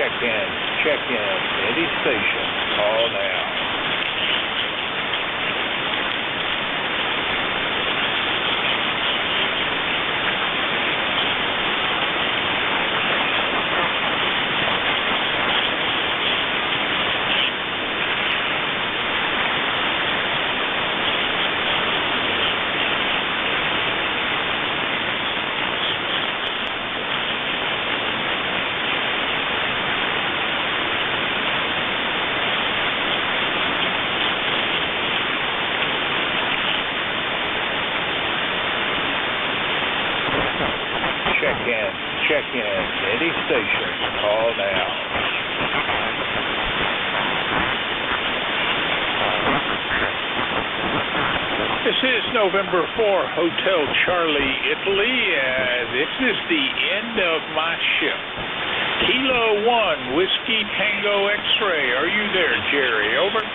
Check in. Any station. Call now. Check in. Any station. Call now. This is November 4, Hotel Charlie, Italy. This is the end of my shift. Kilo 1, Whiskey Tango X-Ray. Are you there, Jerry? Over.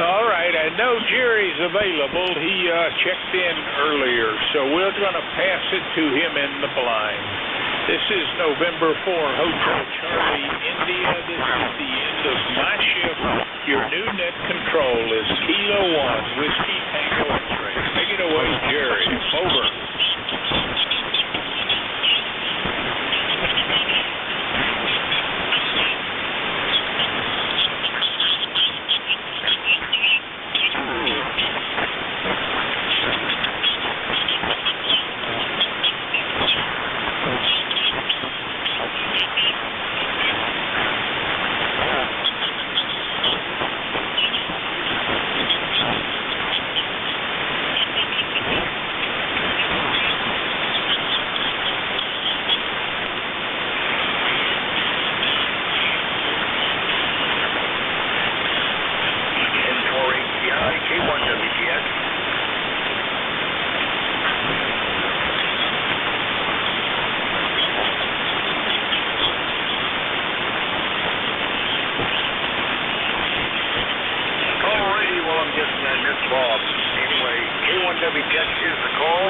All right, I know Jerry's available. He checked in earlier, so we're going to pass it to him in the blind. This is November 4, Hotel Charlie, India. This is the end of my shift. Your new net control is Kilo 1, Whiskey Tango X-Ray. Take it away, Jerry. Over. Bob. Anyway, K1WTX is the call.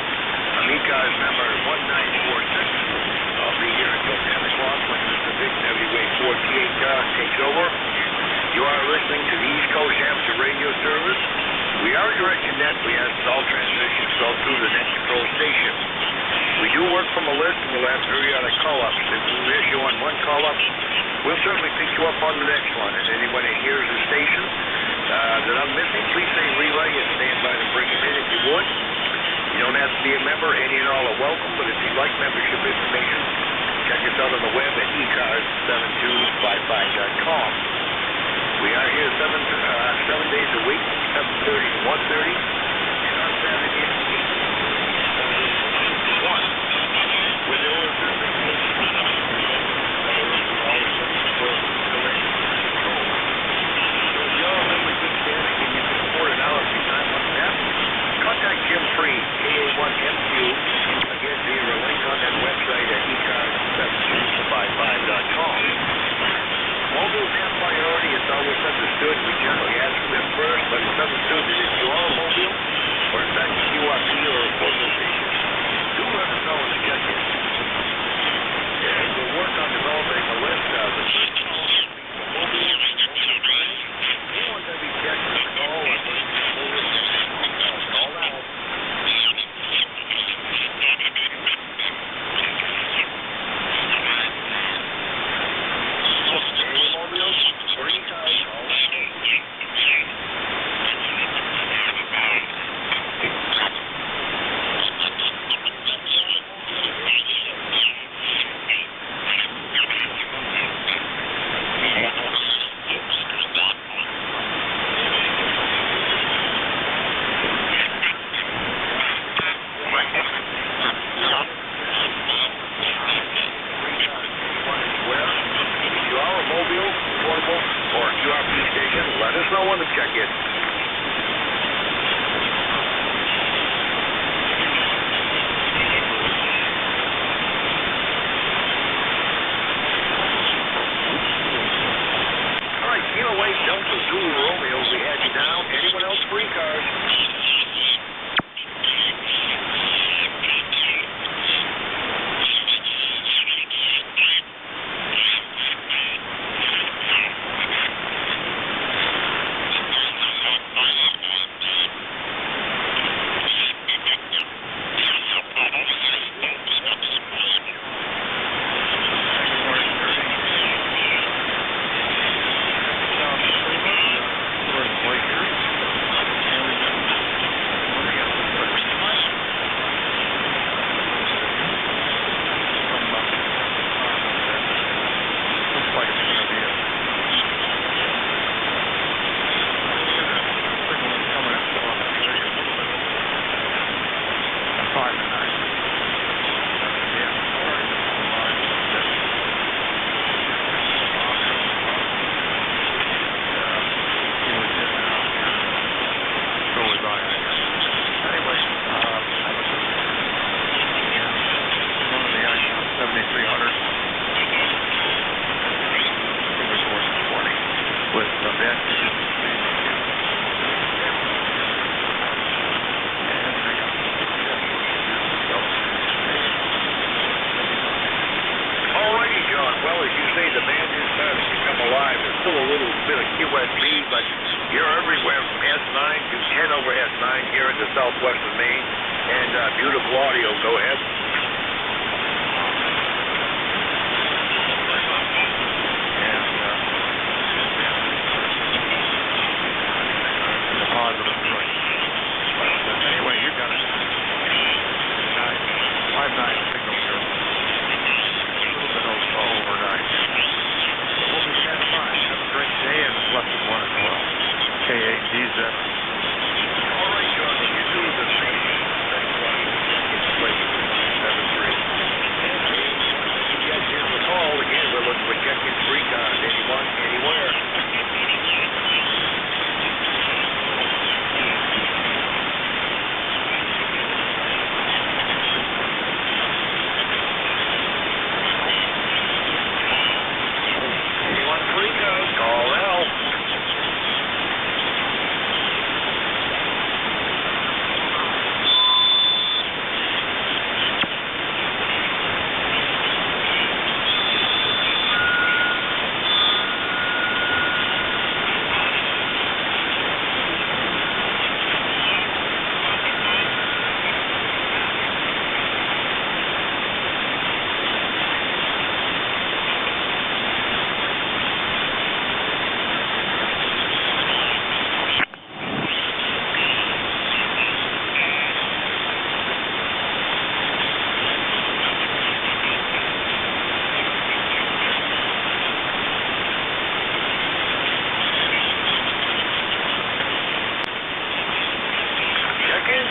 Amica's number 1946. I'll be here until 10 o'clock when the big heavyweight 48 takes over. You are listening to the East Coast Amateur Radio Service. We are directed net. We have all transmissions go through the net control station. We do work from a list, and we'll have periodic call-ups. If we miss you on one call-up, we'll certainly pick you up on the next one. If anybody hears the station that I'm missing, please say relay and stand by to bring it in if you would. You don't have to be a member. Any and all are welcome, but if you'd like membership information, check us out on the web at ecars7255.com. We are here 7 days a week, 7:30 to 1:30, and on Saturday at 8 to 1. With the old contact Jim Free, KA1MQ, again via a link on that website at ecars7255.com. Mobiles have priority. It's always understood. We generally ask for them first, but it's understood that if you are a mobile, S9 to 10 over S9 here into southwestern Maine. And beautiful audio. Go ahead. Positive choice. But anyway, you got it. 5-9 signal here. A little bit over 9. But we'll be standing by. Have a great day, and it's less than 1 as well. K8DZ. All right, John. You do the same. Here's the call again. We're looking for check-in free cars. Anyone, anywhere. Anyone free cars? Call now.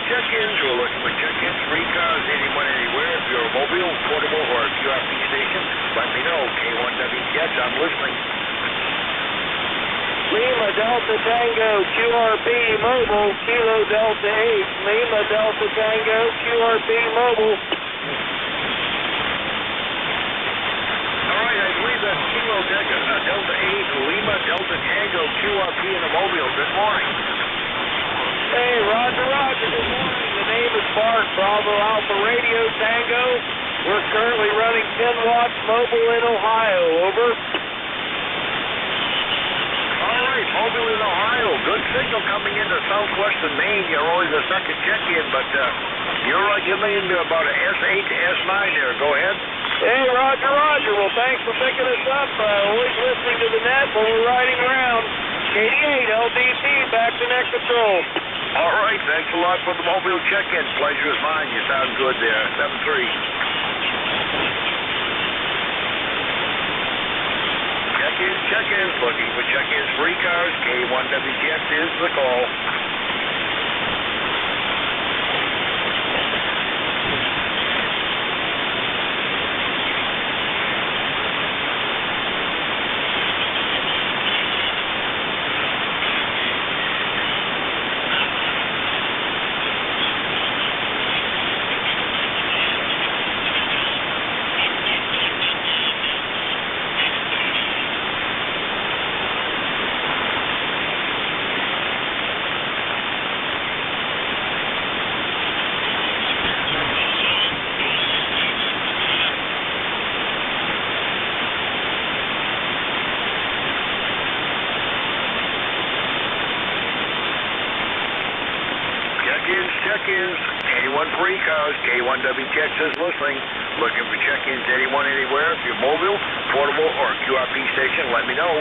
Check-ins, we're looking for check-ins, free cars, anyone, anywhere. If you're a mobile, portable, or a QRP station, let me know. K1WTX, I'm listening. Lima Delta Tango QRP Mobile, Kilo Delta 8. Lima Delta Tango QRP Mobile. All right, I believe that's Kilo Delta 8, Lima Delta Tango QRP in a mobile. Good morning. Hey, Roger, good morning. The name is Bart, Bravo Alpha Radio Tango. We're currently running 10 watts mobile in Ohio, over. All right, mobile in Ohio. Good signal coming into southwestern Maine. You're always a second check-in, but you're getting into about an S8 to S9 there. Go ahead. Hey, Roger. Well, thanks for picking us up. Always listening to the net when we're riding around. 88 LDT, back to net control. All right, thanks a lot for the mobile check-in. Pleasure is mine. You sound good there. 7-3. Check-ins. Looking for check-ins, free cars. K1WTX is the call. Check-ins, anyone free cars, K1WTX is listening. Looking for check-ins, anyone, anywhere. If you're mobile, portable, or QRP station, let me know.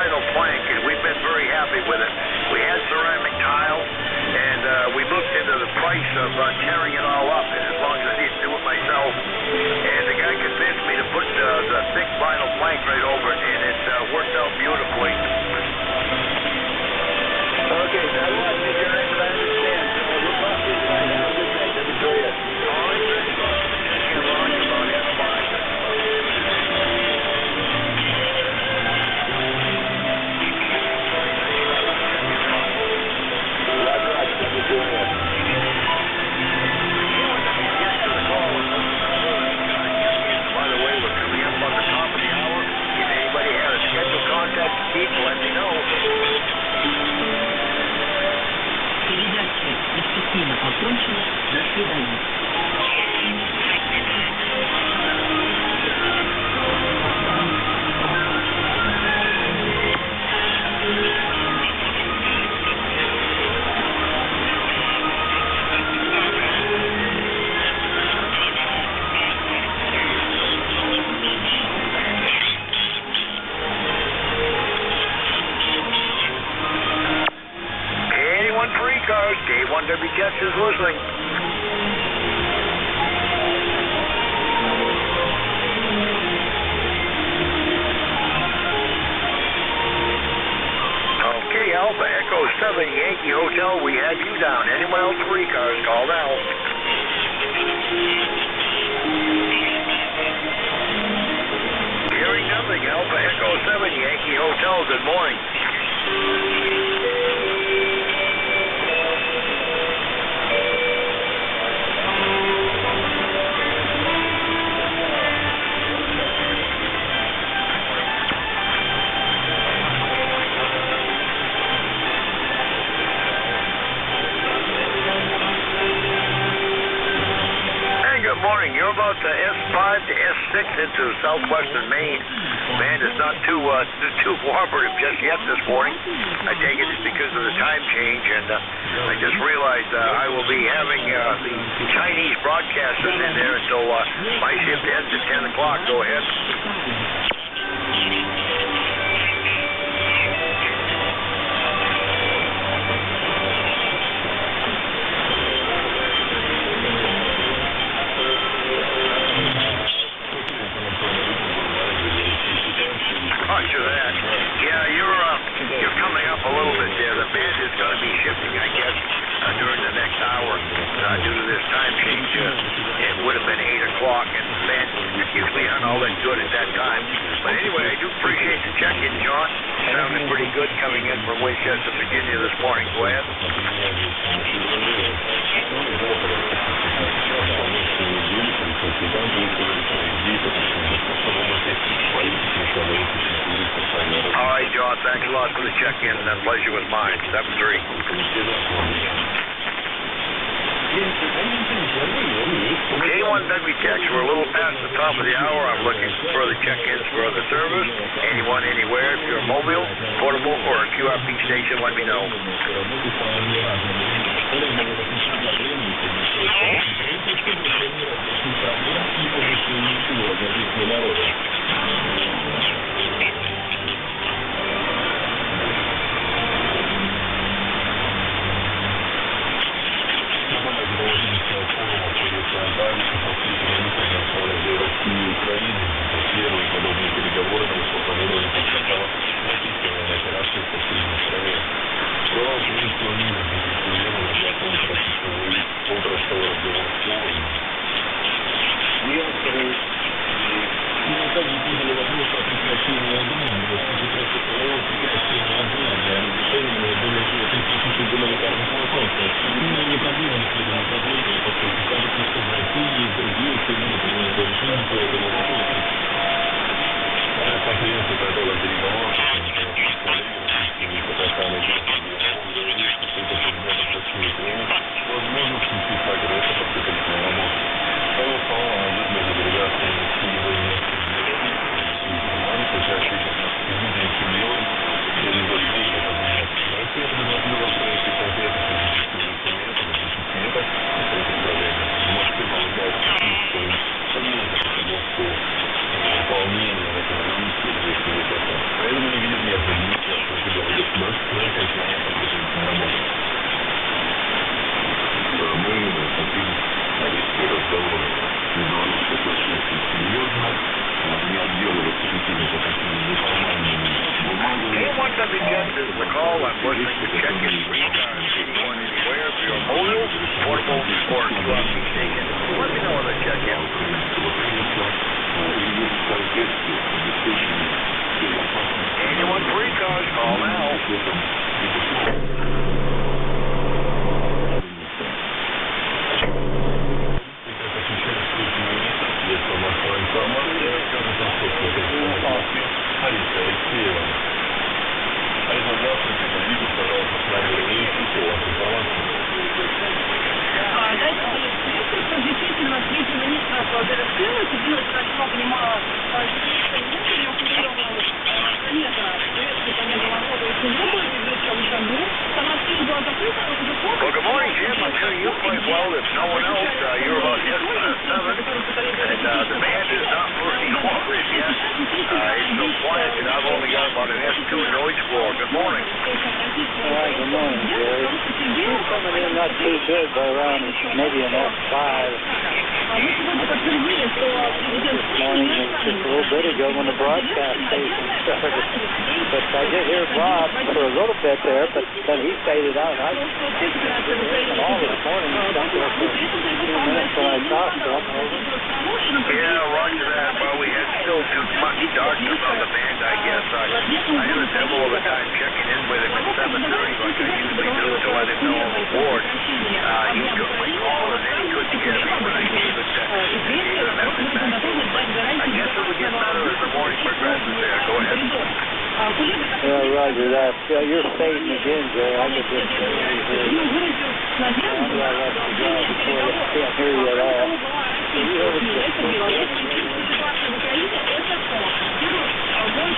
vinyl plank, and we've been very happy with it. We had ceramic tile, and we looked into the price of tearing it all up, and as long as I didn't do it myself. And the guy convinced me to put the thick vinyl plank right over it, and it worked out beautifully. Okay, so what? Did you understand? We'll talk to you tonight. Have a good day. NJ2US. All right, good. Check in, Ron. You're about it. Bye. By the way, we're coming up on the top of the hour. If anybody has a scheduled contact to keep, let me know. Передача постепенно окончена. До свидания. K1WTX is listening. Okay, Alpha Echo 7 Yankee Hotel, we have you down. Anyone else 3 cars, call now. Hearing nothing, Alpha Echo 7 Yankee Hotel, good morning. You're about to S5 to S6 into southwestern Maine. Man, it's not too cooperative just yet this morning. I take it it's because of the time change, and I just realized I will be having the Chinese broadcasters in there until my shift ends at 10 o'clock. Go ahead. Roger that. Yeah, you're coming up a little bit there. The band is going to be shifting, I guess, during the next hour due to this time change. It would have been 8 o'clock, and the band usually aren't all that good at that time. But anyway, I do appreciate the check-in, John. Sounded pretty good coming in from Winchester, Virginia this morning. Go ahead. All right, John, thanks a lot for the check-in. That pleasure was mine. 7-3. K1WTX, we're a little past the top of the hour. I'm looking for further check-ins for other service. Anyone, anywhere. If you're mobile, portable, or a QRP station, let me know. Io call. I'm listening to check-in free cars. Anyone, anywhere, for your mobile, portable, or swap station. Let me know when I check in. Anyone free cars, call now. Действительно, встреча министра Федерации делать, как я понимаю, Well, good morning, Jim. I'm sure you played well. If no one else, you're about S7, and the band is not working chorus yet. It's so quiet, and I've only got about an S2 noise floor. Good morning. Good morning, Jerry. You're coming in not too good, but around maybe an S5. This morning, just a little bit ago when the broadcast station started. But I did hear Bob for a little bit there, but then he faded out. I all this morning, he stuck there for a few minutes when I talked to him. Yeah, roger that. Well, we had still too much darkness on the band, I guess. I had a devil of a time checking in with him at 7:30 like I usually do, so I didn't know him aboard. He took my call, and then he couldn't get me when I gave it a message back. I guess it would get better as the morning progresses there. Go ahead. Yeah, roger that. You're fading again, Jerry. I could just barely hear you. I'm going to let you go before I can't hear you at all.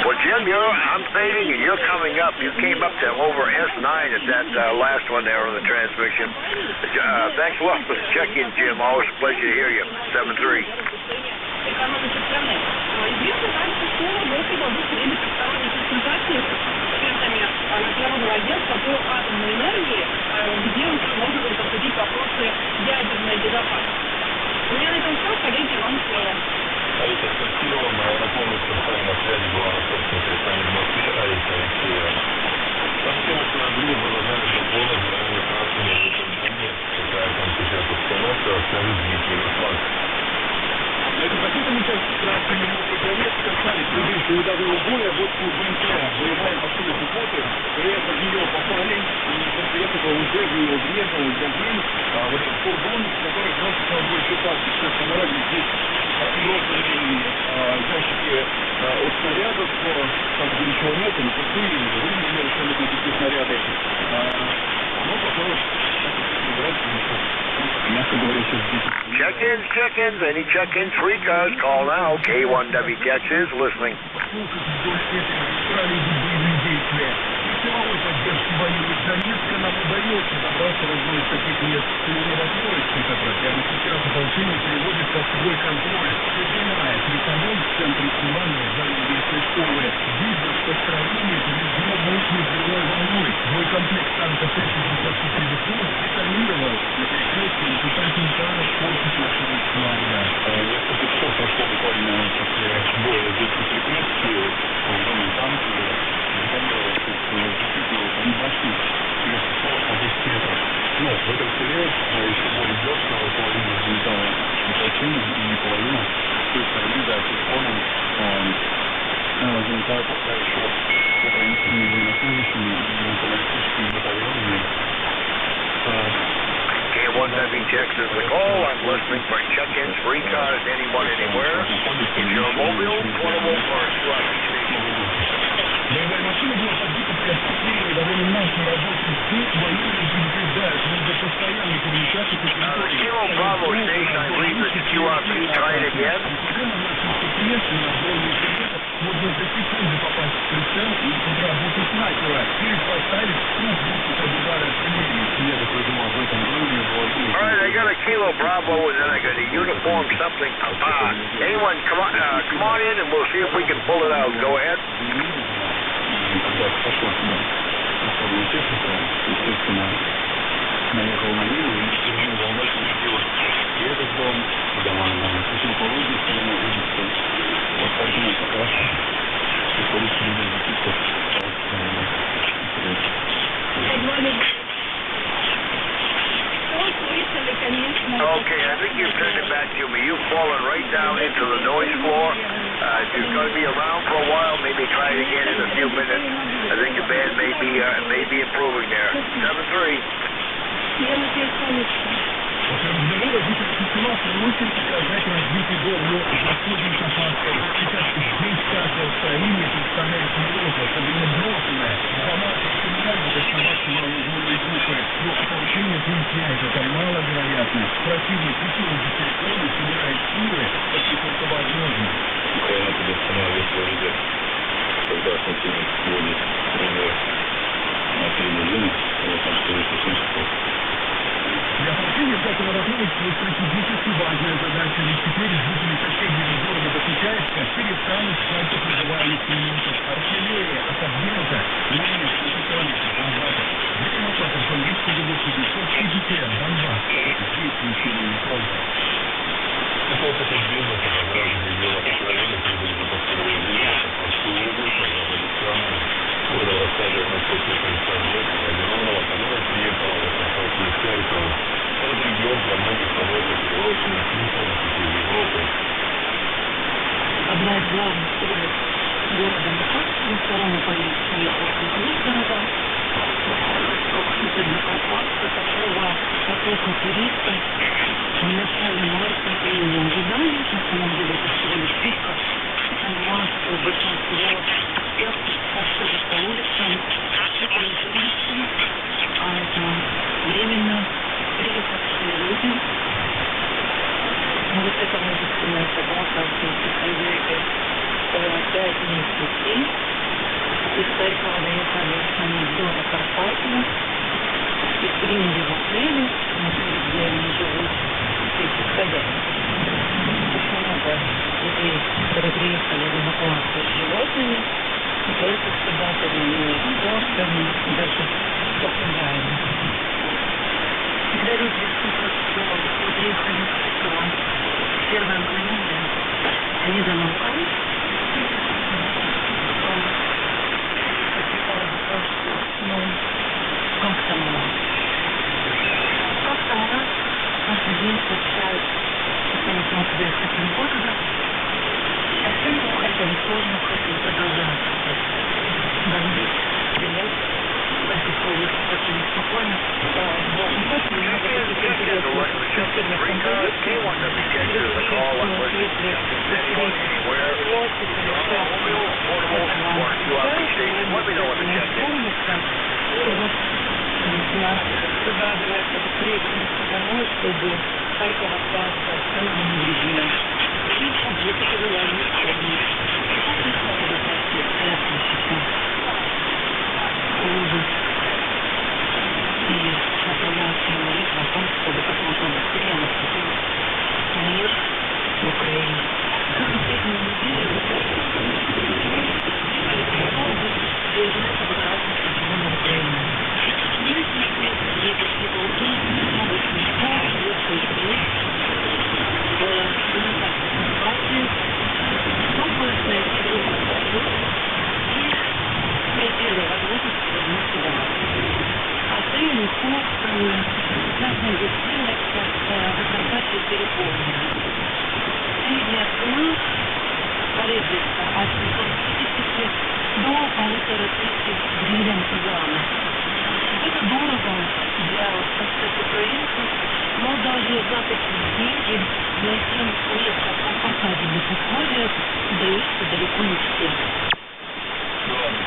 Well, Jim, I'm fading and you're coming up. You came up to over S9 at that last one there on the transmission. Thanks a lot for the check-in, Jim. Always a pleasure to hear you. 7-3. Международного агентства по атомной энергии, где уже можно будет обсудить вопросы ядерной безопасности. У меня на этом все, коллеги, вам слово. Алиса, спасибо вам. Я полностью с вами на связи была на собственной стране в Москве, Алиса Алексеева. Совсем что на другу продолжали дополнить моими краткими выполнениями. Какая там сейчас обстановка в развитии Москвы. Это закрытая часть краткими выполнениями касались предыдущего рядового боя, вот БМП, боевая машина пехоты, при этом ее попали, и после этого уже в нее въехал газель, вот этот фургон, который просто боеприпасы. Сейчас на дороге здесь отбросили ящики от снарядов, там где ничего нет, они пустые, вывезли абсолютно такие снаряды. Но попалось собирать, мягко говоря, сейчас здесь. Check-ins, any check-ins, free cars, call now. K1W Texas, listening. Силовой поддержки военных Донецка нам удается добраться в одно из таких мест Северо-Восточной, которое прямо сейчас ополчение переводится в свой контроль. Прижимает переход в центре Силана, в зале местной школы. Видно, что строение повреждено мощной взрывной волной. Боекомплект танка Т-64 детонировал на перекрестке результатом удара корпус нашего флага. Несколько часов прошло буквально после боя здесь на перекрестке, в доме танки. Действительно, там башни вместо 40 на 10 метров. Ну, в этом селе еще более дёшево, половина взлетала ополчение, и половина с той стороны, да, телефоном взлетала пока еще украинскими военнослужащими и националистическими батальонами. K1W Texas, the call. I'm listening for check-ins, free cars, anyone, anywhere. If you're mobile, portable, or swap station. Боевая машина была подбита при осуществлении довольно мощной рабочей сети, военные предупреждают, нужно постоянно перемещаться по территории. Kilo Bravo Station, I believe this is QRP, try it again. Можно за секунду попасть в прицел и подработать снайпера, или поставить круг от удара артиллерии. Я так думал, об этом уровне было. Alright, I got a Kilo Bravo and then I got a uniform something. Anyone, come on in and we'll see if we can pull it out. Go ahead. Когда пошла сюда особая техника, естественно, наехал на мину и свернул волной сместила и этот дом, дома на противоположной стороне улицы. Вот поэтому пока приходится людей записывать. point that I think the band may be improving there. 7-3. Я надеюсь, конечно. После разговора житель ситуации очень показать развитие дом, но находится факт. Сейчас здесь каждая строение представляет угрозу, особенно брошенная. Дома криминально доставаться вооруженные группы, но ополчение пунктяет, это маловероятно. Противник усилил территорию, собирает силы, почти только возможно. Украина предоставляет везде, когда континент вводит резерв на 3 недели, потому что это слишком. Для противника законодательства стратегически важная задача, ведь теперь жители соседнего города Бахчисарайска перестанут ждать так называемых клиентов. Артиллерия отодвинута, линия существующих комбатов. Время от Архангельской области 950 Донбасс. Здесь население фронта. Это опыт бизнеса, разрабы дела Украины, прибыли за последние годы, Московскую область, Азербайджана, года рассказывает на сотни концертов, Владимирова, которая приехала в Московскую церковь. Этот регион для многих становится переводчиком смыслом из Европы. Одна из главных улиц города Махачкала, вторая по величине около Нижгорода, относительно компактно, такого потока туристов в начале марта и не ожидали. На самом деле это всего лишь пика. Масса, большинство всех подходит по улицам, туристы, а это временно приехавшие люди. Вот это мужественная собака, автомобиле 5 дней пути. Из Харькова доехали они до Закарпатья и приняли в отеле, где они живут, этих хозяев. Очень много людей, которые приехали в эвакуацию с животными, не только с собаками, но и с кошками, даже с попугаями. Когда люди слышат, что мы приехали в Харькова, первое мгновение они замолкают. Ну, как-то у нас каждый день сообщают, что мы смотрели с таким городом. А сегодня хотели, сложно хотели продолжать. Бомбить, стрелять. Большинство улиц очень спокойно. В Вашингтоне много таких интересных конкретных композиций. Домой, чтобы Харьков остался полным режимом. И объекты желания помнить. Ужас. И направляется молитва о том, чтобы как можно быстрее наступил мир в Украине. За последнюю неделю в Украине. Едешь не полки, много снежка, легкий снег, партии, комплексная и первая возможность вернуться домой. Отели, хостелы, частная гостиница, Закарпатье переполнены. Средняя цена колеблется от 750 до 1500 гривен за ночь. Это дорого для простых украинцев, но даже за такие деньги найти место в комфортабельных условиях удается далеко не всем. Сегодня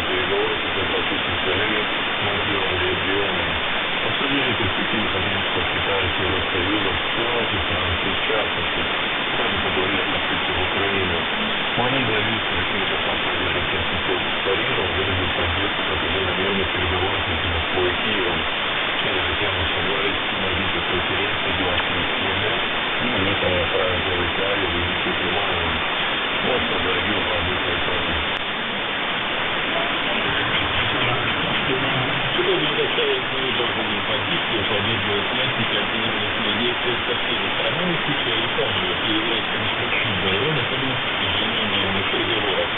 переговоры, когда практически коллеги, Монтион, регионы, обсудили перспективы экономического Китая с Евросоюзом, ситуацию Франции, в частности, также поговорили о конфликте в Украине. Они заявили, что какими-то факторами достаточно Парижем выразил поддержку продолжения мирных переговоров между Москвой и Киевом. Через тему собрались на Витте конференции 20 января, и мы там направим для Италии, визиту Германии. Вот что заявил главный Италии. Сегодня представились наиболее позиции, поддерживая Атлантике альтернативные действия со всеми сторонами, включая Италию, и является конструктивной роль особенно в достижении мирных переговоров.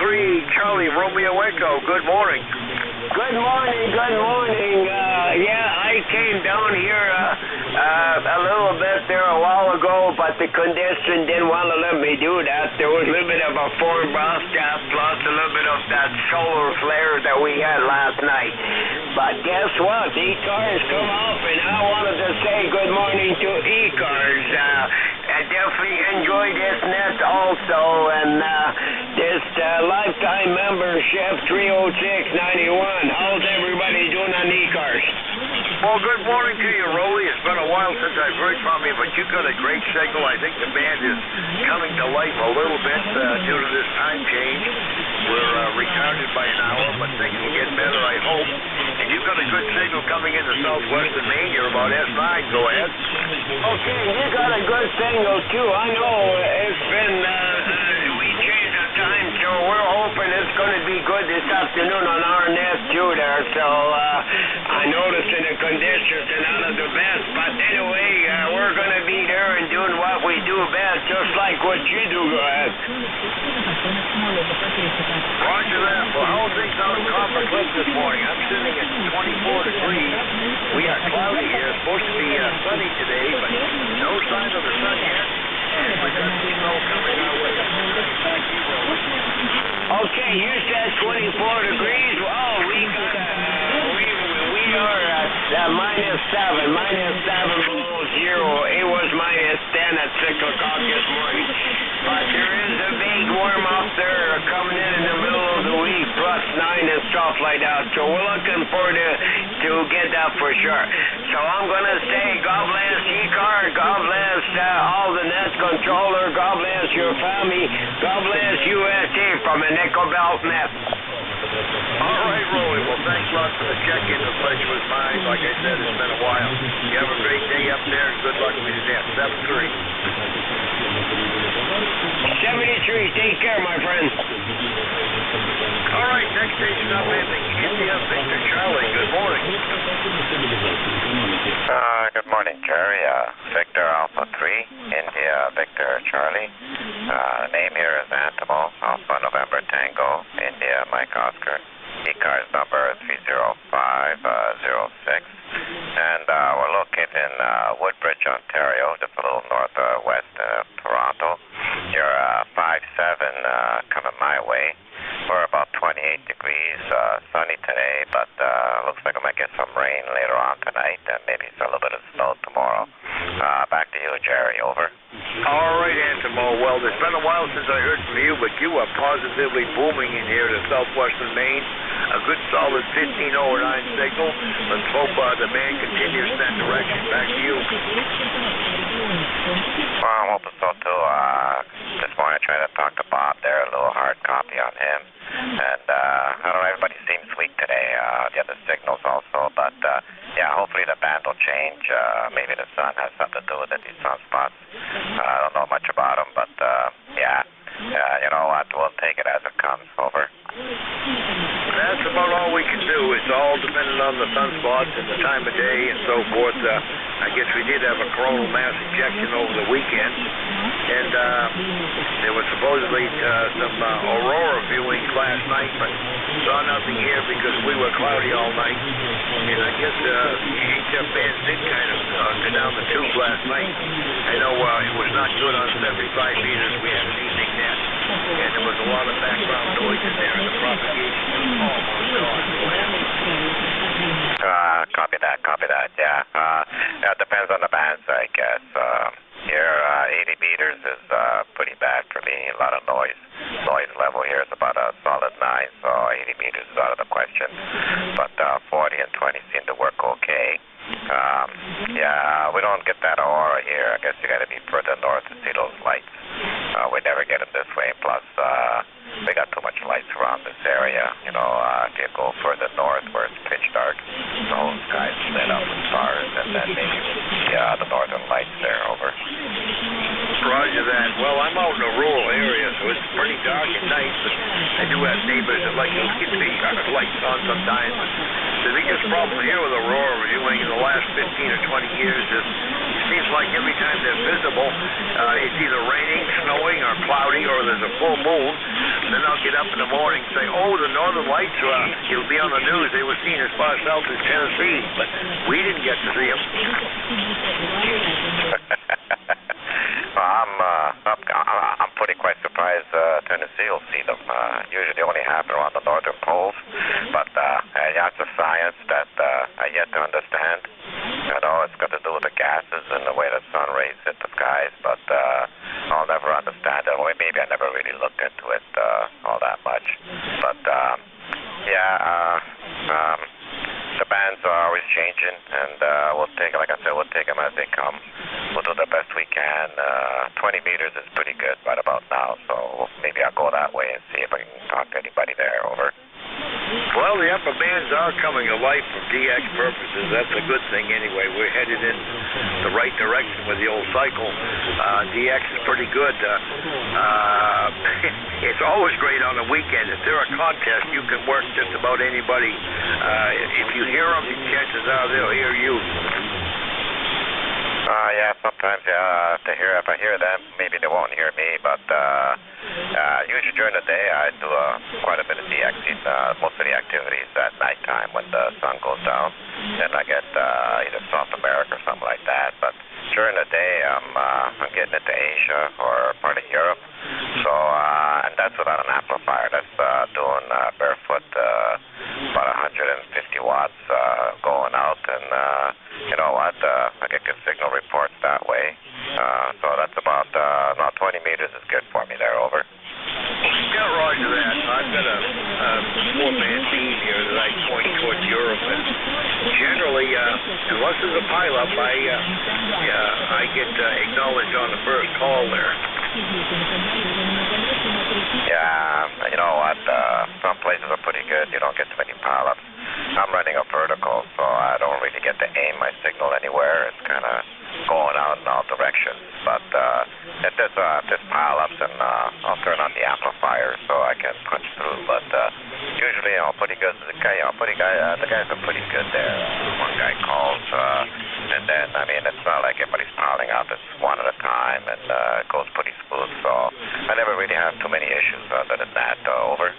Charlie Romeo Echo. Good morning. Good morning, good morning. Yeah, I came down here a little bit there a while ago, but the condition didn't want to let me do that. There was a little bit of a foreign broadcast plus a little bit of that solar flare that we had last night. But guess what? E-cars come off, and I wanted to say good morning to E-cars. I definitely enjoy this net also, and this lifetime membership 30691. How's everybody doing on E-cars? Well, good morning to you, Rolly. It's been a while since I've heard from you, but you got a great signal. I think the band is coming to life a little bit due to this time change. We're retarded by an hour, but things will get better, I hope. And you've got a good signal coming into southwestern Maine. You're about S9. Go ahead. Okay, you got a good signal, too. I know it's been, we changed the time, so we're hoping it's going to be good this afternoon on our net, too, there. So, I noticed the conditions are not of the best, but anyway, we're going to be there and doing what we do best, just like what you do. Go ahead. Roger that. Well, how are things out in Copper Cliff this morning? I'm sitting at 24 degrees. We are cloudy here. It's supposed to be sunny today, but no sign of the sun yet. And we got snow coming our way. Okay, you said 24 degrees. Oh, we are at -7 below zero. It was -10 at 6 o'clock this morning. But there is a big warm up there coming in the middle of the week, +9 and stuff like that. So we're looking forward to get that for sure. So I'm going to say God bless E-Car, God bless all the net controller, God bless your family, God bless USA from a Nickel Belt net. All right, Rolly. Well, thanks a lot for the check-in. The pleasure was mine. Like I said, it's been a while. You have a great day up there, and good luck with your net. 7-3. 73, take care, my friend. All right, next station up in India, Victor Charlie. Good morning. Good morning, Jerry. Victor Alpha 3, India, Victor Charlie. Name here is Antimo, Alpha November Tango, India, Mike Oscar. E-car's number 30506. And we're located in Woodbridge, Ontario, just a little northwest of Toronto. You're 5-7 coming my way. We're about 28 degrees, sunny today, but looks like I might get some rain later on tonight, and maybe a little bit of snow tomorrow. Back to you, Jerry. Over. All right, Antimo. Well, it's been a while since I heard from you, but you are positively booming in here to southwestern Maine. A good solid 1509 signal. Let's hope the band continues in that direction. Back to you. Well, I'm hoping so too. This morning I tried to talk to Bob there, a little hard copy on him. And I don't know, everybody seems weak today, the other signals also. But yeah, hopefully the band will change. Maybe the sun has something to do with it, these sunspots. I don't know much about them, but yeah, you know what, we'll take it as it comes. Over. That's about all we can do. It's all dependent on the sunspots and the time of day and so forth. I guess we did have a coronal mass ejection over the weekend, and there was supposedly some aurora viewings last night, but saw nothing here because we were cloudy all night. And I guess the HF bands did kind of go down the tube last night. I know it was not good on 75 meters. We had an evening net, and there was a lot of background noise in there, and the propagation was almost gone. Copy that, yeah. It depends on the bands, I guess. Here, 80 meters is pretty bad for me. A lot of noise. Noise level here is about a solid 9, so 80 meters is out of the question. But 40 and 20 seem to work okay. Yeah, we don't get that aurora here. I guess you got to be further north to see those lights. We never get them this way. Plus, we got too much lights around this area. You know, if you go further north where it's pitch dark, the whole sky's lit up with stars, and then maybe the northern lights there. Over. Roger that. Well, I'm out in a rural area, so it's pretty dark at night, but I do have neighbors that like to keep the lights on sometimes. The biggest problem here with aurora viewing in the last 15 or 20 years is it seems like every time they're visible, it's either raining, snowing, or cloudy, or there's a full moon. And then I'll get up in the morning and say, oh, the northern lights, it'll be on the news. They were seen as far south as Tennessee, but we didn't get to see them. Well, I'm pretty quite surprised Tennessee will see them. Usually only happen around the northern poles, but that's a science that I yet to understand. You know, it's got to do with the gases and the way the sun rays hit the skies, but I'll never understand it. Or maybe I never really looked into it all that much. But the bands are always changing, and we'll take, like I said, we'll take them as they come. We'll do the best we can. 20 meters is pretty good right about now, so maybe I'll go that way and see if I can talk to anybody there. Over. Well, the upper bands are coming to life for DX purposes. That's a good thing anyway. We're headed in the right direction with the old cycle. DX is pretty good. It's always great on the weekend. If they're a contest, you can work just about anybody. If you hear them, chances are they'll hear you. Yeah, sometimes, if I hear them, maybe they won't hear me, but usually during the day I do quite a bit of DXing, most of the activities at nighttime when the sun goes down, and I get either South America or something like that, but during the day I'm getting into Asia or part of Europe, so, and that's without an amplifier. That's doing barefoot, about 150 watts going out, and you know what, I get good signal reports that way, so that's about 20 meters is good for me there. Over. Yeah, roger that. I've got a 4-band beam here that I point towards Europe, and generally, unless there's a pileup, I get acknowledged on the first call there. Yeah, you know what, some places are pretty good. You don't get too many pileups. I'm running a vertical, so I don't really get to aim my signal anywhere. It's kind of going out in all directions. But if there's pileups, and I'll turn on the amplifier so I can punch through. But usually, pretty good. The guys are pretty good there. One guy calls, and then it's not like everybody's piling up. It's one at a time, and it goes pretty smooth. So I never really have too many issues other than that. Over.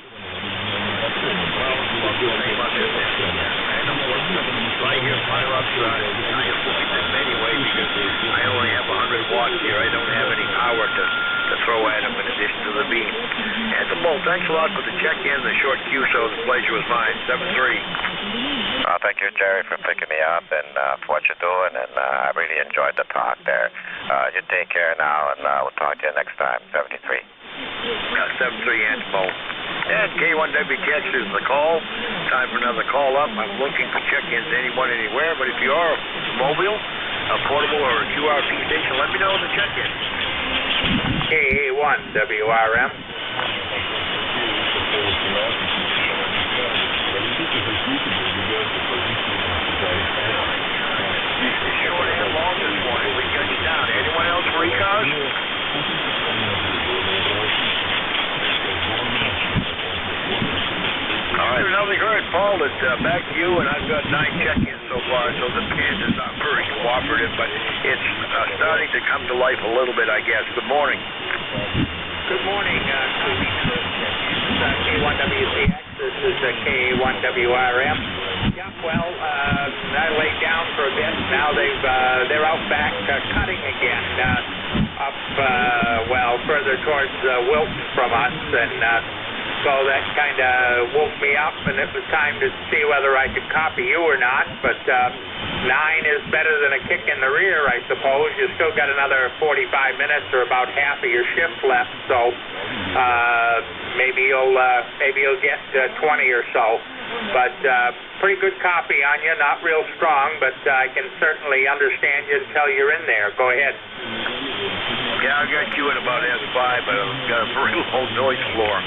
Right here, pileups, I avoid them anyway because I only have 100 watts here. I don't have any power to throw at them in addition to the beam. And thanks a lot for the check-in, the short QSO. The pleasure was mine. 7-3. Thank you, Jerry, for picking me up and for what you're doing, and I really enjoyed the talk there. You take care now, and we'll talk to you next time. 73. 7-3 Antimo. And K1WTX is the call. Time for another call up. I'm looking for check-ins anyone, anywhere, but if you are mobile, a portable, or a QRP station, let me know in the check-in. K1WRM. Short and long this morning. We got you down. Anyone else for e-cars? All right, nothing heard. Paul, it's back to you, and I've got 9 check-ins so far, so the band is not very cooperative, but it's starting to come to life a little bit, I guess. Good morning. Good morning, K1WCX. This is K1WRM. Yeah, well, I laid down for a bit. Now they're out back cutting again, further towards Wilton from us, and so that kind of woke me up, and it was time to see whether I could copy you or not. But 9 is better than a kick in the rear, I suppose. You still got another 45 minutes or about half of your shift left, so maybe you'll get 20 or so. But pretty good copy on you. Not real strong, but I can certainly understand you until you're in there. Go ahead. Yeah, I got you at about S5, but I've got a very low noise floor.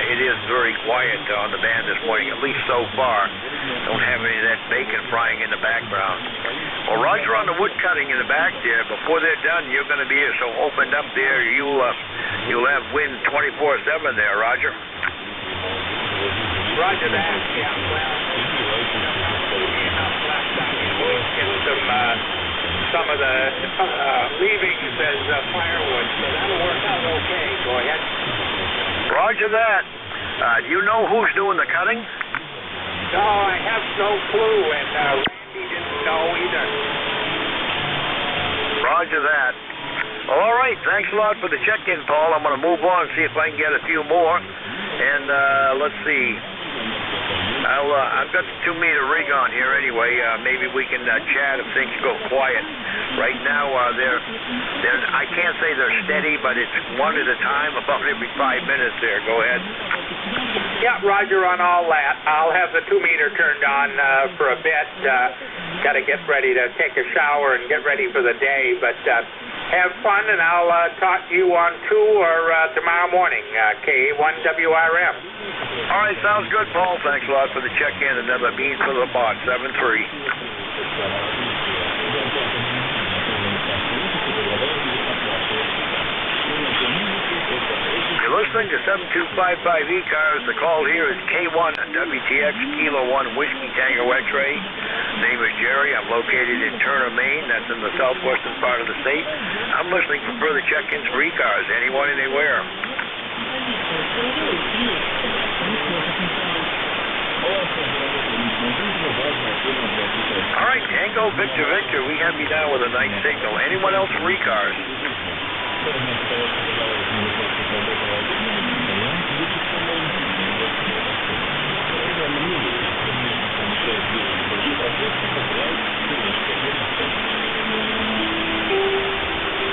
It is very quiet on the band this morning, at least so far. Don't have any of that bacon frying in the background. Well, Roger, on the wood cutting in the back there, before they're done, you're going to be so opened up there, you'll have wind 24/7 there, Roger. Roger that. Yeah, well, some of the leavings as firewood, so that'll work out okay. Go ahead. Roger that. Do you know who's doing the cutting? No, I have no clue, and Randy didn't know either. Roger that. Well, all right. Thanks a lot for the check-in, Paul. I'm going to move on and see if I can get a few more. And let's see. I've got the 2-meter rig on here anyway. Maybe we can chat if things go quiet. Right now, they're I can't say they're steady, but it's one at a time, about every 5 minutes there. Go ahead. Yeah, Roger on all that. I'll have the 2-meter turned on for a bit. Got to get ready to take a shower and get ready for the day, but have fun, and I'll talk to you on 2 or tomorrow morning, K1WRM. All right, sounds good, Paul. Thanks a lot for the check-in. Another bean for the bot, 7-3. You're listening to 7255 E-Cars. The call here is K1 WTX Kilo 1 Whiskey Tango X-Ray. Name is Jerry. I'm located in Turner, Maine. That's in the southwestern part of the state. I'm listening for further check-ins for E-Cars. Anyone, anywhere. All right, Tango, Victor, Victor. We have you down with a nice signal. Anyone else for E-Cars?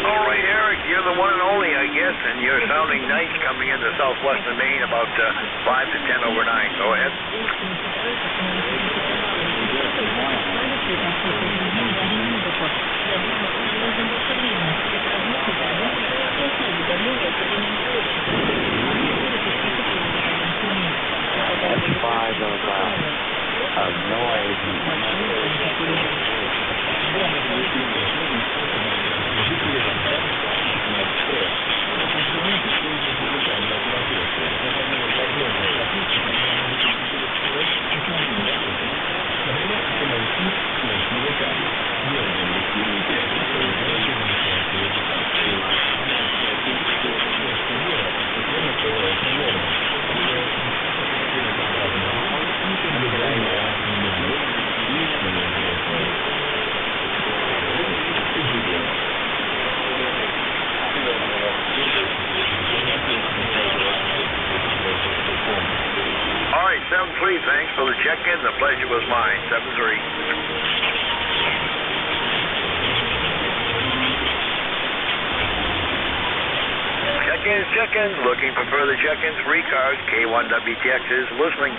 All right, Eric, you're the one and only, I guess, and you're sounding nice coming into southwestern Maine about 5 to 10 over 9. Go ahead. That's 5 of noise. All right, 7-3, thanks for the check-in. The pleasure was mine. 7-3. Check-in. Looking for further check-ins for E-Cars. K1WTX is listening.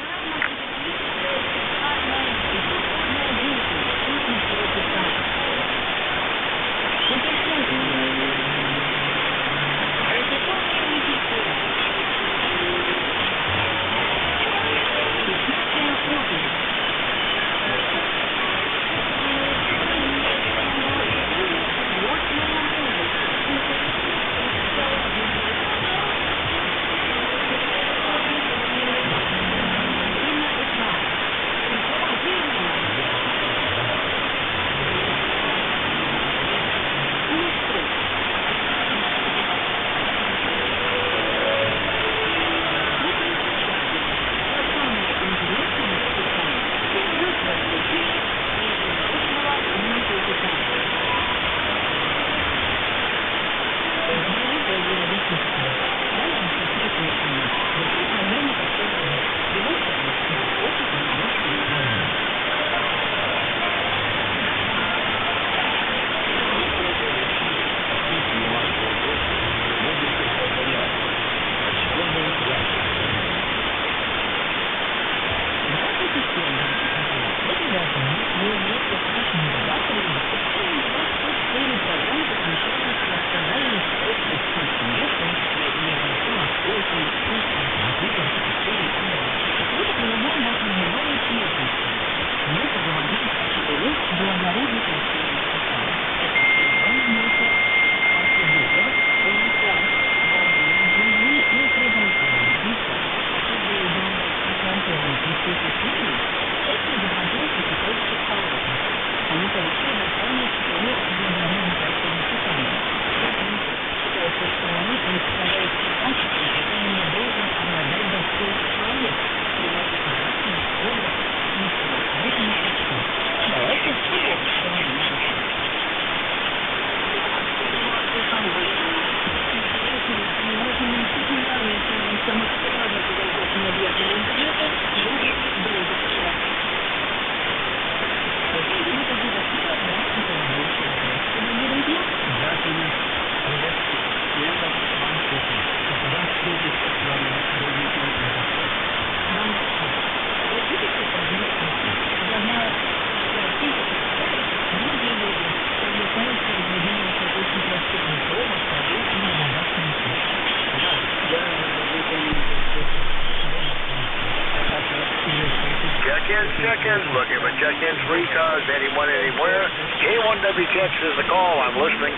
cars, anyone, anywhere. K1WTX is the call. I'm listening.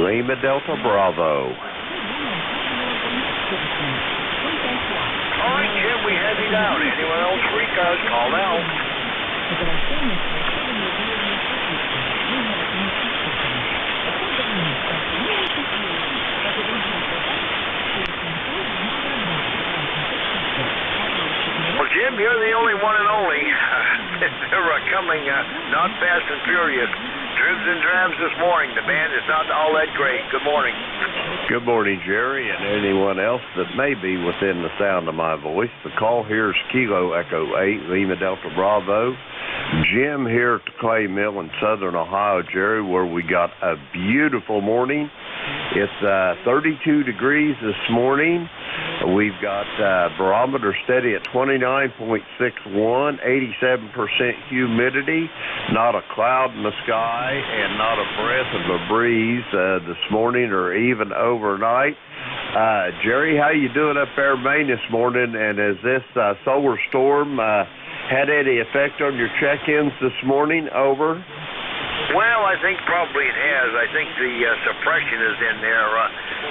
Lima Delta Bravo. All right, Jim, we have you down. Anyone else, 3 cars, call now. Well, Jim, you're the only one and only. They're coming not fast and furious. Dribs and drabs this morning. The band is not all that great. Good morning. Good morning, Jerry, and anyone else that may be within the sound of my voice. The call here is Kilo Echo 8, Lima Delta Bravo. Jim here at the Clay Mill in southern Ohio, Jerry, where we got a beautiful morning. It's 32 degrees this morning. We've got barometer steady at 29.61, 87% humidity, not a cloud in the sky, and not a breath of a breeze this morning or even overnight. Jerry, how you doing up there in Maine this morning? And has this solar storm had any effect on your check-ins this morning? Over. Well, I think probably it has. I think the suppression is in there.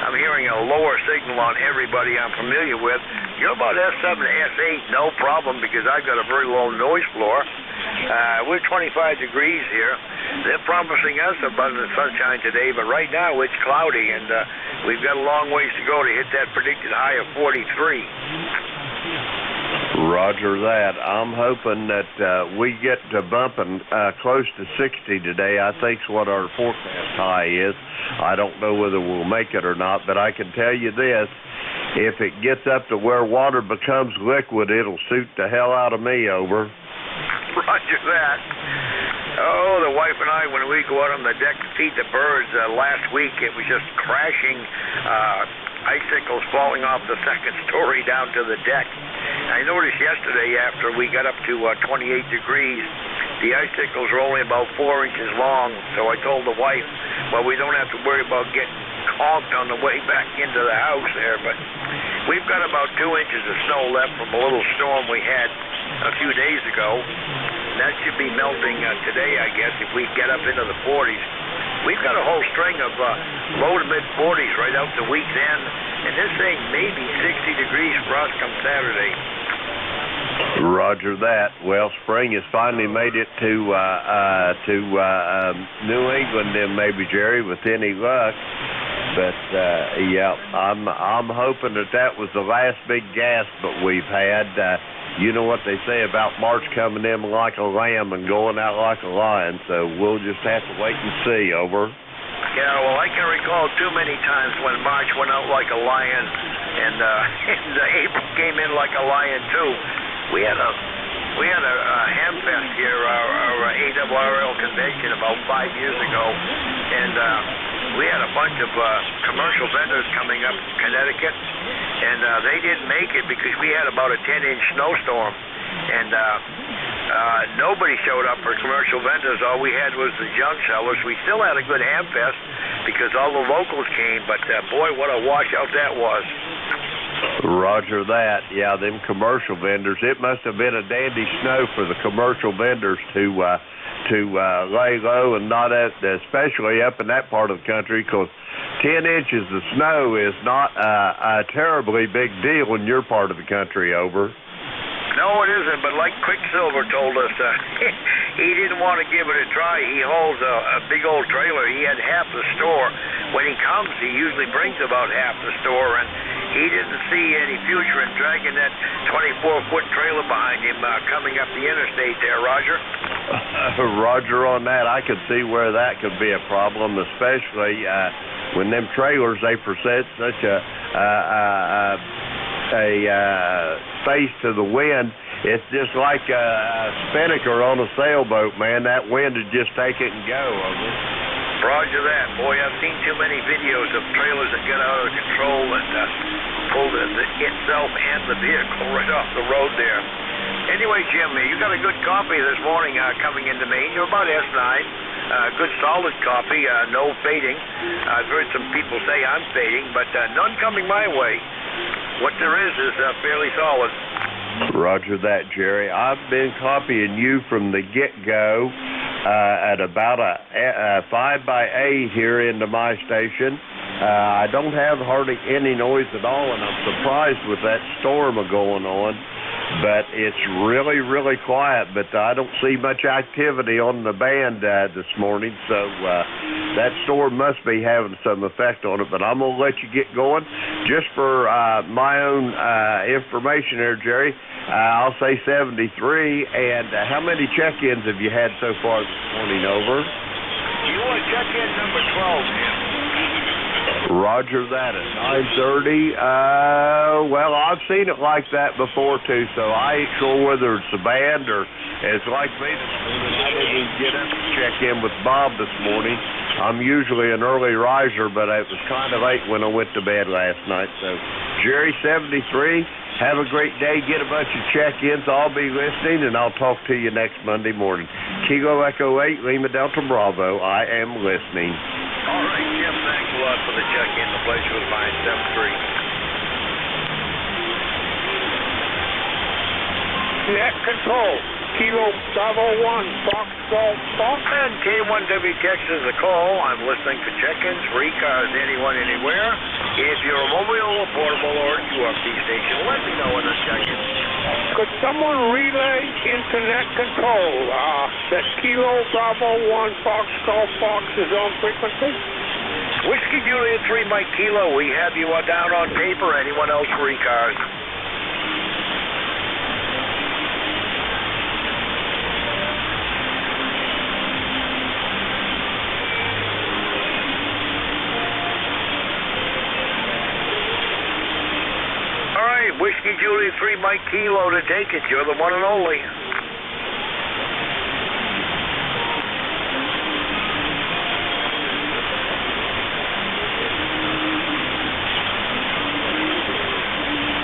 I'm hearing a lower signal on everybody I'm familiar with. You're about S7 to S8, no problem, because I've got a very low noise floor. We're 25 degrees here. They're promising us abundant sunshine today, but right now it's cloudy, and we've got a long ways to go to hit that predicted high of 43. Roger that. I'm hoping that we get to bumping close to 60 today. I think's what our forecast high is. I don't know whether we'll make it or not, but I can tell you this. If it gets up to where water becomes liquid, it'll suit the hell out of me. Over. Roger that. Oh, the wife and I, when we go out on the deck to feed the birds last week, it was just crashing icicles falling off the second story down to the deck. I noticed yesterday after we got up to 28 degrees, the icicles were only about 4 inches long, so I told the wife, well, we don't have to worry about getting conked on the way back into the house there, but we've got about 2 inches of snow left from a little storm we had a few days ago. That should be melting today, I guess, if we get up into the 40s. We've got a whole string of low to mid-40s right out to week's end, and this thing may be 60 degrees for us come Saturday. Roger that. Well, spring has finally made it to New England, then maybe, Jerry, with any luck. But yeah, I'm hoping that was the last big gasp that we've had. You know what they say about March coming in like a lamb and going out like a lion, so we'll just have to wait and see. Over. Yeah, well, I can recall too many times when March went out like a lion and April came in like a lion too. We had a Hamfest here, our ARRL convention about 5 years ago, and we had a bunch of commercial vendors coming up from Connecticut, and they didn't make it because we had about a 10-inch snowstorm, and nobody showed up for commercial vendors. All we had was the junk sellers. We still had a good Hamfest because all the locals came, but boy, what a washout that was. Roger that. Yeah, them commercial vendors. It must have been a dandy snow for the commercial vendors to lay low and not especially up in that part of the country, because 10 inches of snow is not a terribly big deal in your part of the country. Over. No, it isn't, but like Quicksilver told us, he didn't want to give it a try. He holds a big old trailer. He had half the store. When he comes, he usually brings about half the store, and he didn't see any future in dragging that 24-foot trailer behind him coming up the interstate there, Roger. Roger on that. I could see where that could be a problem, especially when them trailers, they present such a face to the wind. It's just like a spinnaker on a sailboat, man. That wind would just take it and go. Over. Roger that. Boy, I've seen too many videos of trailers that get out of control and pull itself and the vehicle right off the road there. Anyway, Jim, you got a good coffee this morning coming into Maine. You're about S9. Good solid coffee, no fading. I've heard some people say I'm fading, but none coming my way. What there is fairly solid. Roger that, Jerry. I've been copying you from the get-go at about a 5x8 here into my station. I don't have hardly any noise at all, and I'm surprised with that storm going on. But it's really, really quiet, but I don't see much activity on the band this morning, so that storm must be having some effect on it. But I'm going to let you get going. Just for my own information there, Jerry, I'll say 73. And how many check-ins have you had so far this morning, over? You want check-in number 12, Jim? Roger that at 9:30. Well, I've seen it like that before too, so I ain't sure whether it's a band or it's like me this morning. I didn't even get up to check in with Bob this morning. I'm usually an early riser, but it was kind of late when I went to bed last night. So, Jerry, 73, have a great day. Get a bunch of check-ins. I'll be listening, and I'll talk to you next Monday morning. Kilo Echo 8, Lima Delta Bravo. I am listening. All right, Jim, thanks a lot for the check-in. The pleasure was mine, 7-3. Net control, Kilo Bravo 1, Fox Golf Fox. And K1WTX is a call. I'm listening for check-ins, free cars, anyone, anywhere. If you're a mobile, a portable, or a QRP station, let me know when the check-in. Could someone relay internet control that Kilo Bravo 1 Fox Golf Fox is on frequency? Whiskey Juliet 3 Mike Kilo, we have you down on paper. Anyone else free cars? Whiskey Juliet 3 Mike Kilo to take it. You're the one and only.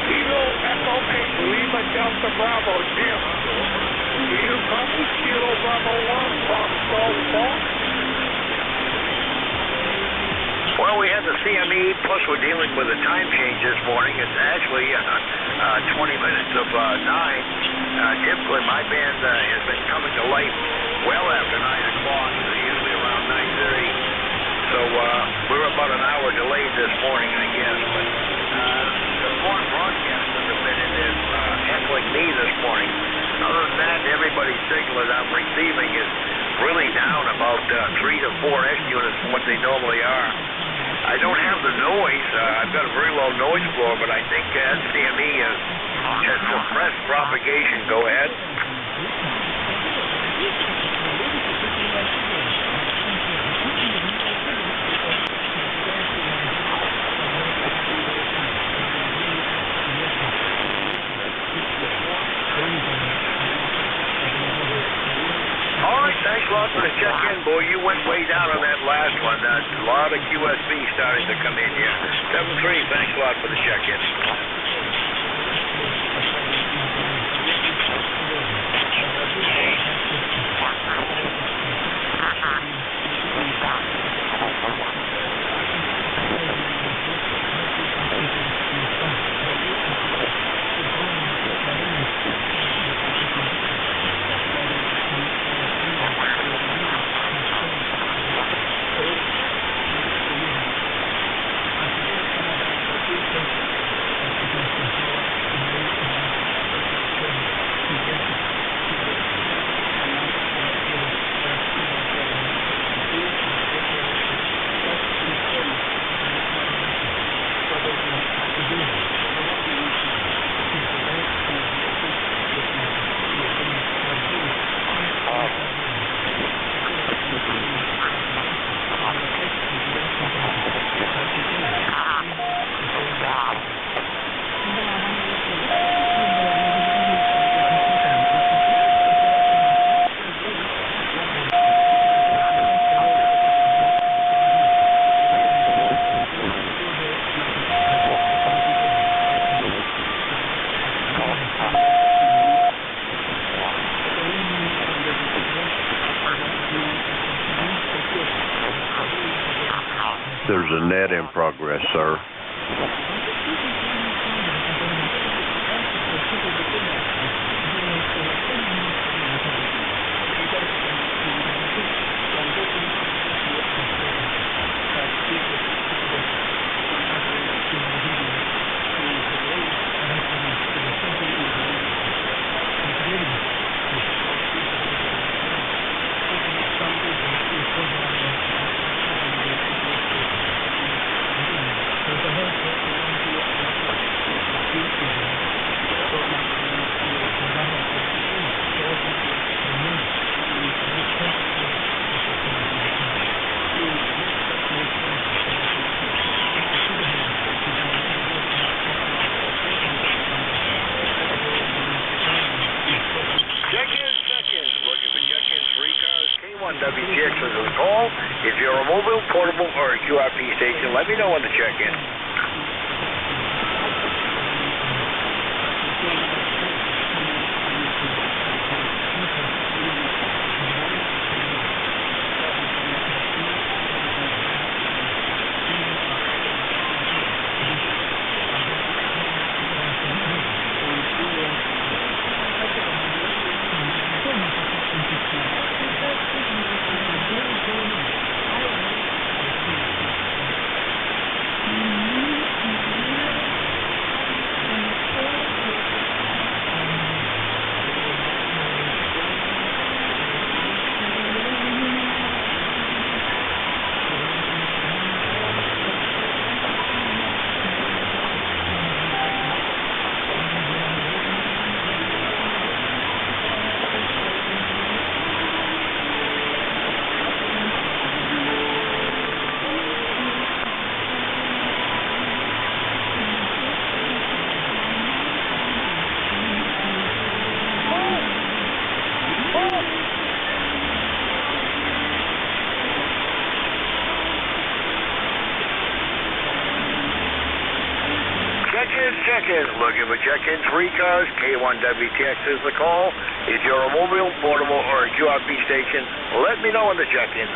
Kilo Echo 8, Lima Delta Bravo, Jim. You copy Kilo Bravo 1, Fox Golf Fox? Well, we had the CME, plus we're dealing with a time change this morning. It's actually 20 minutes of 9. Typically, my band has been coming to life well after 9 o'clock, usually around 9:30. So we're about an hour delayed this morning, I guess. But the foreign broadcasters have been in this heckling me this morning. Other than that, everybody's signal that I'm receiving is really down about 3 to 4 S units from what they normally are. I don't have the noise. I've got a very low noise floor, but I think CME has suppressed propagation. Go ahead. Thanks a lot for the check-in, boy. You went way down on that last one. A lot of QSB starting to come in here. 7-3, thanks a lot for the check-in. There's a net in progress, sir. WTX is the call. If you're a mobile, portable, or a QRP station, let me know when to check in. Check-ins, looking for check-ins, free cars, K1WTX is the call. If you're a mobile, portable, or a QRP station, let me know when to check in.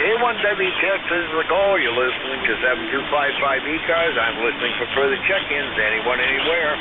K1WTX is the call. You're listening to 7255 E-Cars. I'm listening for further check-ins, anyone, anywhere.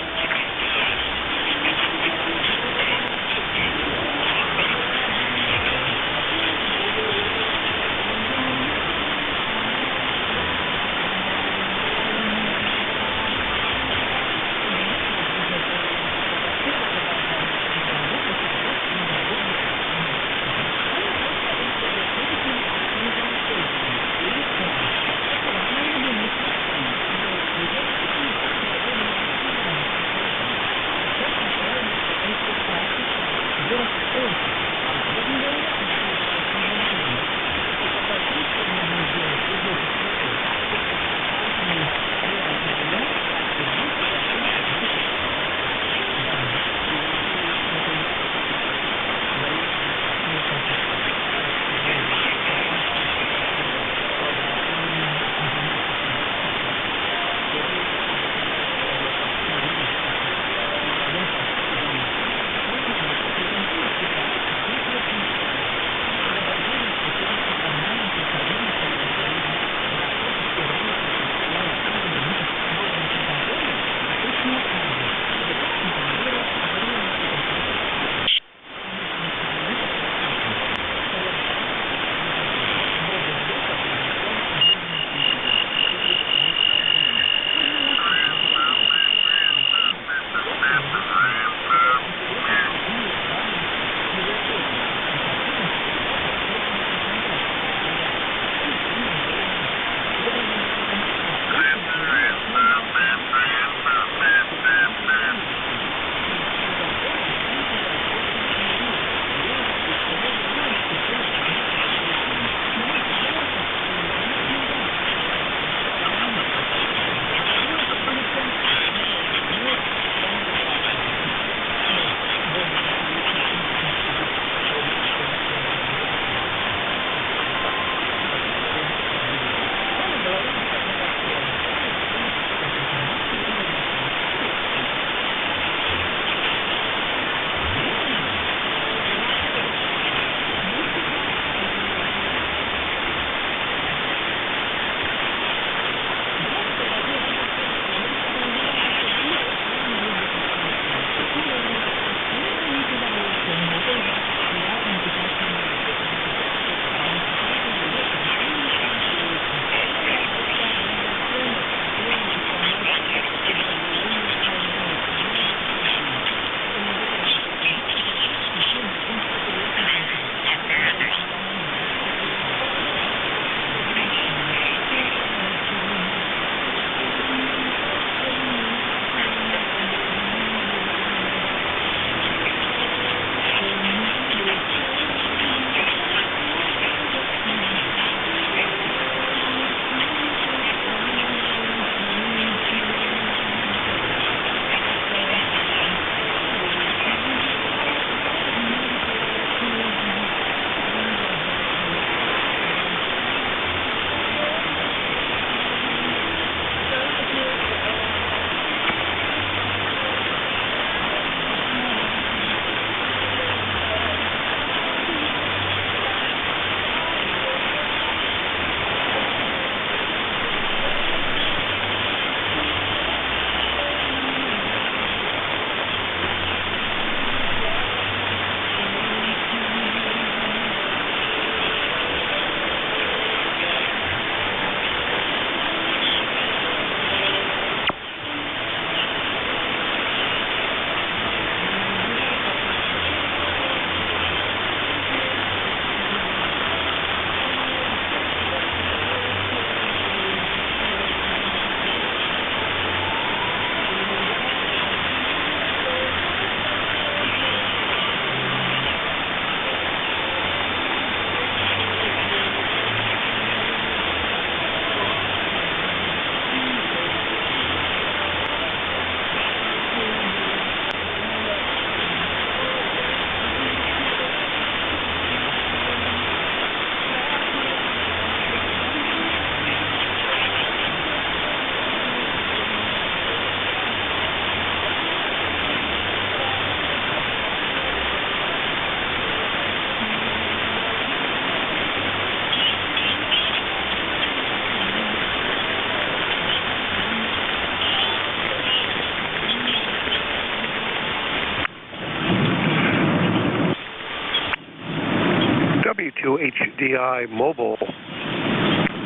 HDI mobile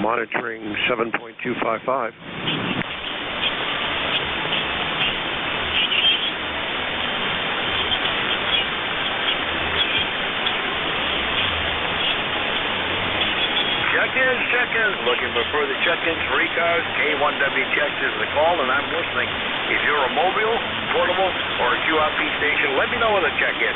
monitoring 7.255. Check-ins. Looking for further check-ins for e-cars. K1WTX is the call, and I'm listening. If you're a mobile, portable, or a QRP station, let me know with a check-in.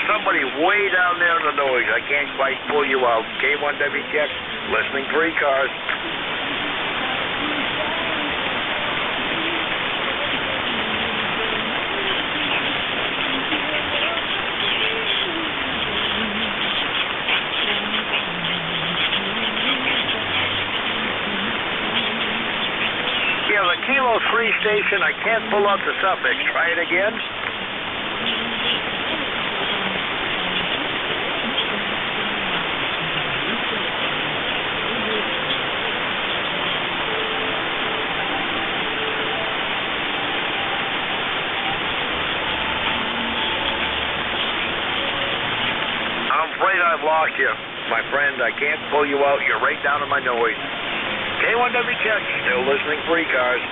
Somebody way down there in the noise. I can't quite pull you out. K1WTX, listening for e-cars. Yeah, the Kilo 3 station, I can't pull out the suffix. Try it again. I've lost you, my friend. I can't pull you out. You're right down in my noise. K1WTX, still listening for e-cars.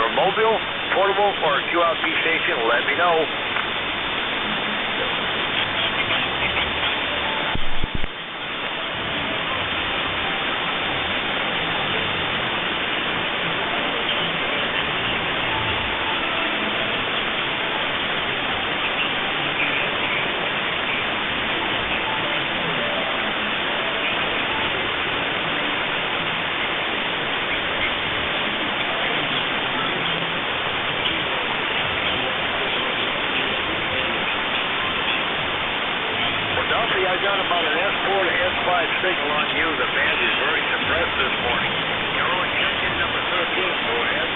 a mobile, portable, or a QRP station, let me know. I got about an S4 to S5 signal on you. The band is very suppressed this morning. You're on check-in number 13. Go ahead.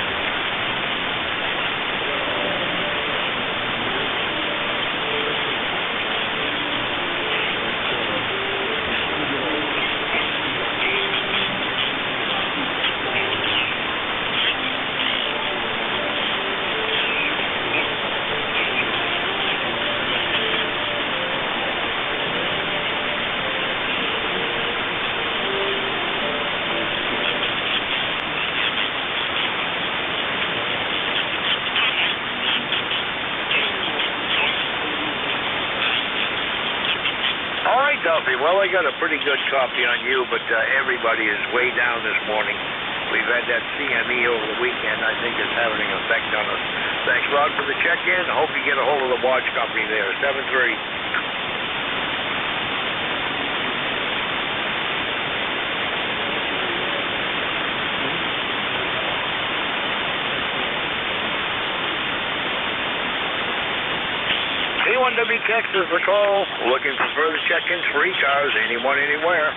Duffy, well, I got a pretty good copy on you, but everybody is way down this morning. We've had that CME over the weekend. I think it's having an effect on us. Thanks, Rod, for the check-in. I hope you get a hold of the watch company there. 7-3. K1WTX is the call. Looking for further check-ins for e-cars, anyone, anywhere.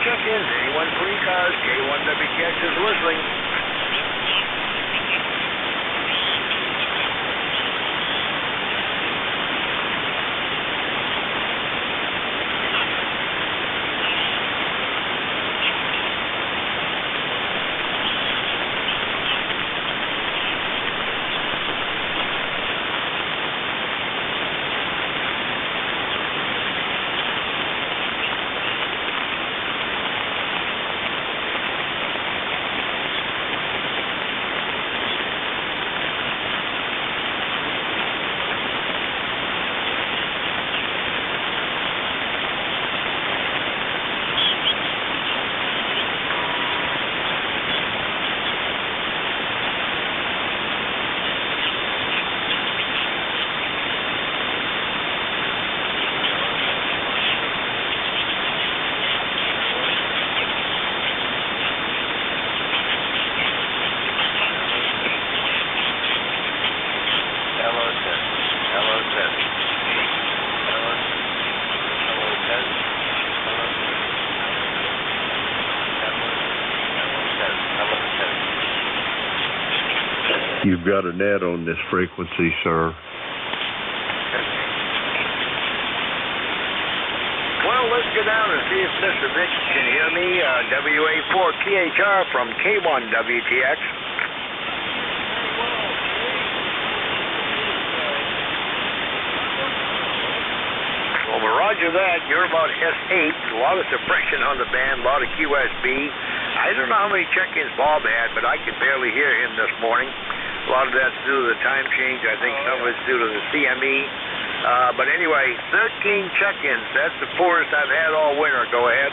Check-ins, anyone for e-cars, K1WTX is listening. You've got a net on this frequency, sir. Well, let's go down and see if Mr. Vick can hear me. WA4THR from K1WTX. Well, roger that. You're about S8. A lot of suppression on the band, a lot of QSB. I don't know how many check-ins Bob had, but I could barely hear him this morning. A lot of that's due to the time change. I think some of it's due to the CME. But anyway, 13 check-ins. That's the poorest I've had all winter. Go ahead.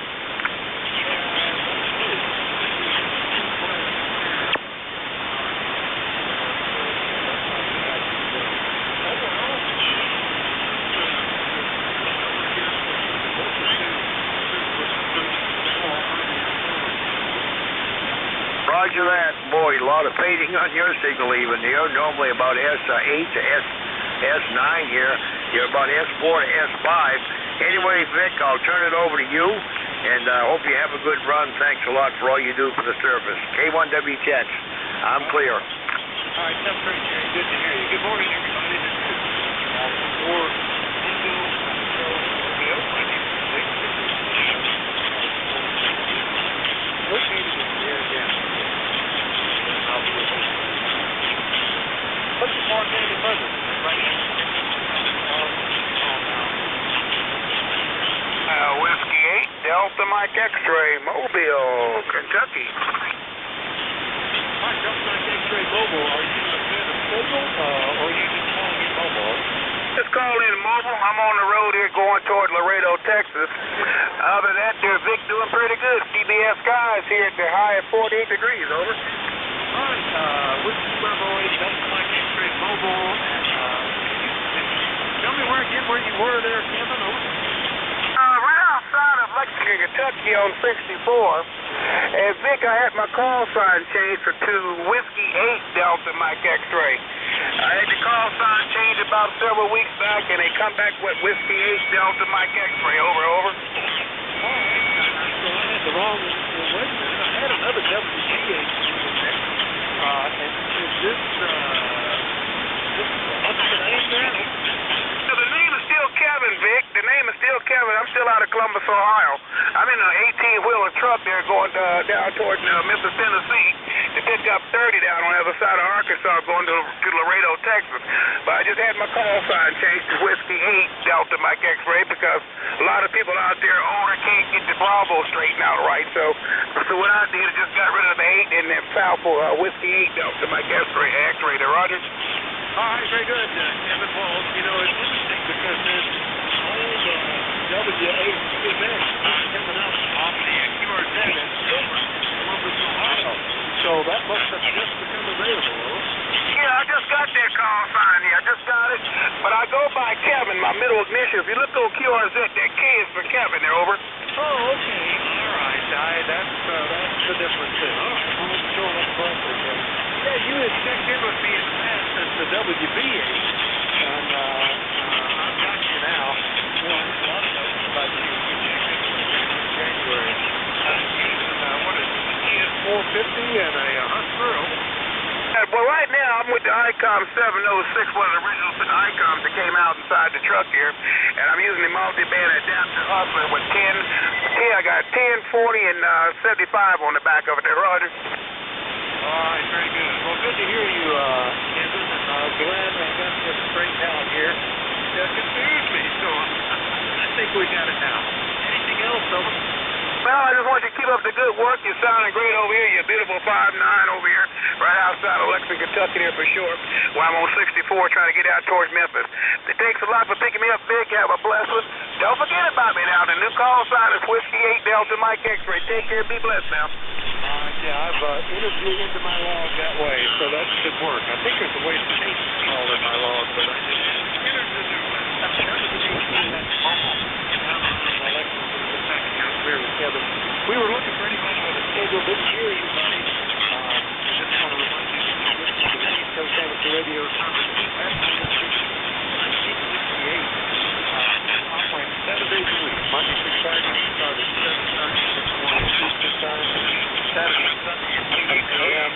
waiting on your signal even here. Normally about S8 to S9 here. You're about S4 to S5. Anyway, Vic, I'll turn it over to you, and hope you have a good run. Thanks a lot for all you do for the service. K1WTX, I'm clear. All right, sounds great, Jerry. Good to hear you. Good morning, everybody. This is for located in the air down. What's the mark any further? Right now. Whiskey 8, Delta Mike X-ray, Mobile, Kentucky. Hi, Delta Mike X-ray Mobile. Are you a fan of Signal, or are you just calling in mobile? Just called in mobile. I'm on the road here going toward Laredo, Texas. Other than that, there's Vic doing pretty good. CBS skies here at the high of 48 degrees, over. All right, Whiskey Bravo 8, Delta Mike X-ray Mobile, and tell me where you were there, Kevin, over. Right outside of Lexington, Kentucky on 64. And Vic, I had my call sign changed to Whiskey 8 Delta Mike X-ray. I had the call sign changed about several weeks back, and they come back with Whiskey 8 Delta Mike X-ray. Over, over. So I had the wrong, wait a minute, I had another WGH in there. And is this, what's the name there? So the name is still Kevin, Vic. The name is still Kevin. I'm still out of Columbus, Ohio. I'm in an 18-wheeler truck there going down towards Memphis, Tennessee to pick up 30 down on the other side of Arkansas going to Laredo, Texas. But I just had my call sign changed to Whiskey 8 Delta Mike X-ray because a lot of people out there can't get the Bravo straightened out right. So what I did is just got rid of the 8 and then filed for Whiskey 8 Delta Mike X-ray there, Roger. All right, very good, Kevin. Well, you know, it's interesting because there's old W8 CMX coming out off the QRZ in Columbus, Ohio. So that must have just become available. Yeah, I just got that call sign here. I just got it. But I go by Kevin, my middle initial. If you look on QRZ, that K is for Kevin there, over. Oh, okay. All right. That's the difference there. All right. I'm showing up correctly, Kevin. Yeah, you had checked in with me in the past as the WB8, and I've got you now. You know, a lot of notes about you checked in with me in January. What is it, TN450 and a Hunt Thrill. Well, right now I'm with the ICOM 706, one of the original ICOMs that came out inside the truck here, and I'm using the multi-band adapter hustler with 10. I got 10, 40, and 75 on the back of it there, Roger. All right, very good. Well, good to hear you, Kevin, and glad I got this straightened out here. It confused me, so I think we got it now. Anything else, over? Well, I just want you to keep up the good work. You're sounding great over here. You're beautiful 5'9" over here, right outside of Lexington, Kentucky there for sure, where I'm on 64 trying to get out towards Memphis. It takes a lot for picking me up, Vic. Have a blessed one. Don't forget about me now. The new call sign is Whiskey 8 Delta Mike X-ray. Take care. Be blessed now. Yeah, I've interviewed into my log that way, so that should work. I think there's a way to change the call in my log, but I did entered the new one. Kevin. We were looking for anybody with a schedule. Didn't hear anybody. Just want to remind you that this is the East Coast Amateur Radio Conference. That's 1968. Operating 7 days a week. Monday through Friday, we start at 7:30 in the morning Eastern time. Saturday and Sunday at 8 a.m.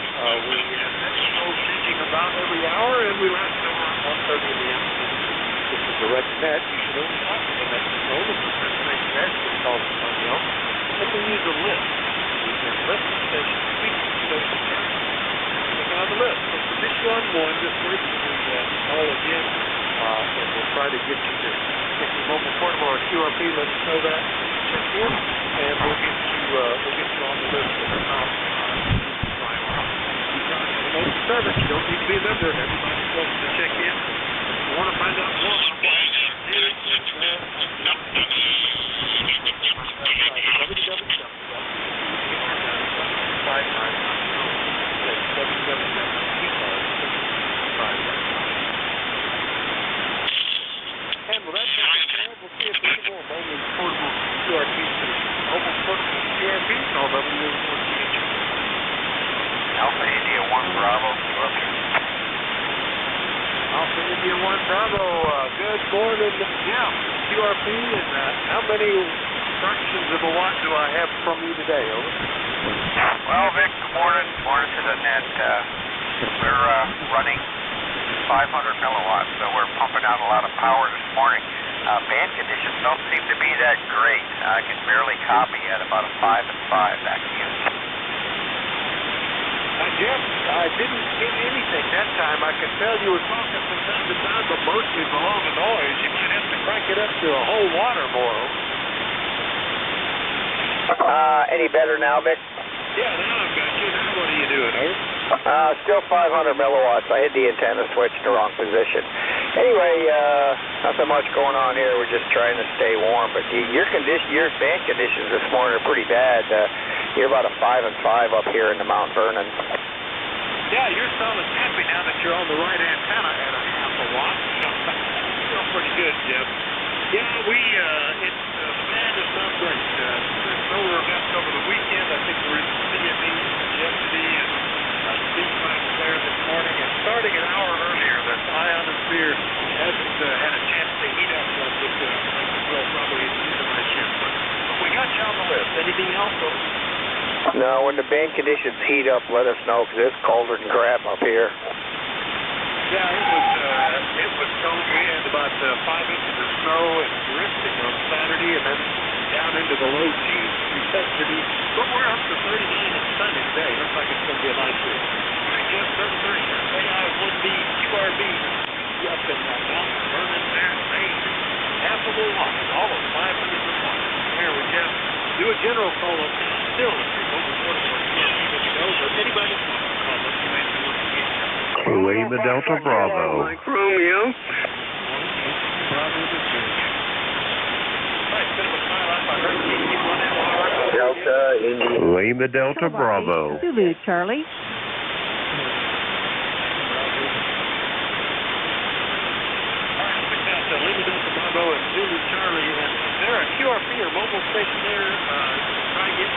We have episodes changing about every hour, and we last till around 1:30 in the afternoon. This is direct net. You should only talk to the next phone. If you're listening, you actually call somebody else. And we use a list. You can list the station speak to the station turn. Click on the list. So submit you on one. Just wait for the call again, and we'll try to get you there. If your mobile portable or QRP, let us know that. Check in, and we'll get you on the list at the top. Remote service. You don't need to be a member. Everybody's welcome to check in. If you want to find out more about what we do, and with that, we'll see if there's more mobile portable QRP stations. Mobile portable QRP, all W4TH. Alpha India 1 Bravo. Bravo, good morning. Yeah, QRP, and how many fractions of a watt do I have from you today? Over. Well, Vic, good morning. Morning to the net. We're running 500 milliwatts, so we're pumping out a lot of power this morning. Band conditions don't seem to be that great. I can barely copy at about a 5 and 5. Back to you. Jim, I didn't get anything that time. I could tell you were talking from time to time, but mostly below the noise. You might have to crank it up to a whole watt or more. Any better now, Vic? Yeah, now I've got you. Now what are you doing, over? Still 500 milliwatts. I hit the antenna switch in the wrong position. Anyway, nothing much going on here. We're just trying to stay warm. But your band conditions this morning are pretty bad. You're about a 5 and 5 up here in the Mount Vernon. Yeah, you're solid happy now that you're on the right antenna at a half a watt. Still pretty good, Jim. Yeah, it's the band is not great. The solar events over the weekend, I think we're in the CME yesterday and C-class there this morning. And starting an hour earlier, the ionosphere hasn't had a chance to heat up like it will probably in the night shift. But we got you on the list. Anything else, though? No, when the band conditions heat up, let us know, because it's colder than crap up here. Yeah, it was cold. We had about 5 inches of snow and drifting on Saturday, and then down into the low teens through yesterday. But we're up to 39 and sunny today. Looks like it's going to be a nice week. Just 33. AI1B QRB up in Mount Vernon, Maine. Half of a watt, almost 500 watts. Here we just do a general call up. Still, if you're over 44 QRB, let me know. But anybody wants to call us, you may do it. Lima Delta Bravo. Mike Romeo. Delta, India. Lima Delta Bravo. Zulu, Charlie. Lima Delta Bravo and Zulu Charlie. And is there a QRP or mobile station there? Try to get.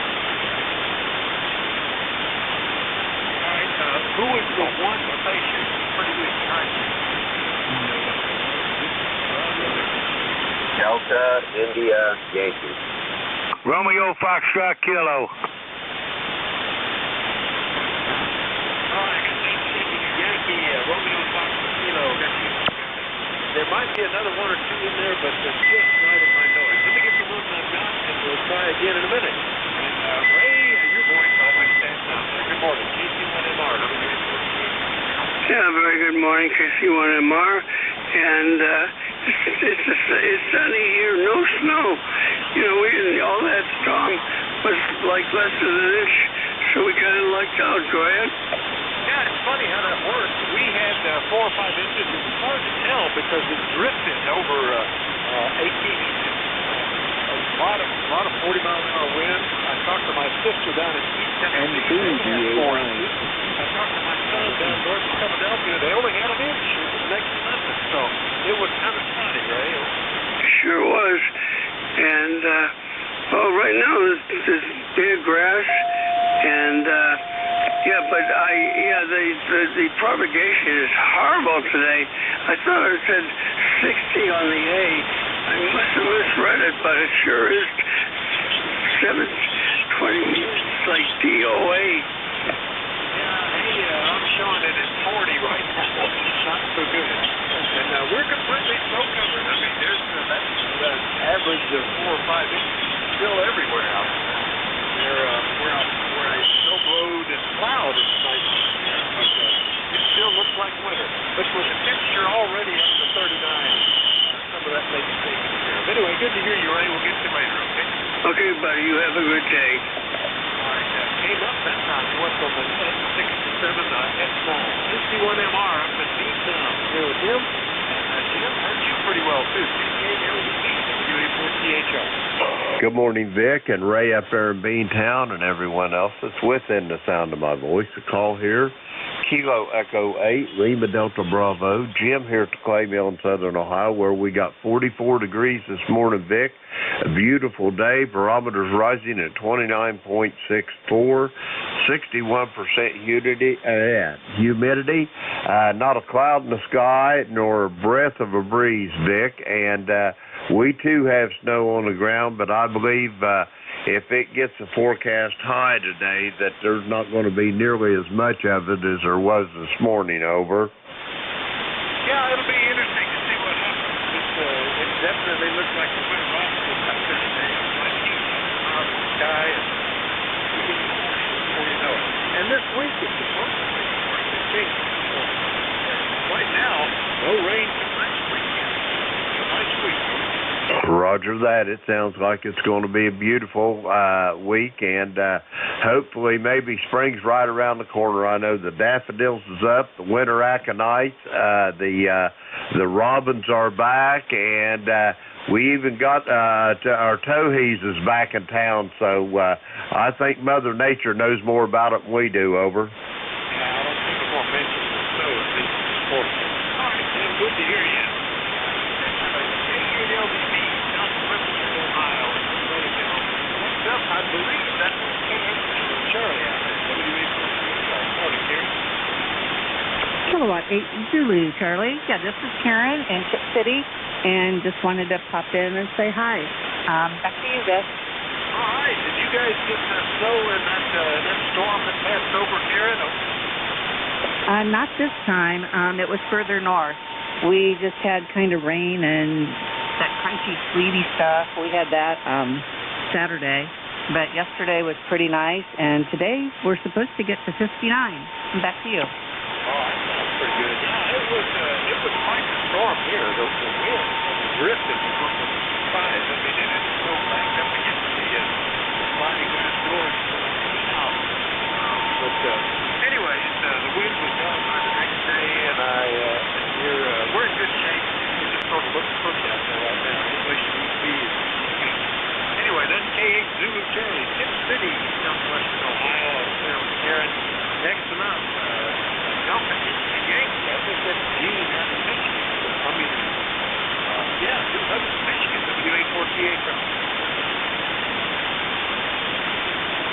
All right. Who is the one station? Pretty good. All right. Delta, India, Yankee. Romeo Foxtrot Kilo. All right. Yankee, Romeo Foxtrot Kilo. There might be another one or two in there, but they're just right at my noise. Let me get the ones I've got, and we'll try again in a minute. And Ray, your voice always stands out. Good morning, KC1MR. Yeah, very good morning, KC1MR. And it's sunny here, no snow. You know, all that storm was like less than an inch, so we kind of lucked out. Go ahead. Yeah, it's funny how that works. We had 4 or 5 inches. It was hard to tell because it drifted over 18 inches. A lot of 40-mile-an-hour wind. I talked to my sister down in East Tennessee. They had 4 inches. I talked to my son down north of Philadelphia. They only had an inch. It was next to nothing. So it was kind of sunny, Ray. Sure was. And, well, right now there's big grass and, yeah, but the propagation is horrible today. I thought it said 60 on the A. I must have misread it, but it sure is 720. It's like DOA. Yeah, hey, I'm showing it at 40 right now. Not so good. And we're completely snow covered. I mean, that's the average of 4 or 5 inches still everywhere out there. Where a snow blowed and cloud is nice here, but it still looks like winter. But with the temperature already up to 39, some of that may be taken care of. Anyway, good to hear you, Ray. We'll get to you later, okay? Okay, buddy. You have a good day. All right. Came up that time. You went from an S67 to S9. KC1MR up in Vietnam. Here with him. And Jim heard you pretty well, too. WA4THR. Good morning, Vic and Ray up there in Beantown and everyone else that's within the sound of my voice. The call here, Kilo Echo 8, Lima Delta Bravo. Jim here at the Clay Mill in Southern Ohio, where we got 44 degrees this morning, Vic. A beautiful day. Barometer's rising at 29.64. 61% humidity. Not a cloud in the sky, nor a breath of a breeze, Vic. And we too have snow on the ground, but I believe if it gets a forecast high today, that there's not going to be nearly as much of it as there was this morning. Over. Yeah, it'll be interesting to see what happens. It definitely looks like the winter months will come through today. Much heat out of the sky, and before you know it. And this week is supposed to be right now, no rain till next weekend. It's a nice week. Roger that. It sounds like it's going to be a beautiful week, and hopefully maybe spring's right around the corner. I know the daffodils is up, the winter aconites, the robins are back, and we even got our towhees is back in town, so I think Mother Nature knows more about it than we do. Over. Yeah, I don't think I'm going to mention the snow at least this morning. All right, Tim, good to hear you. I believe that was Charlie out there. Morning, Karen. Kilowatt 8 Zulu, Charlie. Yeah, this is Karen in Chip City, and just wanted to pop in and say hi. Back to you, Gus. All right. Did you guys get the snow in that storm that passed over Karen? Not this time. It was further north. We just had kind of rain and that crunchy, sleety stuff. We had that Saturday. But yesterday was pretty nice, and today we're supposed to get to 59. Back to you. Oh, that sounds pretty good. Yeah, it was quite the storm here. The wind drifted from the skies. I mean, it didn't go back up against the sliding glass doors south. But anyways, the wind was gone by the next day, and we're in good shape. We're just sort of looking pretty out there right now. Any place you need to be. Anyway, that's K8 Zulu Charlie, Tip City, southwestern Ohio. I was there with Karen. Next them up, Delta Yankee. I think that's Gene out of Michigan. Hudson, Michigan, W848.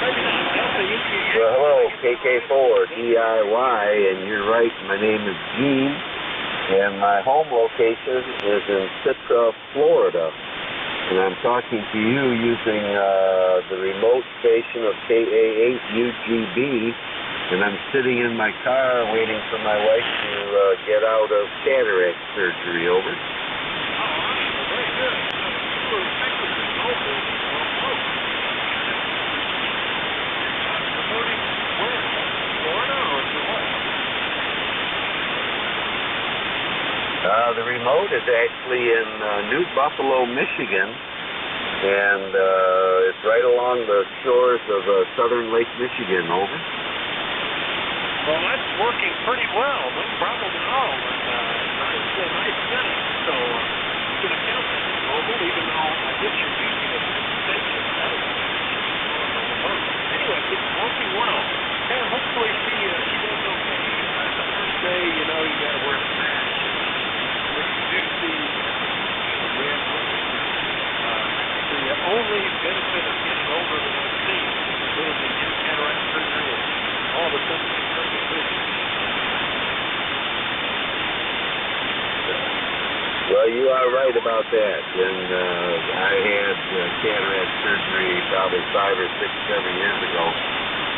Well, hello, KK4 DIY, and you're right, my name is Gene, and my home location is in Sitka, Florida. And I'm talking to you using the remote station of KA8UGB, and I'm sitting in my car waiting for my wife to get out of cataract surgery. Over. All right, well, very good. You were effectively mobile. Promoting where? Florida or what? The remote is actually in New Buffalo, Michigan, and it's right along the shores of southern Lake Michigan. Over. Well, that's working pretty well. No problem at all. And it's a nice setup. So you can account for this mobile, even though I guess you're using it as an extension. Anyway, it's working well. And hopefully she does okay. That's the first day, you got to wear a mask. When you do see the only benefit of getting older than I've seen is the ability to get cataract surgery and all of a sudden get perfect vision. Well, you are right about that. And I had cataract surgery probably 5 or 6, 7 years ago,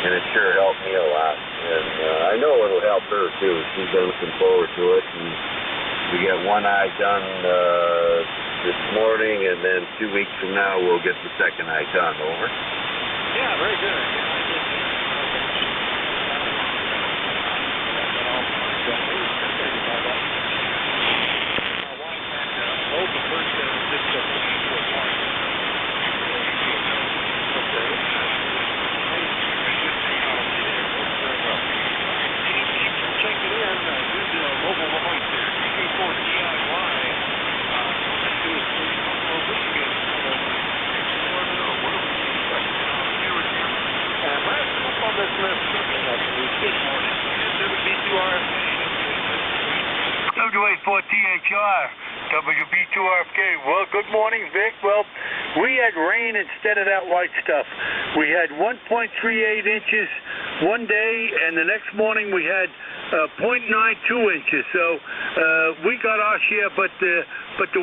and it sure helped me a lot. And I know it'll help her, too. She's looking forward to it. And we got one eye done this morning, and then 2 weeks from now we'll get the second eye done. Over. Yeah, very good. Yeah, I did. Both the first and just the check it in. Use the mobile remote there. KK4 DIY. WA4THR, WB2RFK. Well, good morning, Vic. Well, we had rain instead of that white stuff. We had 1.38 inches one day, and the next morning we had 0.92 inches. So we got our share, but the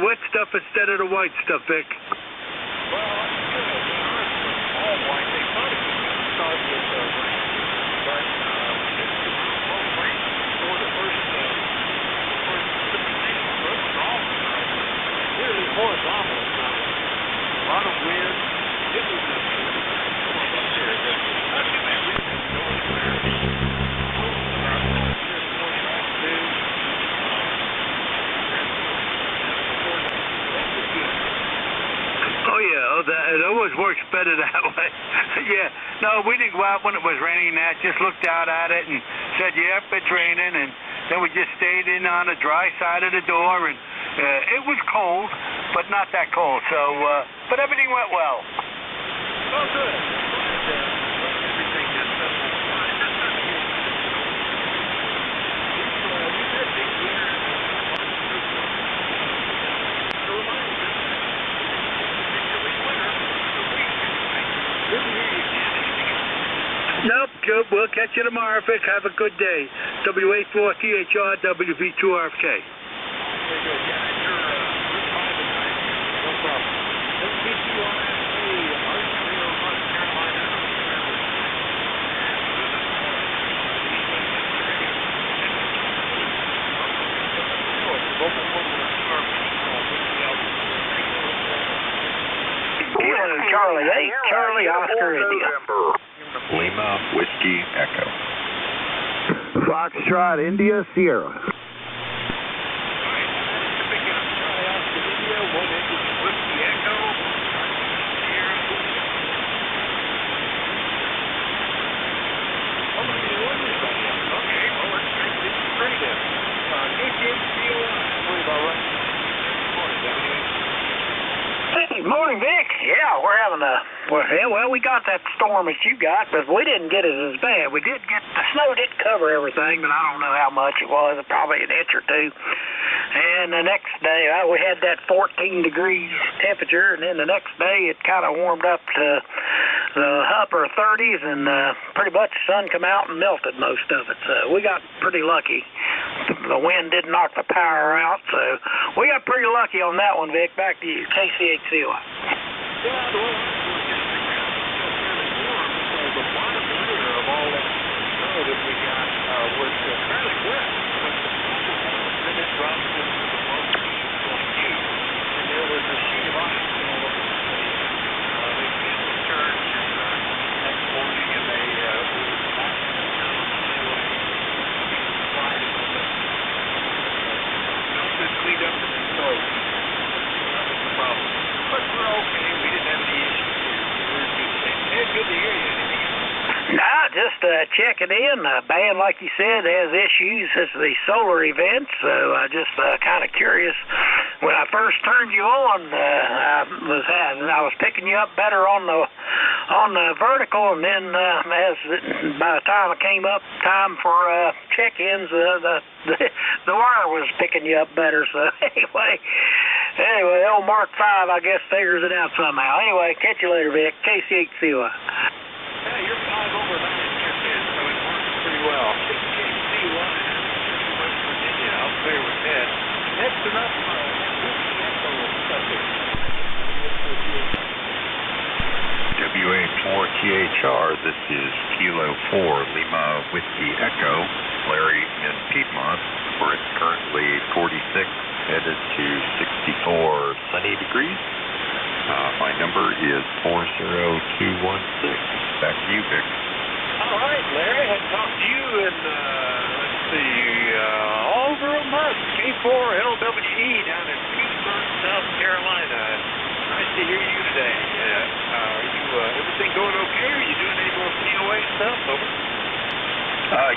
wet stuff instead of the white stuff, Vic. Well, all white. They thought it was going to start with rain, but it's full rain before the first precipitation. So it was all nearly horizontal. A lot of wind. It was a storm up there. Not too bad. We didn't go anywhere. Oh, yeah, it always works better that way. Yeah, no, we didn't go out when it was raining. Just looked out at it and said, yep, it's raining, and then we just stayed in on the dry side of the door, and it was cold, but not that cold, so, but everything went well. Oh, good. Everything just fine. We've had big winners. Nope, good. We'll catch you tomorrow, Vic. Have a good day. WA4THR, WB2RFK. Very good. Yeah, you're private. No problem. NJ2US Studio, North Carolina. Charlie 8, Charlie Oscar India. Lima Whiskey Echo. Foxtrot India Sierra. Hey, morning, Vic. Yeah, we're having well, we got that storm that you got, but we didn't get it as bad. We did get, the snow didn't cover everything, but I don't know how much it was, probably an inch or two. And the next day, we had that 14 degrees temperature, and then the next day it kind of warmed up to the upper 30s, and pretty much the sun come out and melted most of it. So we got pretty lucky. The wind didn't knock the power out, so we got pretty lucky on that one, Vic. Back to you, KCHCY. Yeah, well, the bottom layer of all that snow that we got was fairly wet. Then it dropped to the low 28, and there was a sheet of ice all over the place. They canceled the church next morning, and they were back in the town on the highway. Friday, melted, cleaned up, and then closed. That was the problem. But we're okay. We didn't have any issues here. We're in good shape. Hey, good to hear you. Anything else? No, just checking in. Band, like you said, has issues. It's the solar event, so just kind of curious. When I first turned you on, I was picking you up better on the vertical, and then by the time it came up time for check-ins, the wire was picking you up better. So anyway, old Mark 5, I guess, figures it out somehow. Anyway, catch you later, Vic. KCHCY. Yeah, you're 5 over 9 internet, so it works pretty well. KCHCY, West Virginia, out there with Ned. Next up, Whiskey Echo subject. WA4THR, this is Kilo 4 Lima Whiskey Echo, Larry in Piedmont, where it's currently 46, headed to 64 sunny degrees. My number is 40216. Back to you, Vic. All right, Larry, I talked to you in, let's see, over a month. K4LWE down in Petersburg, South Carolina. Nice to hear you today. Are you, everything going okay? Are you doing any more POA stuff? Over?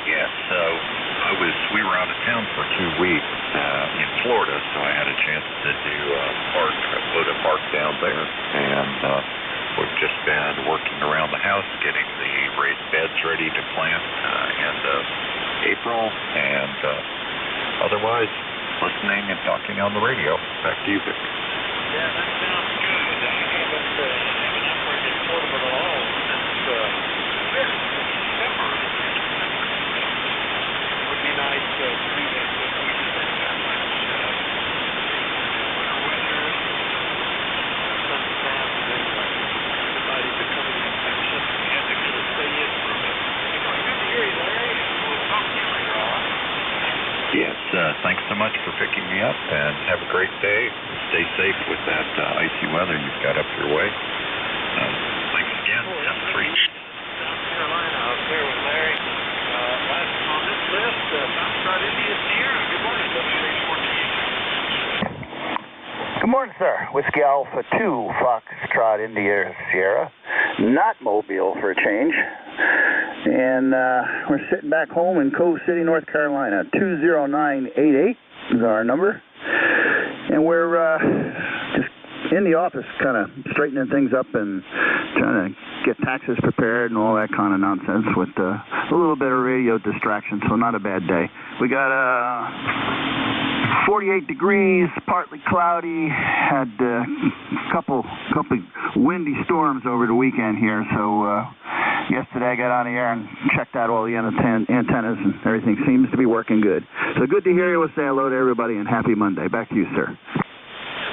Yes. So we were out of town for 2 weeks in Florida, so I had a chance to do load a park down there, and we've just been working around the house, getting the raised beds ready to plant end of April, and otherwise listening and talking on the radio. Back to you, Vic. Yeah, that sounds good. I haven't operated portable at all since December. It would be nice to do that this week. Winter weather, sunshine, and anyway, everybody becoming infectious. We had to kind of stay in for a bit. Good to hear you, Larry. We'll talk to you later on. Yes, thanks so much for picking me up, and have a great day. Stay safe with that icy weather you've got up your way. Thanks again. Have a great day. South Carolina up there with Larry. Last on this list, Foxtrot India Sierra. Good morning, WA14. Good morning, sir. Whiskey Alpha 2, Foxtrot India Sierra. Not Mobile for a change. And we're sitting back home in Cove City, North Carolina. 20988 is our number. And we're just in the office kind of straightening things up and trying to get taxes prepared and all that kind of nonsense with a little bit of radio distraction, so not a bad day. We got 48 degrees, partly cloudy, had a couple windy storms over the weekend here, so yesterday I got on the air and checked out all the antennas, and everything seems to be working good. So good to hear you. We'll say hello to everybody, and happy Monday. Back to you, sir.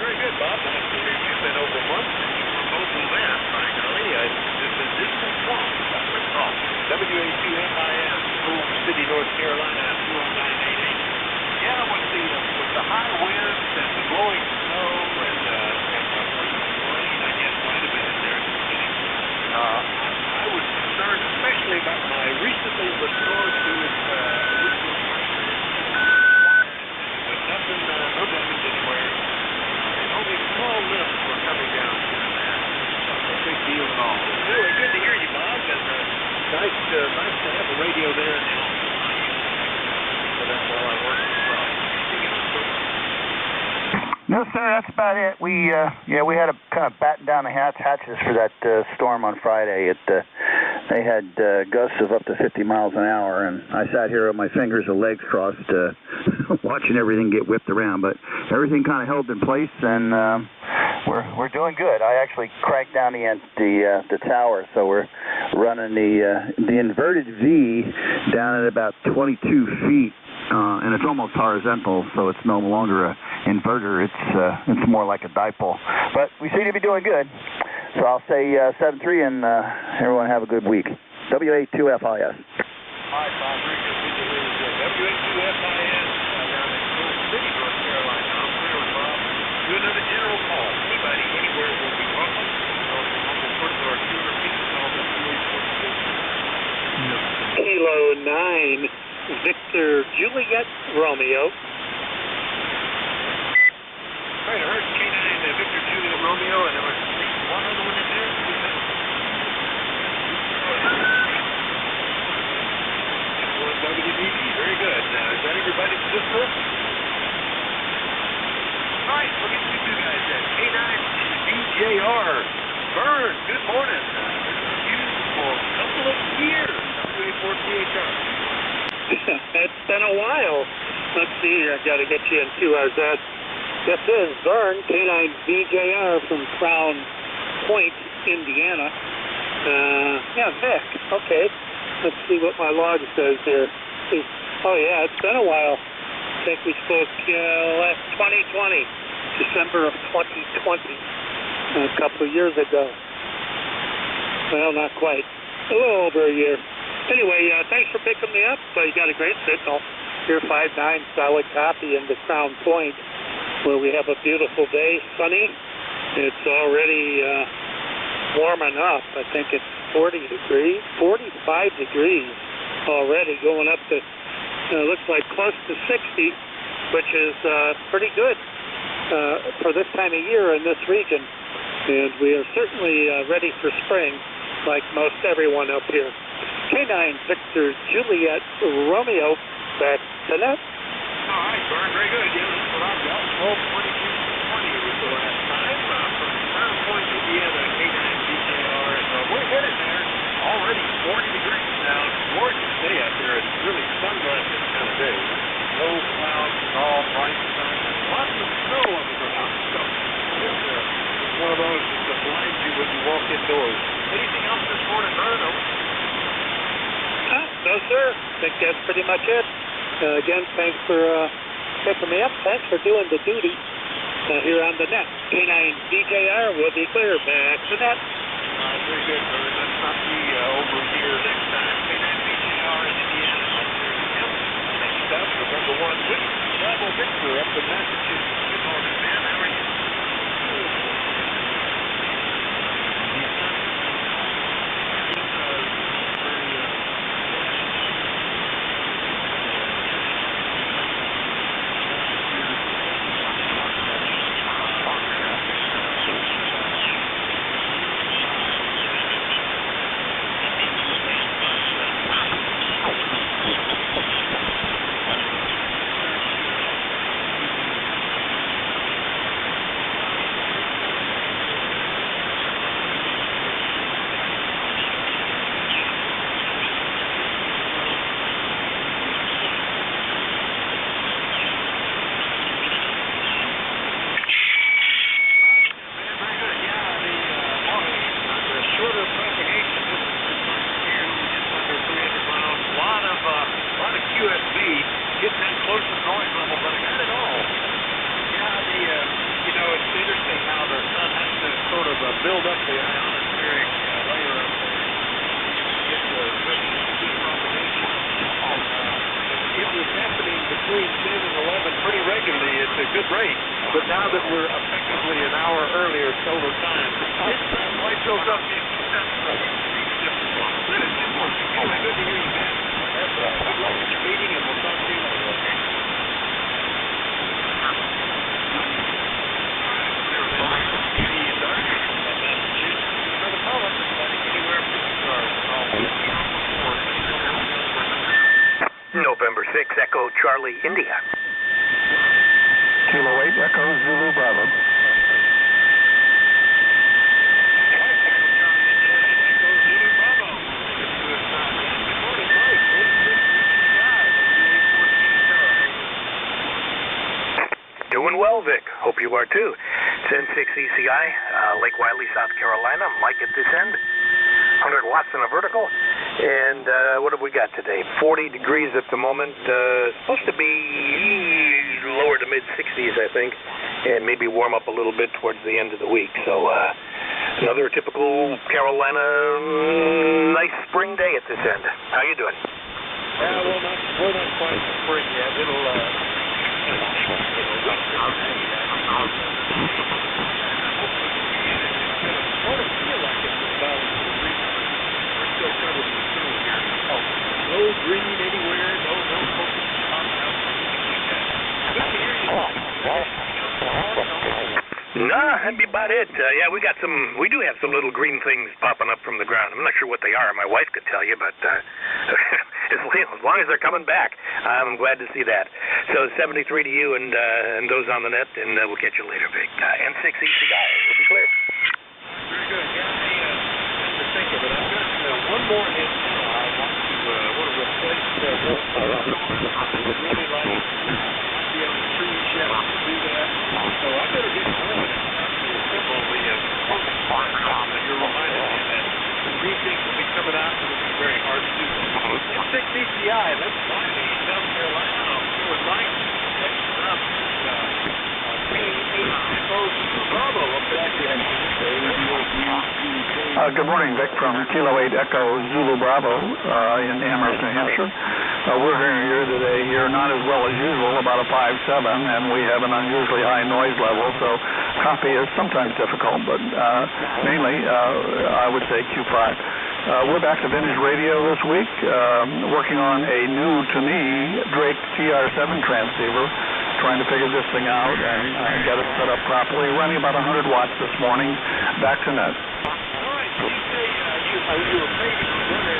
Very good, Bob. Nice to hear you. It's been over a month since you were mobile then, finally. This is Distant Swamp. That's what it's called. WA2FIS, Cove City, North Carolina, 20988. Yeah, with the high winds and the blowing snow and rain, I guess, might have been in there at the beginning. I was concerned, especially about my recently restored to its original structure. But nothing, no damage anywhere. And only small lifts were coming down here and there. No big deal at all. Anyway, good to hear you, Bob. And nice to have a radio there in the office. So that's all I work as well. No, sir, that's about it. We had to kind of batten down the hatches for that storm on Friday. They had gusts of up to 50 miles an hour, and I sat here with my fingers and legs crossed, watching everything get whipped around. But everything kind of held in place, and we're doing good. I actually cranked down the tower, so we're running the inverted V down at about 22 feet. And it's almost horizontal, so it's no longer an inverter. It's more like a dipole. But we seem to be doing good. So I'll say 7-3, and everyone have a good week. WA2FIS. All right, Bob. Very good. Good to hear you. WA2FIS down in Cove City, North Carolina. I'm clear with Bob. Do another general call. Anybody, anywhere will be welcome. Humble person or 200 people call WA14. Kilo 9. Victor Juliet Romeo. All right, I heard K9 Victor Juliet Romeo, and there was one other one in there. WBB, very good. Is that everybody for this list? All right, look at you two guys then. K9 BJR. Vern, good morning. Beautiful couple of years. WA4THR. It's been a while. Let's see, I got to get you in 2RZ. This is Vern, K9VJR from Crown Point, Indiana. Vic. Okay. Let's see what my log says here. Oh, yeah, it's been a while. I think we spoke last 2020, December of 2020, a couple of years ago. Well, not quite. A little over a year. Anyway, thanks for picking me up. You got a great signal. Here, 5.9 solid copy into Crown Point, where we have a beautiful day, sunny. It's already warming up. I think it's 40 degrees, 45 degrees already, going up to, looks like close to 60, which is pretty good for this time of year in this region. And we are certainly ready for spring, like most everyone up here. K9 Victor Juliet Romeo, back to net. All right, Vern, very good. Yeah, that's what I've got. 12-22-20 was the last time. From Crown Point, Indiana, K9 BJR. And we're headed there. Already 40 degrees now. Gorgeous day out there. It's really sunrise this kind of day. No clouds at all, bright sun. think that's pretty much it. Again, thanks for picking me up. Thanks for doing the duty here on the net. K9 DJR will be clear. Back to net. Very good, brother. Let's not be over here next time. K9 DJR in Indiana. Next up, November 1, Bravo Victor up in Massachusetts. Good morning, man. How are you? Build up the ionospheric layer up there. Get the good heat propagation. It was happening between 10 and 11 pretty regularly at a good rate. But now that we're effectively an hour earlier solar time, it's quite built up. Good to hear you, man. Good luck with your meeting, and we'll talk to you later, okay? November 6, Echo Charlie, India. Kilo 8, Echo Zulu Bravo. Doing well, Vic. Hope you are too. It's N6ECI, Lake Wiley, South Carolina. Mike at this end. 100 watts in a vertical. And what have we got today? 40 degrees at the moment. Supposed to be lower to mid-60s, I think. And maybe warm up a little bit towards the end of the week. So another typical Carolina nice spring day at this end. How you doing? Yeah, well, we're not quite spring yet. It'll... No green anywhere, no focus popping up, anything like that. Good to hear you. Nah, that'd be about it. Yeah, we do have some little green things popping up from the ground. I'm not sure what they are. My wife could tell you, but as long as they're coming back, I'm glad to see that. So 73 to you and those on the net, and we'll catch you later, Vic. N6ECI, we'll be clear. Very good. Got me to think of it. I've got one more hit. I want to replace really like be on the tree shed to do that. So I better get going and assemble the you're reminding me that some green things will be coming out and it'll be very hard to do. N6ECI, let's fly to South Carolina. I'm doing Mike. Next up Bravo up there. Good morning, Vic, from Kilo 8 Echo Zulu Bravo in Amherst, New Hampshire. We're hearing you today here not as well as usual, about a 5.7, and we have an unusually high noise level, so copy is sometimes difficult, but mainly I would say Q5. We're back to Vintage Radio this week, working on a new, to me, Drake TR7 transceiver, trying to figure this thing out and get it set up properly. Running about 100 watts this morning. Back to net. All right, you say you were paid to run it.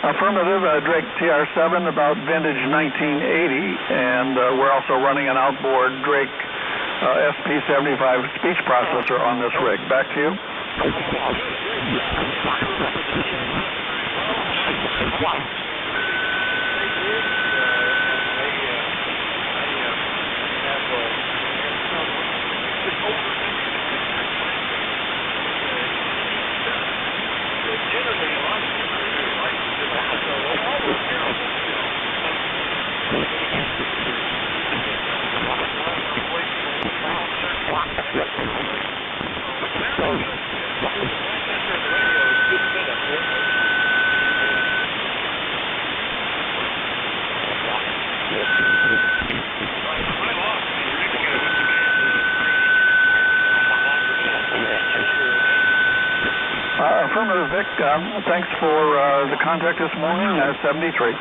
Affirmative, Drake TR7, about vintage 1980, and we're also running an outboard Drake SP75 speech processor on this rig. Back to you. Vic. Thanks for the contact this morning. 73. ADT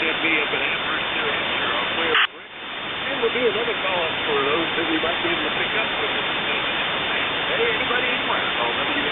said be up at Amherst, New Hampshire. I'll clear the bridge. And there'll be another call for those that we might be able to pick up with us. Hey, anybody anywhere? Call WAC.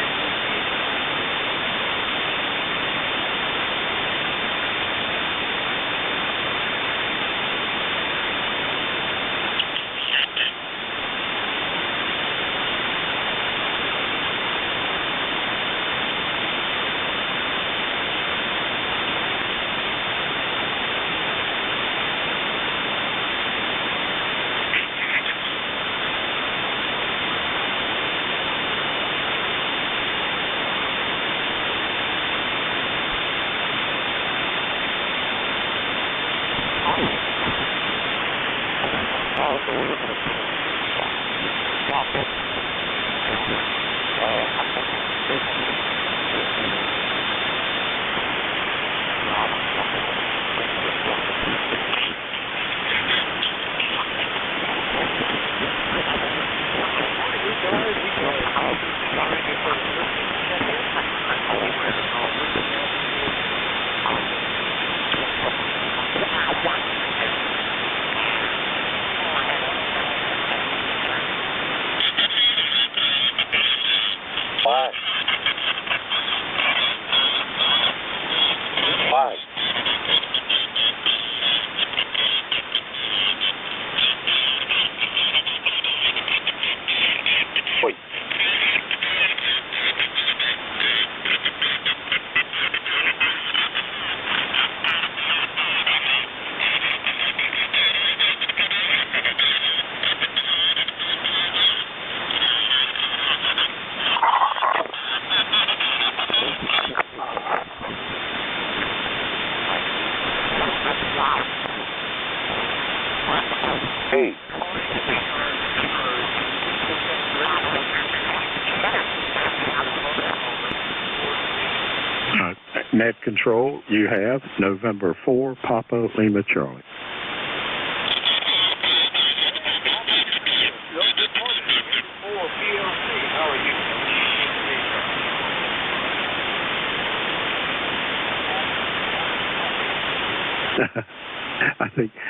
Net control, you have November 4, Papa Lima Charlie.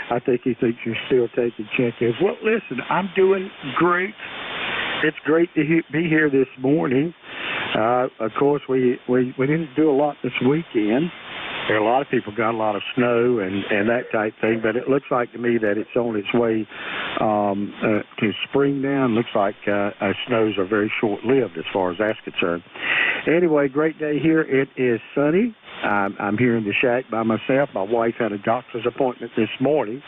I think he thinks you're still taking check-ins. Well, listen, I'm doing great. It's great to be here this morning. Of course, we didn't do a lot this weekend. There are a lot of people got a lot of snow and that type thing, but it looks like to me that it's on its way to spring now. Looks like snows are very short-lived as far as that's concerned. Anyway, great day here. It is sunny. I'm here in the shack by myself. My wife had a doctor's appointment this morning,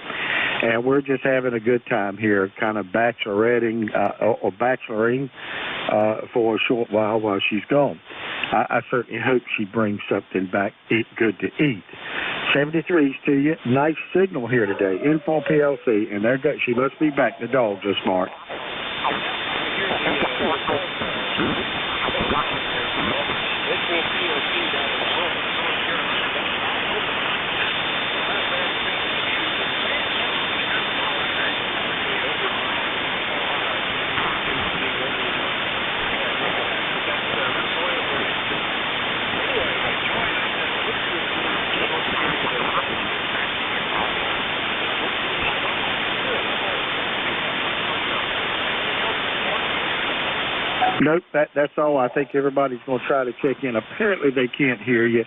and we're just having a good time here, kind of bacheloretting or bacheloring for a short while she's gone. I certainly hope she brings something back good to eat. 73s to you. Nice signal here today. Info PLC, and she must be back. The dogs are smart. Nope, that's all. I think everybody's going to try to check in. Apparently they can't hear you,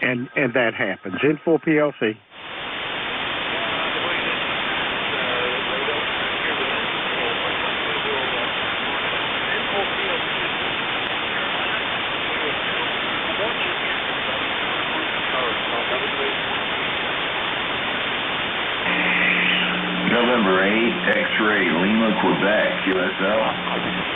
and that happens. Info PLC. November 8, X-Ray Lima, Quebec, QSL.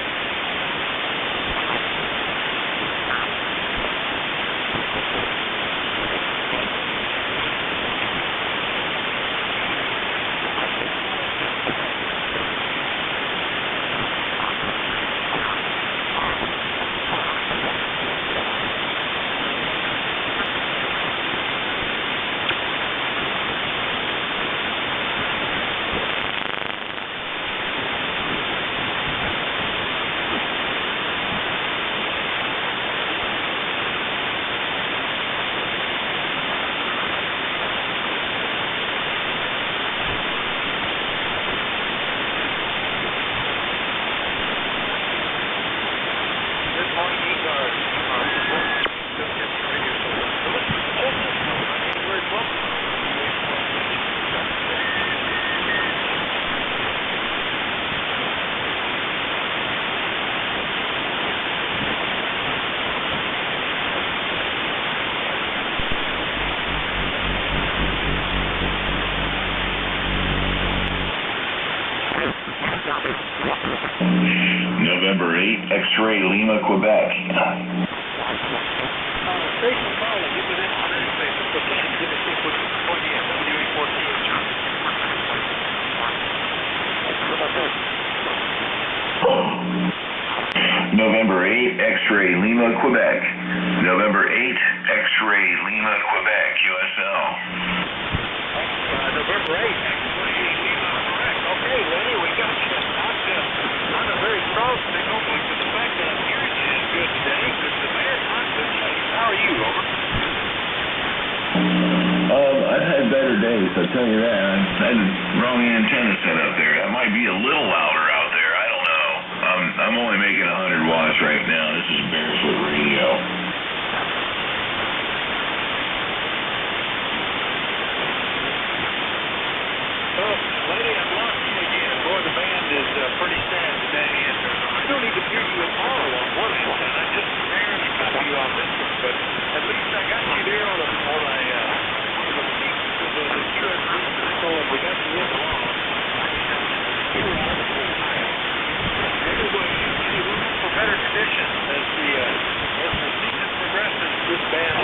Plug in, W84QH. What about this? November 8, X-ray Lima, Quebec. November 8, X-ray Lima, Quebec, USL. November 8, X-ray Lima, correct. Okay, Lenny, we got you. Not a very strong signal, but for the fact that I'm hearing you is good today, because the bear's not good shape. How are you, over? I've had better days, I'll tell you that. I had the wrong antenna set up there. That might be a little louder out there. I don't know. I'm only making 100 watts right now. This is barefoot radio. Well, Lenny, I've lost you again. Boy, the band is pretty sad today, and I don't even hear you at all on one antenna. I just barely got you on this one, but at least I got you there on a peak to the US signal, and we got you in along. Anyway, you look for better conditions as the season progresses. This band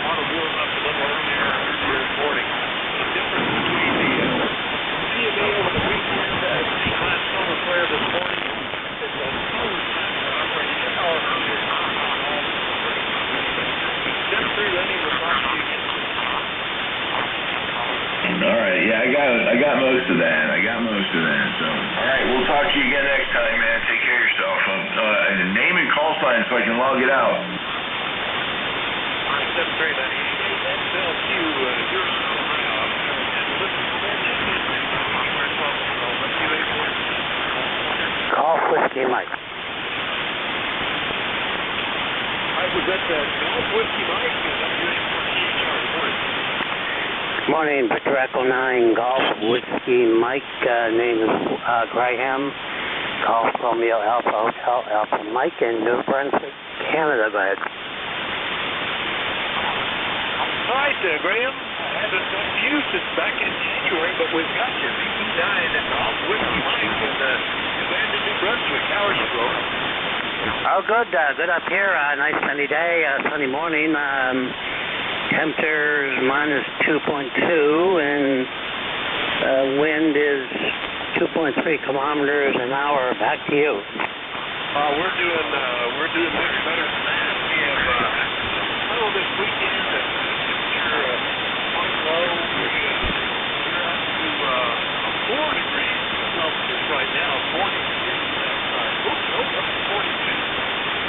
ought to warm up a little earlier this morning. The difference between the CME over the weekend, C-class solar flare this morning, it's a solar class operating an hour earlier. Step 3, Lenny, we'll talk to you again. All right, yeah, I got most of that. So, all right, we'll talk to you again next time, man. Take care of yourself. Name and call sign so I can log it out. 7-3, Lenny. XLQ, you're on the route. And listen to that. Golf Whiskey Mike. I was at the Golf Whiskey Mike and W84QH. Good morning. Morning, Victor Echo 9, Golf Whiskey Mike. Name is Graham. Golf Romeo Alpha Hotel Alpha Mike in New Brunswick, Canada. Go ahead. All right, Graham. I haven't talked to you since back in January, but we've got you. VP9 at Golf Whiskey Mike in New Brunswick. How are you, bro? Oh, good. Good up here. Nice sunny day, sunny morning. Temperature minus 2.2, and wind is 2.3 kilometers an hour. Back to you. We're doing much better than that. We have snow this weekend, and temperature quite low. We're up to 4 degrees Celsius right now, 40 degrees outside. Up to 42.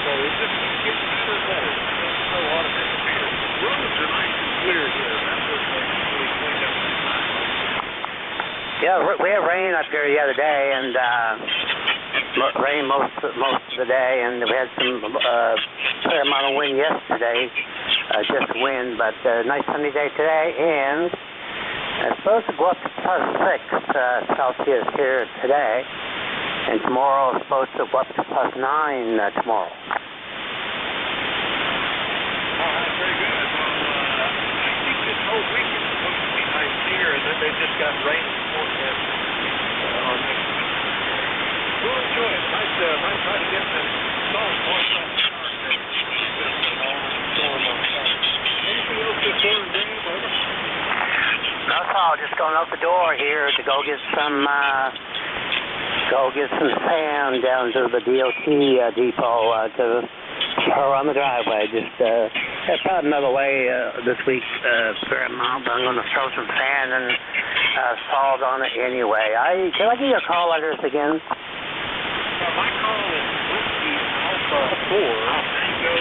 So it just keeps getting better and better. There's no automatic here. Roads are nice and clear here. That's what really cleaned up this time. Yeah, we had rain up here the other day, and rain most of the day, and we had some fair amount of wind yesterday, just wind, but nice sunny day today, and it's supposed to go up to +6 Celsius here today, and tomorrow it's supposed to go up to +9 tomorrow. All right, very good. Well, I think this whole week is supposed to be nice here, and then they just got rain forecast on next week. We'll enjoy it. Might try to get the salt moisture. Anything else this morning, Dave? Over? That's all. Just going out the door here to go get some sand down to the DOT depot to her on the driveway. Just probably another way this week, fair amount, but I'm going to throw some sand and salt on it anyway. Can I give you a call like this again? My call is Whiskey Alpha 4. Tango,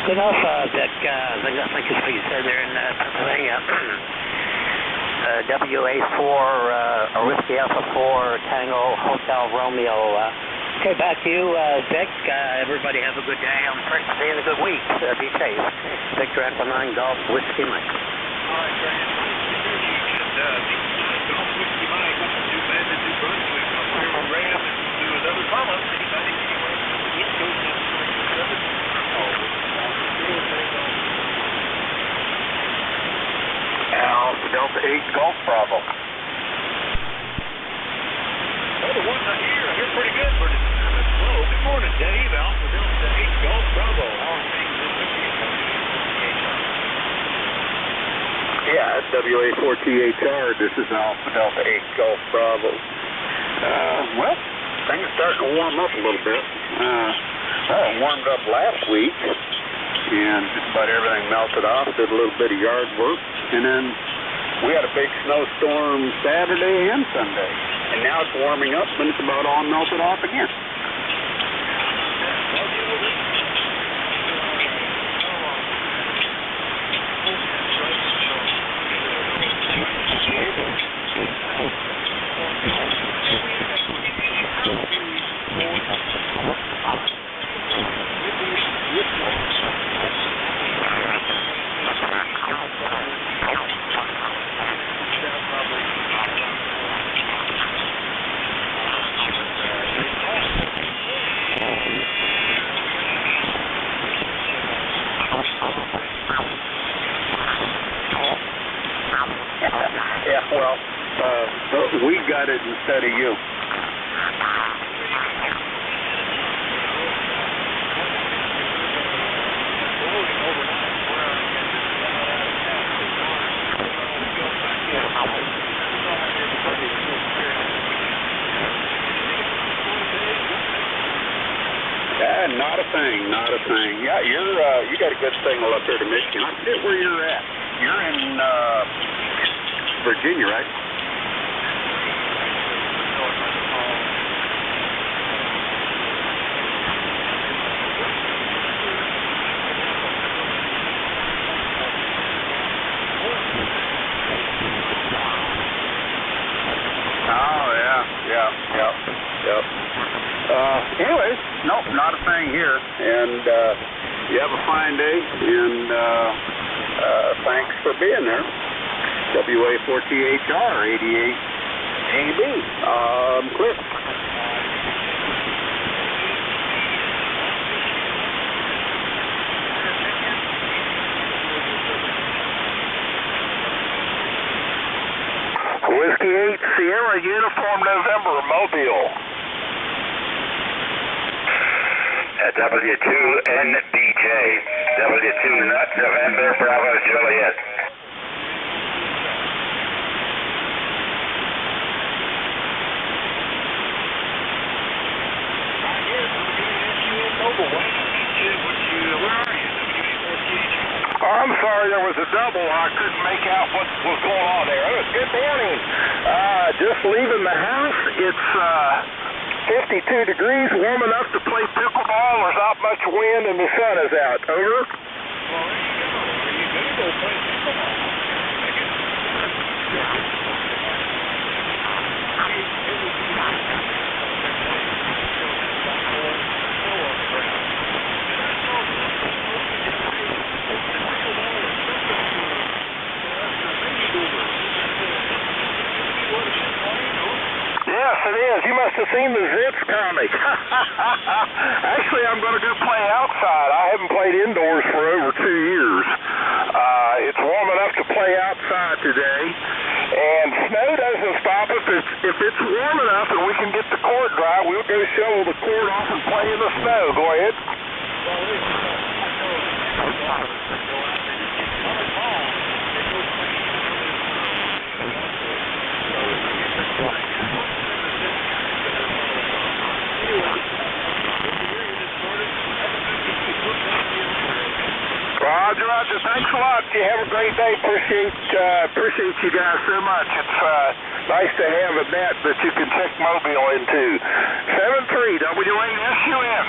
Good enough, Dick. I think that's what you said there in Pennsylvania. WA4, Whiskey Alpha 4, Tango, Hotel Romeo. Okay, back to you, Dick. Everybody have a good day on first day and a good week. Be safe. Victor Echo 9, Golf Whiskey Mike. All right, Graham. Nice to hear you again. Golf Whiskey Mike up in New Brunswick. I'm here with Graham and do another call up. Anybody, anywhere from the East Coast and Alpha Delta 8 Golf Bravo. Hello, good morning, Dave. Alpha Delta 8 Golf Bravo. How are things in Michigan? Yeah, WA4THR. This is Alpha Delta 8 Golf Bravo. Well, things are starting to warm up a little bit. It warmed up last week, and just about everything melted off. Did a little bit of yard work, and then we had a big snowstorm Saturday and Sunday. And now it's warming up, and it's about all melted off again. Yeah, well, we got it instead of you. Not a thing, not a thing. Yeah, you got a good signal up here to Michigan. I forget where you're at. You're in Virginia, right? Oh, yeah. Anyways, nope, not a thing here. And you have a fine day, and thanks for being there. WA4THR 88AB. Clear. Whiskey 8 Sierra Uniform November, Mobile. W2NBJ, W2 November, Bravo Juliet. I'm sorry, there was a double. I couldn't make out what was going on there. Good morning. Just leaving the house. It's 52 degrees, warm enough to play pickleball. There's not much wind, and the sun is out. Over. Yes, it is. You must have seen the Zips comic. Actually, I'm going to go play outside. I haven't played indoors for over 2 years. It's warm enough to play outside today, and snow doesn't stop us. If it's warm enough and we can get the court dry, we'll go shovel the court off and play in the snow. Go ahead. Roger. Thanks a lot. You have a great day. Appreciate you guys so much. It's nice to have a net that you can check Mobile into. 73 WASUN.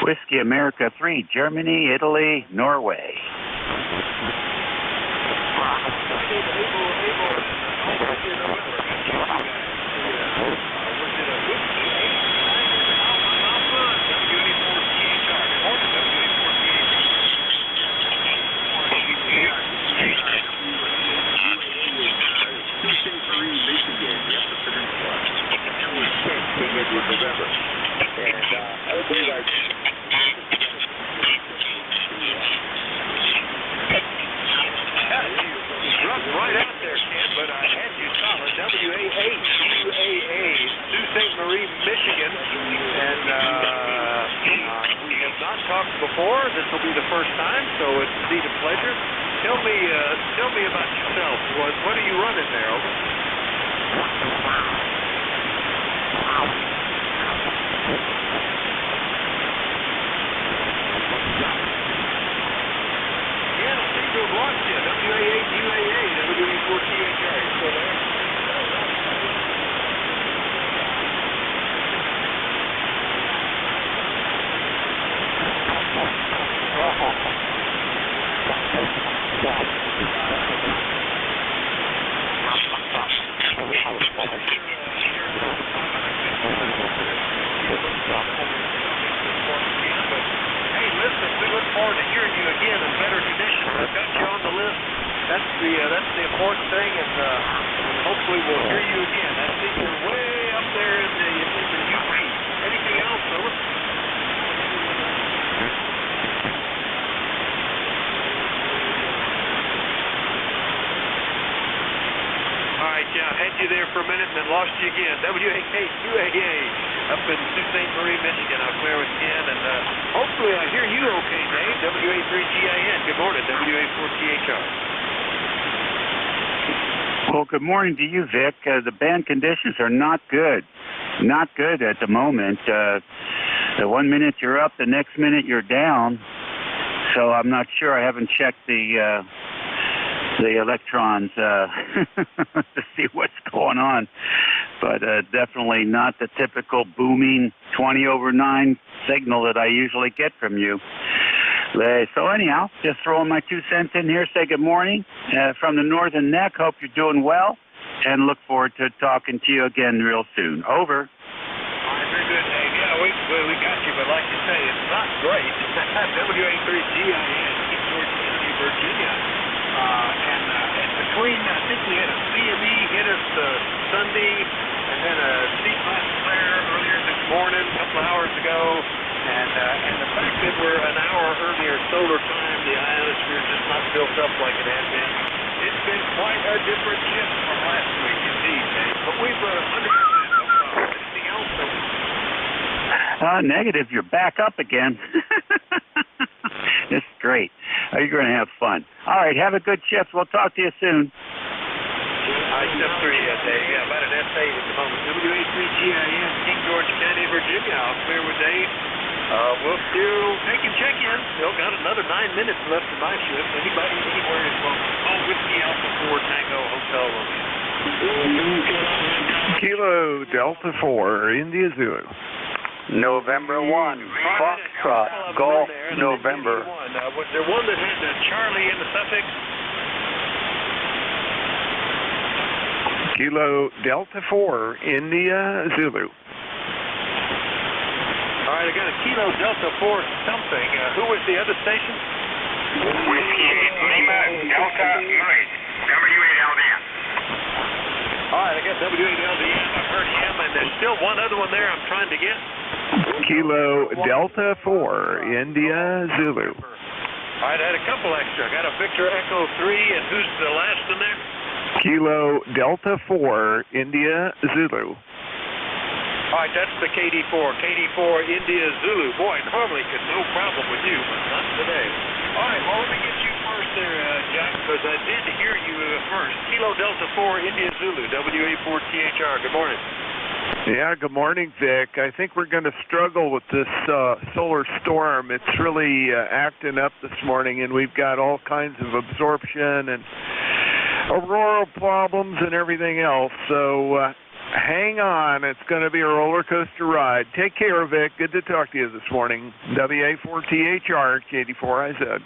Whiskey America 3, Germany, Italy, Norway. Right out there, Ken, but I had you solid. WA8UAA, Sault Ste. Marie, Michigan. And we have not talked before. This will be the first time, so it's indeed a pleasure. Tell me about yourself. What are you running there, over? Yeah, I seem to have lost you. WA8UAA, WA4THR. You still there? Hey, listen, we look forward to hearing you again in better condition. I've got you on the list. That's the important thing, and hopefully we'll hear you again. I think you're way up there in the UP. Anything else, over? All right, yeah, I had you there for a minute and then lost you again. WA8UAA up in Sault Ste. Marie, Michigan. I'm clear with Ken, and hopefully I hear you okay, Dave. WA3GIN. Good morning, WA4THR. Well, good morning to you, Vic. The band conditions are not good. Not good at the moment. The 1 minute you're up, the next minute you're down. So I'm not sure. I haven't checked the electrons to see what's going on. But definitely not the typical booming 20/9 signal that I usually get from you. So anyhow, just throwing my 2 cents in here. Say good morning from the Northern Neck. Hope you're doing well, and look forward to talking to you again real soon. Over. All right, very good, Dave. Yeah, we got you, but like you say, it's not great. WA3GIN, George Kennedy, Virginia. And between, I think we had a CME hit us Sunday, and then a steep flare earlier this morning, a couple of hours ago. And the fact that we're an hour earlier solar time, the ionosphere is just not built up like it had been. It's been quite a different shift from last week, indeed, Dave. But we've 100%. No problem. Anything else? Negative. You're back up again. It's great. You're going to have fun. All right. Have a good shift. We'll talk to you soon. Step 3, Dave. Yeah, about an S8 at the moment. WA3GIN, King George County, Virginia. I'll clear with Dave. We'll still take him check-in. Still got another 9 minutes left in my shift. Anybody anywhere is welcome. Call Whiskey Alpha 4 Tango Hotel Room. Kilo Delta 4, India Zulu. November 1, Foxtrot, Golf, November. Was there one that had Charlie in the suffix? Kilo Delta 4, India Zulu. All right, I got a Kilo Delta 4 something. Who was the other station? Whiskey Lima Delta 9, W8LDN. All right, I got W8LDN. I heard him, and there's still one other one there I'm trying to get. Kilo Delta 4, India Zulu. All right, I had a couple extra. I got a Victor Echo 3, and who's the last in there? Kilo Delta 4, India Zulu. All right, that's the KD4. KD4 India Zulu. Boy, normally could no problem with you, but not today. All right, well, let me get you first there, Jack, because I did hear you first. Kilo Delta 4 India Zulu, WA4THR. Good morning. Yeah, good morning, Vic. I think we're going to struggle with this solar storm. It's really acting up this morning, and we've got all kinds of absorption and auroral problems and everything else. So Hang on. It's going to be a roller coaster ride. Take care, Vic. Good to talk to you this morning. WA4THR, KD4IZ. All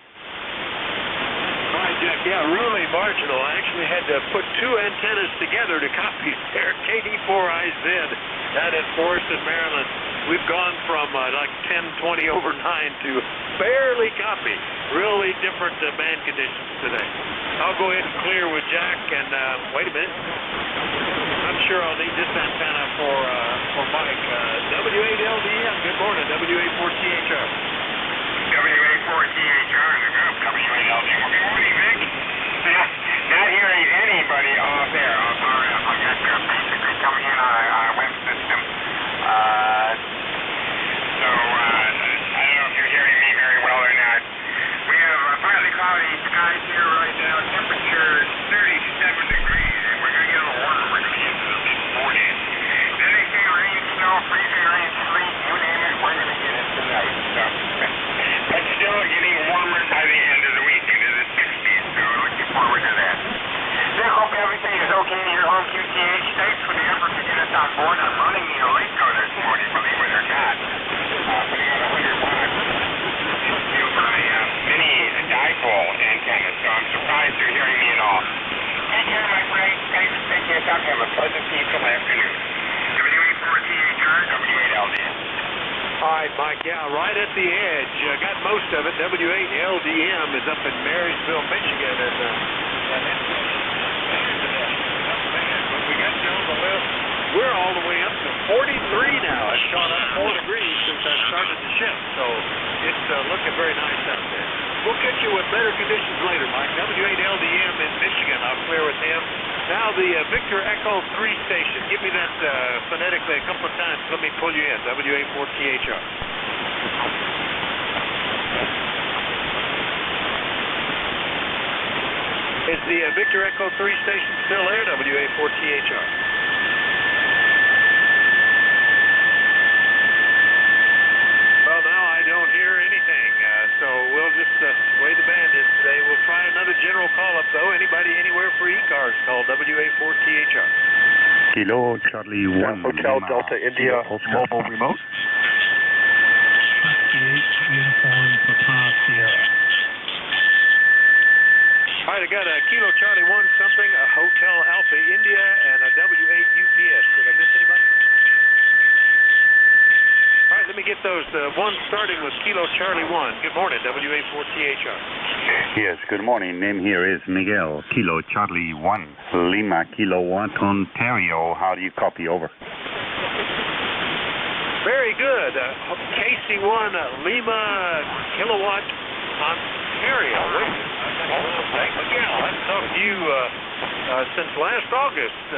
right, Jack. Yeah, really marginal. I actually had to put two antennas together to copy there. KD4IZ down in Forreston, Maryland. We've gone from like 10:20 over 9 to barely copy. Really different band conditions today. I'll go ahead and clear with Jack. And wait a minute. I'm sure I'll need this antenna for Mike. W8LDM. Good morning. WA4THR. WA4THR in the group. W8LDM. Well, good morning, Vic. Not hearing anybody off there off RF. I got basically coming in on a web system. So I don't know if you're hearing me very well or not. We have partly cloudy skies here right now. Temperature is 37 degrees, and we're going to get a little warmer. We're going to get into the mid-40s. Then they say rain, snow, freezing rain, sleet, you name it, we're going to get it tonight. So, but still getting warmer by the end of the week into the 60s. So looking forward to that. I hope everything is okay in your home QTH. Thanks for the effort to get us on board. I'm running the Eleiko this morning, believe it or not. Putting on 100 watts to my mini dipole antenna, so I'm surprised you're hearing me at all. Take care, my friend. Thanks for taking us out. Have a pleasant, peaceful afternoon. WA4THR, W8LDM. All right, Mike. Yeah, right at the edge. Got most of it. W8LDM is up in Marysville, Michigan, and we got you on the list. We're all the way up to 43 now. It's gone up 4 degrees since I started the shift, so it's looking very nice out there. We'll catch you with better conditions later, Mike. W8LDM in Michigan. I'll clear with him. Now the Victor Echo 3 station. Give me that phonetically a couple of times. Let me pull you in. WA4THR. Is the Victor Echo 3 station still there? WA4THR. Well, now I don't hear anything, so we'll just way the band is today. We'll try another general call-up, though. Anybody anywhere for e-cars, call WA4THR. Kilo Charlie 1. Hotel Delta India mobile remote. 28 uniform Papa Sierra. All right, I got a Kilo Charlie 1 something, a Hotel Alpha India, and a W8 UPS. Did I miss anybody? All right, let me get those. One starting with Kilo Charlie 1. Good morning, WA4THR. Yes, good morning. Name here is Miguel. Kilo Charlie 1. Lima Kilowatt, Ontario. How do you copy? Over. Very good. KC1 Lima Kilowatt, Ontario. Miguel, I've talked to you since last August.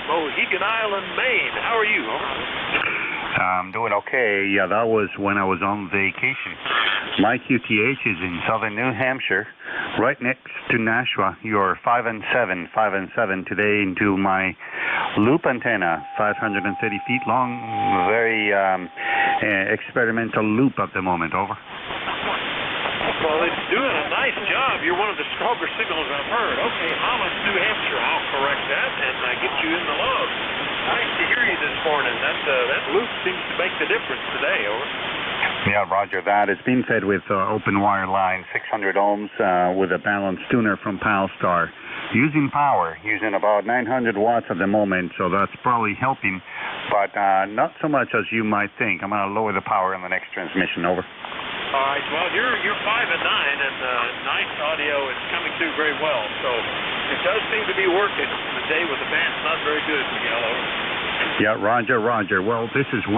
Mohegan Island, Maine. How are you? I'm doing okay. Yeah, that was when I was on vacation. My QTH is in southern New Hampshire, right next to Nashua. You're 5 and 7 today into my loop antenna, 530 feet long, very experimental loop at the moment. Over. Well, it's doing a nice job. You're one of the stronger signals I've heard. Okay, Holland, New Hampshire. I'll correct that and get you in the log. Nice to hear you this morning. That loop seems to make the difference today. Over. Yeah, roger that. It's been fed with open wire line, 600 ohms with a balanced tuner from Palstar. Using power, using about 900 watts at the moment, so that's probably helping, but not so much as you might think. I'm going to lower the power in the next transmission. Over. All right. Well, you're 5 and 9, and nice audio is coming through very well. So it does seem to be working on the day when the band's not very good, Miguel. Over. Yeah, roger. Well, this is 100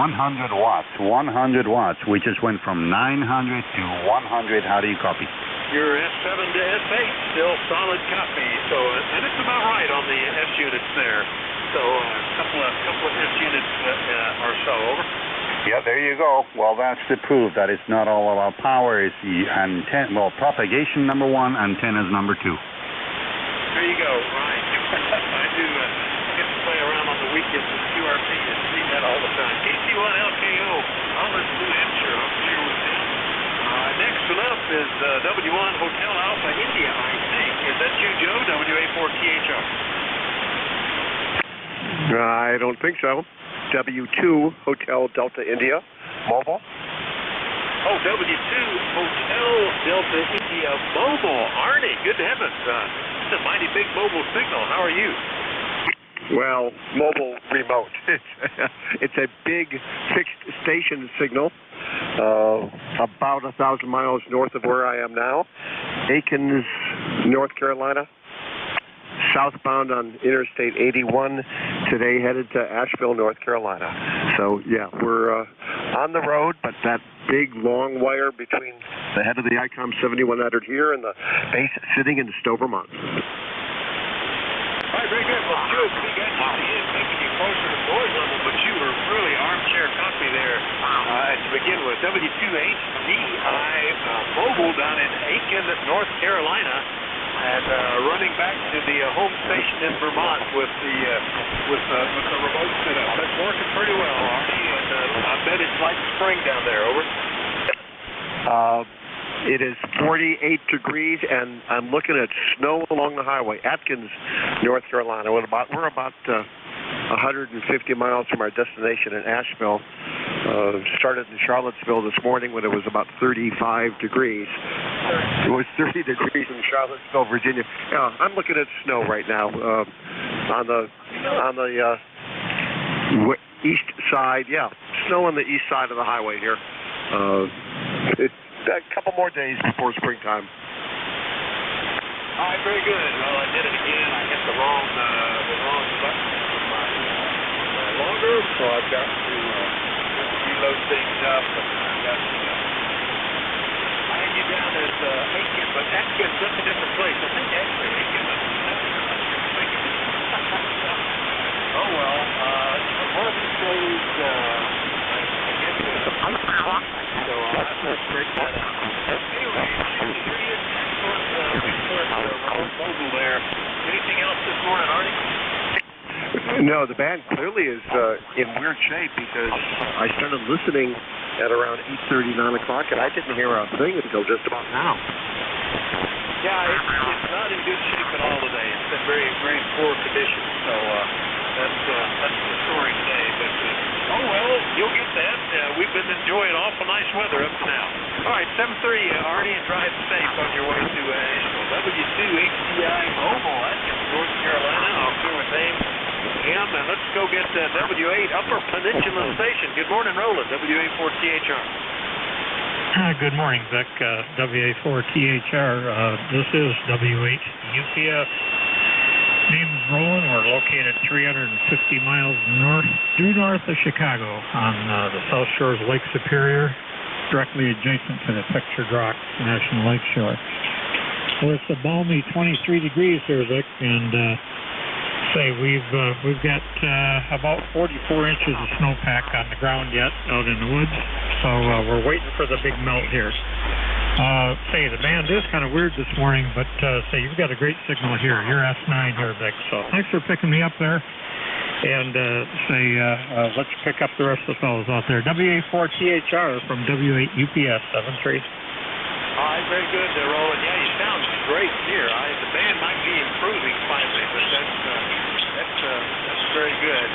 watts. 100 watts. We just went from 900 to 100. How do you copy? Your S7 to S8, still solid copy. So, and it's about right on the S units there. So a couple of S units or so. Over. Yeah, there you go. Well, that's the proof that it's not all about power. It's the antenna. Well, propagation number 1, antennas number 2. There you go. Right. I do get to play around on the weekends with QRP and see that all the time. KC1LKO, Holland, New Hampshire. I'm clear with them. Next one up is W1 Hotel Alpha India, I think. Is that you, Joe? WA4THR. I don't think so. W2 Hotel Delta India, mobile. Oh, W2 Hotel Delta India mobile. Arnie, good heavens. It's a mighty big mobile signal. How are you? Well, mobile remote. It's a big fixed station signal, about 1,000 miles north of where I am now. Aikens, North Carolina. Southbound on Interstate 81, today headed to Asheville, North Carolina. So, yeah, we're on the road, but that big, long wire between the head of the ICOM 7100 here and the base sitting in Stowe, Vermont. All right, very good. Well, good. We got you in, making you closer to noise level, but you were really armchair copy there to begin with. W2HDI mobile down in Aiken, North Carolina. And running back to the home station in Vermont with the remote setup. That's working pretty well, Arnie, and I bet it's like spring down there. Over. It is 48 degrees, and I'm looking at snow along the highway. Atkins, North Carolina. We're about 150 miles from our destination in Asheville. Started in Charlottesville this morning when it was about 35 degrees. It was 30 degrees in Charlottesville, Virginia. I'm looking at snow right now on the east side. Yeah, snow on the east side of the highway here. It's a couple more days before springtime. All right, very good. Well, I did it again. I hit the wrong button on my logger, so I've got to reload things up, and I've got to. I had you down as Aiken, but Atkins, that's a different place. I think actually Aiken. Oh well. One of these days, I guess so I'll have to break that out. Anyway, here you remote mobile there. Anything else this morning, Arnie? No, the band clearly is in weird shape because I started listening at around 8:30, 9 o'clock, and I didn't hear a thing until just about now. Yeah, it's not in good shape at all today. It's been very, very poor condition. So that's the story today. But oh well, you'll get that. We've been enjoying awful nice weather up to now. All right, 7:30, Arnie, and drive safe on your way to Asheville. W2HDI mobile. That's in North Carolina. I'll clear with name. And let's go get W8 Upper Peninsula Station. Good morning, Roland. W84THR. Good morning, Vic. WA4THR. This is W8 UPS. Name is Roland. We're located 350 miles due north of Chicago on the south shore of Lake Superior, directly adjacent to the Pictured Rocks National Lake Shore. Well, it's a balmy 23 degrees here, Vic, and we've got about 44 inches of snowpack on the ground yet out in the woods, so we're waiting for the big melt here. The band is kind of weird this morning, but you've got a great signal here. You're S9 here, Vic, so thanks for picking me up there. And let's pick up the rest of the fellows out there. WA4THR from W8 UPS 73. All right, very good, Roland. Yeah, you sound great here. The band might be improving finally, but that's very good.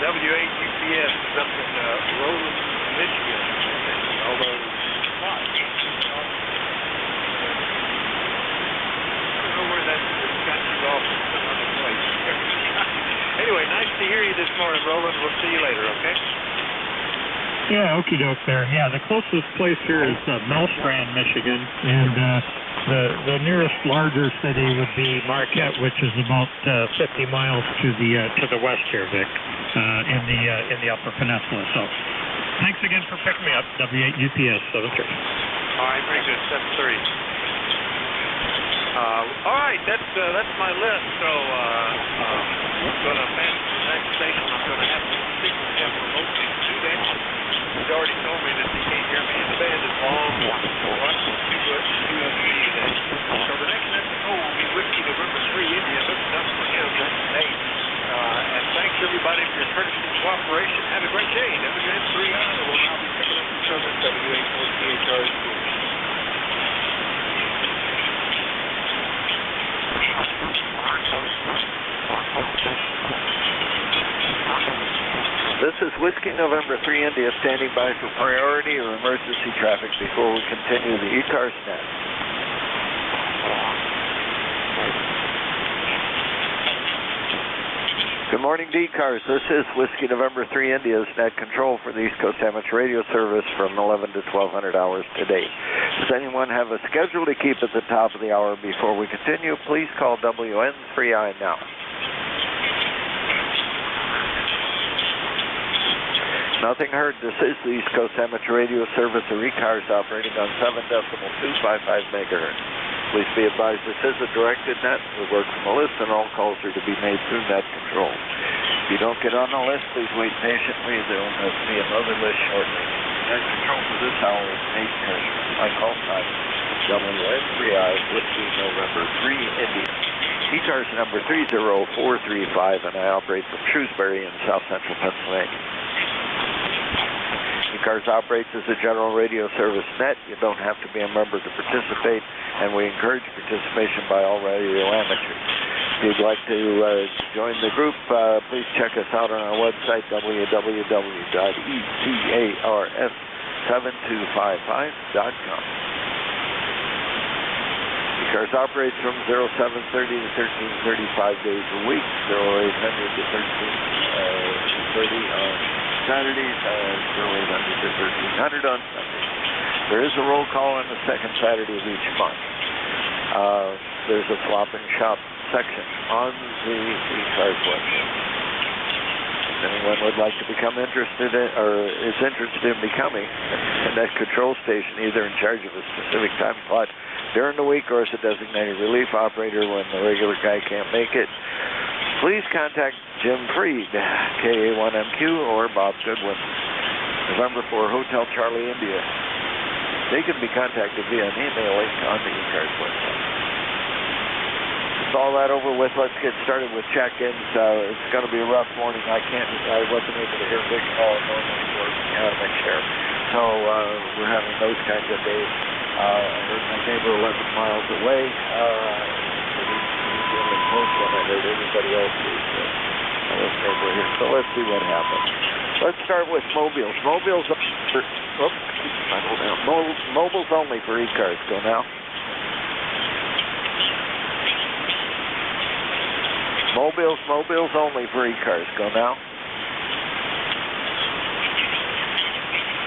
W8 UPS is up in Roland, Michigan, although not. I don't know where that's got you off in some other place. Anyway, nice to hear you this morning, Roland. We'll see you later, okay? Yeah, okie doke there. Yeah, the closest place here is Millstrand, Michigan, and the nearest larger city would be Marquette, which is about 50 miles to the west here, Vic, in the Upper Peninsula. So, thanks again for picking me up. W8 UPS 73. All right, very good. 7:30. All right, that's my list. So I'm going to pass to the next station. I'm going to have to speak with him remotely to do that. He's already told me that he can't hear me, and the band is long. Watching QSB today. So the next episode will be Whiskey November 3 India. Listen up for him. That's Nate. And thanks everybody for your courtesy and cooperation. Have a great day. WN3 will now be picking up the service WA4THR Studio. Thank you. This is Whiskey November 3 India standing by for priority or emergency traffic before we continue the ECARS net. Good morning, DCARS. This is Whiskey November 3 India's net control for the East Coast Amateur Radio Service from 11 to 1200 hours today. Does anyone have a schedule to keep at the top of the hour before we continue? Please call WN3I now. Nothing heard. This is the East Coast Amateur Radio Service, or ECARS, operating on 7.255 megahertz. Please be advised this is a directed net. We work from a list, and all calls are to be made through net control. If you don't get on the list, please wait patiently. There will be another list shortly. Net control for this hour is Nate Kirschman. My call sign is WN3I, Whiskey November 3 India. ECARS number 30435, and I operate from Shrewsbury in south central Pennsylvania. ECARS operates as a general radio service net. You don't have to be a member to participate, and we encourage participation by all radio amateurs. If you'd like to join the group, please check us out on our website, www.ecars7255.com. ECARS operates from 0730 to 1335 days a week, 0800 to 1330 on Saturdays, 0800 to 1300 on Sundays. There is a roll call on the second Saturday of each month. There's a swap and shop section on the ECARS website. If anyone would like to become interested in, or is interested in becoming a net control station, either in charge of a specific time slot during the week or as a designated relief operator when the regular guy can't make it, please contact Jim Freed, KA1MQ, or Bob Goodwin, November 4 Hotel Charlie, India. They can be contacted via an email link on the ECARS website. With all that over with, let's get started with check-ins. It's going to be a rough morning. I wasn't able to hear Vic call normally for my share. So we're having those kinds of days. I heard my neighbor 11 miles away. He's really close when I heard everybody else is neighbor here. So let's see what happens. Let's start with mobiles. Mobiles only for ECARS. Go now. Mobiles only for ECARS. Go now.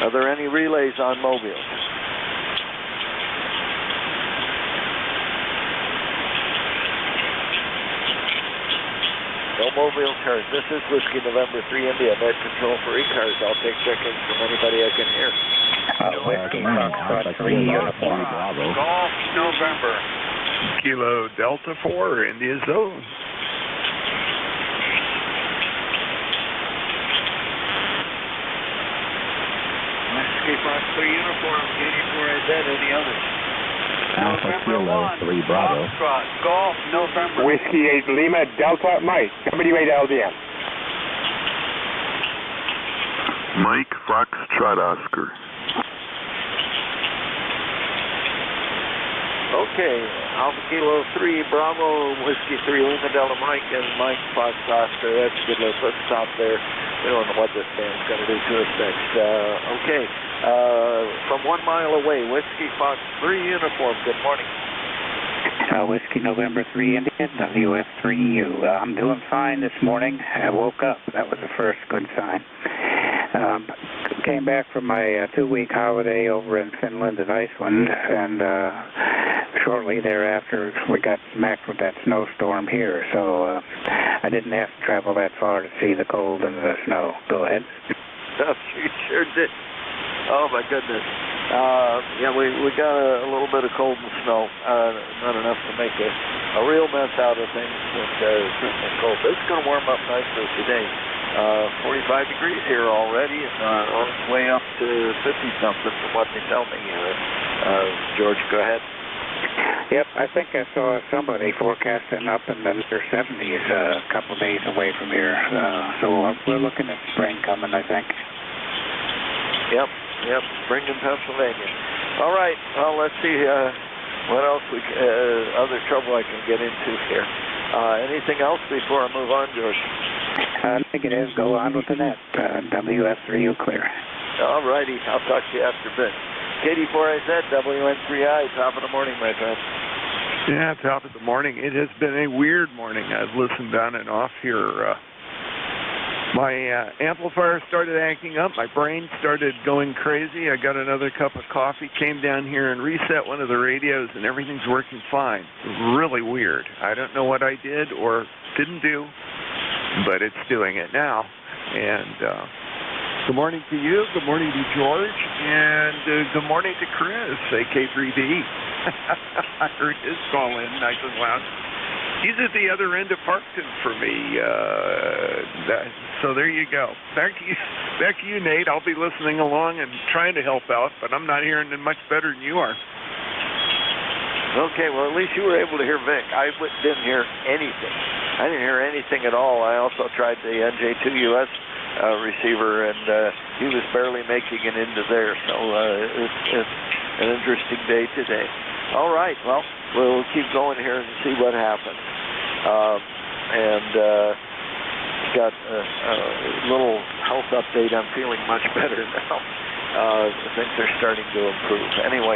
Are there any relays on mobiles? No mobiles heard. This is Whiskey November 3 India, net control for ECARS. I'll take check-ins from anybody I can hear. Whiskey Foxtrot 3 Uniform. Golf November. Kilo Delta 4, India Zone. Whiskey Fox 3 Uniform, 84AZ, any others? Alpha Kilo 3 Bravo. Golf November. Whiskey 8 Lima Delta Mike, W8LDM. Mike Foxtrot Oscar. Okay, Alpha Kilo 3 Bravo, Whiskey 3 Lima Delta Mike, and Mike Fox Oscar. That's a good list. Let's stop there. We don't know what this band's going to do to us next. Okay, from 1 mile away, Whiskey Fox 3 Uniform. Good morning. Whiskey November 3 India, WF3U. I'm doing fine this morning. I woke up. That was the first good sign. Came back from my 2-week holiday over in Finland and Iceland, and shortly thereafter we got smacked with that snowstorm here, so I didn't have to travel that far to see the cold and the snow. Go ahead. Oh, you sure did. Oh, my goodness. Yeah, we got a little bit of cold and snow, not enough to make a real mess out of things, but certainly cold. But it's going to warm up nice for us today. 45 degrees here already, and on its way up to 50-something from what they tell me. George, go ahead. Yep, I think I saw somebody forecasting up in the near 70s a couple days away from here. So we're looking at spring coming, I think. Yep, spring in Pennsylvania. All right, well, let's see what else other trouble I can get into here. Anything else before I move on, George? Negative. Go on with the net. WF3U clear. All righty. I'll talk to you after a bit. KD4IZ, WN3I, top of the morning, my friend. Yeah, top of the morning. It has been a weird morning. I've listened on and off here. My amplifier started acting up. My brain started going crazy. I got another cup of coffee, came down here and reset one of the radios, and everything's working fine. Really weird. I don't know what I did or didn't do, but it's doing it now. And good morning to you. Good morning to George. And good morning to Chris, AK3D. I heard his call in nice and loud. He's at the other end of Parkton for me. So there you go. Back to you, Nate. I'll be listening along and trying to help out, but I'm not hearing it much better than you are. Okay, well, at least you were able to hear Vic. I didn't hear anything. I didn't hear anything at all. I also tried the NJ2US receiver, and he was barely making it into there. So it's an interesting day today. All right, well, we'll keep going here and see what happens. Got a little health update. I'm feeling much better now. Things are starting to improve. Anyway,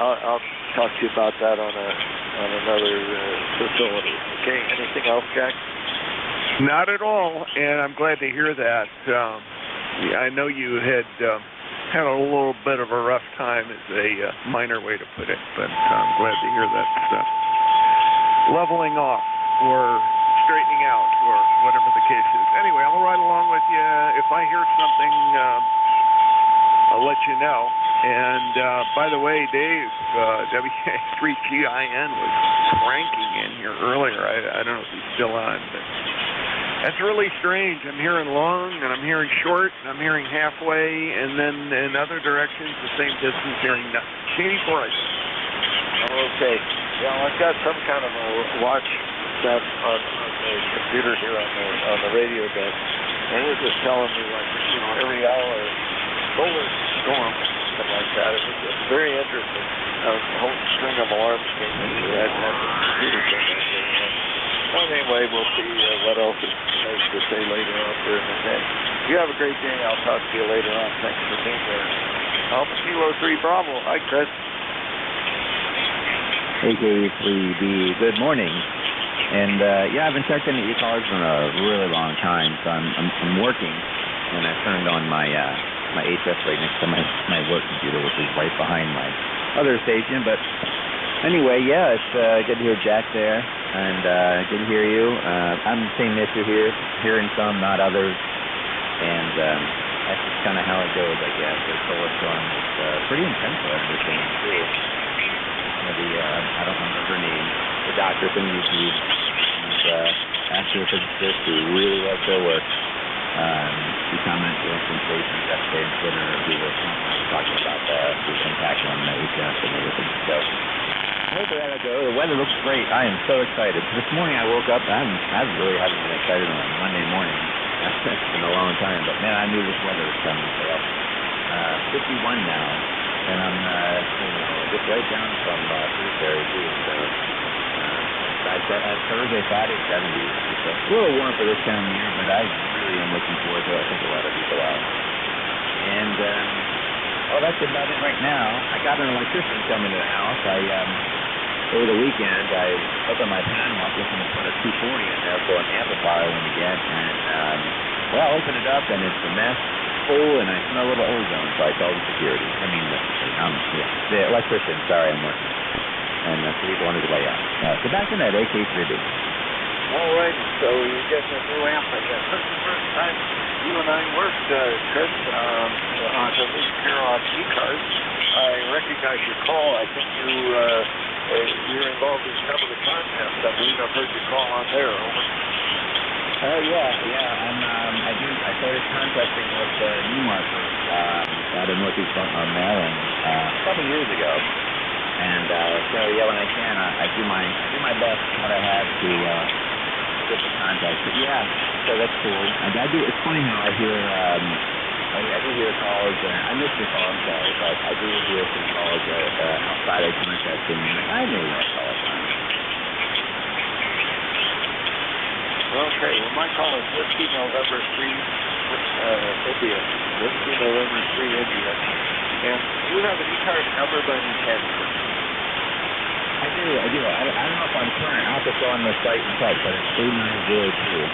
I'll talk to you about that on another facility. Okay, anything else, Jack? Not at all, and I'm glad to hear that. I know you had had a little bit of a rough time, is a minor way to put it, but I'm glad to hear that's leveling off or straightening out or whatever the case is. Anyway, I'll ride along with you. If I hear something, I'll let you know. And by the way, Dave, WA3GIN was cranking in here earlier. I don't know if he's still on, but that's really strange. I'm hearing long, and I'm hearing short, and I'm hearing halfway, and then in other directions, the same distance, hearing nothing. KD4IZ. Okay. Yeah, I've got some kind of a watch set on the computer here on the radio desk, and it was telling me, like, every hour, solar storm, something like that. It was very interesting. A whole string of alarms came in. I had the computer turn on. Well, anyway, we'll see what else it has to say later on during the day. You have a great day. I'll talk to you later on. Thanks for being there. Alpha Kilo 3 Bravo. Hi, Chris. AK3B, good morning. And yeah, I've been checking the e-cars for a really long time, so I'm working, and I turned on my HS right next to my work computer, which is right behind my other station. But anyway, yeah, it's good to hear Jack there, and good to hear you. I'm the same issue here, hearing some, not others, and that's just kind of how it goes, I guess. The solar storm is pretty intense, I understand, too. I don't remember her name, the doctor from YouTube, and astrophysicist who really loves her work. She commented on some stations yesterday on Twitter who were talking about the impact on the HS and everything. So, over that I go. The weather looks great. I am so excited. This morning I woke up, I really haven't been excited on a Monday morning. It's been a long time, but man, I knew this weather was coming. So, 51 now. And I'm, just right down from Shrewsbury, too. So, Thursday, Friday, 70s. It's a little warm for this time of year, but I really am looking forward to it. I think a lot of people are. And, that's about it right now. I got an electrician coming to the house. Over the weekend, I opened my panel up looking to put a 240 in there for an amplifier when we get, and, I opened it up, and it's a mess. And I smell a little ozone, so I called the security. The electrician. Sorry, I'm working. And so he's on his way out. So back to that AK3B. All right, so you're getting a new amp, I guess. This is the first time you and I worked, Chris, at least here on e-cars. I recognize your call. I think you're involved in some of the contests. I believe I've heard you call on there. Over. I started contacting with Newmarker out of Northeast Maryland a couple years ago, and when I can, I do my best what I have to get the contacts. But yeah, so that's cool. It's funny how I hear I do hear calls. I missed your call, I'm sorry, but I do hear some calls outside of contacting. I know what calls on. Okay, well, my call is Whiskey November 3, India. Whiskey November 3, India. And do you have an e-card number by any chance? I do. I don't know if I'm current. I'll have to go on the site and check, but it's 3902.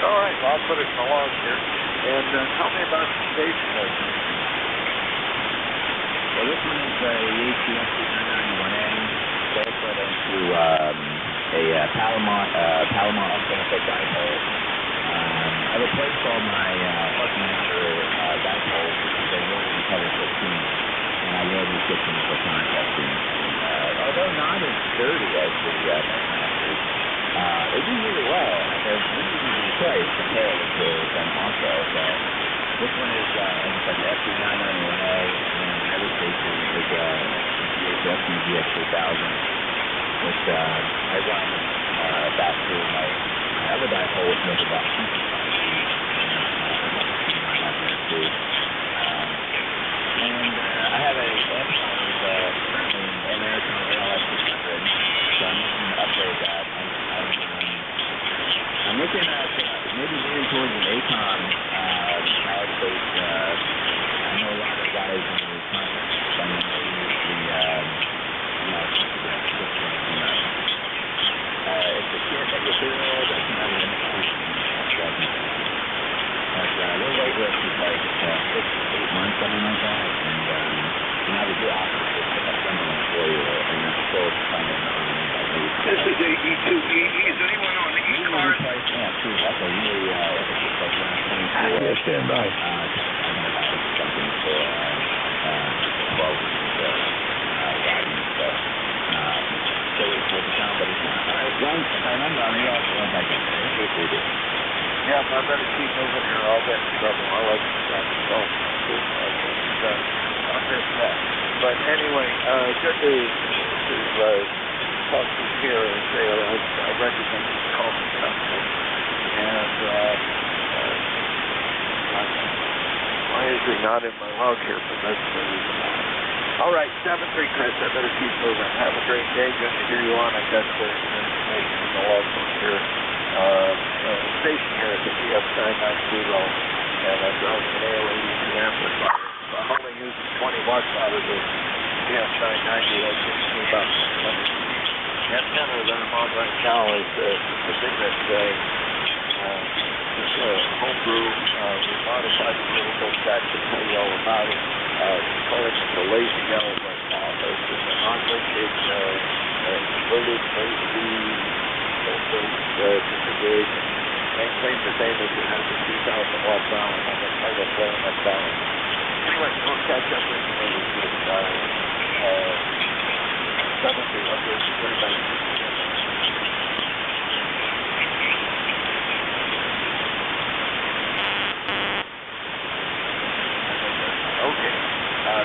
All right, well, I'll put it in the log here. And tell me about the station there. Well, this one is the ATS 991A. They put into a Palomar unfinished dipole. I replaced all my Buckmaster dipoles because they were in cover 15, and I will be switching for contesting. Although not as dirty as the Buckmasters, they do really well. They're reasonably priced comparative to them also. So this one is, like I said, the FD991A, and the other station is the GX 3000. Which I run back to my other dipole, which was about 2 feet. I have there too. And I have a Amazon currently an American ALS 600, so I'm looking to upgrade that. I'm looking at maybe moving towards an ACOM solid-state. I know a lot of guys in the conference, so I'm going to use it's a kit that you build, that's not an their wait list is like 6 to 8 months, something like that, and I would do options to pick up something for you, and that's still coming on. This is a E2E. Is anyone on the E-card? Yeah, too. That's a really, it's like around 24. Yeah, stand by. Something for 12 weeks riding stuff. So it's for the town, but it's not. If I remember, I'm going to back in there. That's what we do. Yeah, I better keep moving here. I'll get in trouble. I'll let you stop the phone. I'll miss that. But anyway, good news to talk to you here. I recognize the call from Council. And why is it not in my log here? But that's the reason why. All right, 7-3, Chris. I better keep moving. Have a great day. Good to hear you on. I got the information in the log book here. Station here at the EF990, and I'm driving an AL82 amplifier. So I'm only using 20 watts out of the EF990. That gives me about 600. The antenna that I'm on right now is the thing that's homebrew. We modified it a little bit. That can tell you all about it. We call it the lazy yellow right now. It's just an on-linkage inverted lazy configuration. Maintains the same as it has a 2,000 watt balance. I'm going to try to play on that balance. Anyway, we'll catch up with you later. 7-3, okay, very nice. Okay,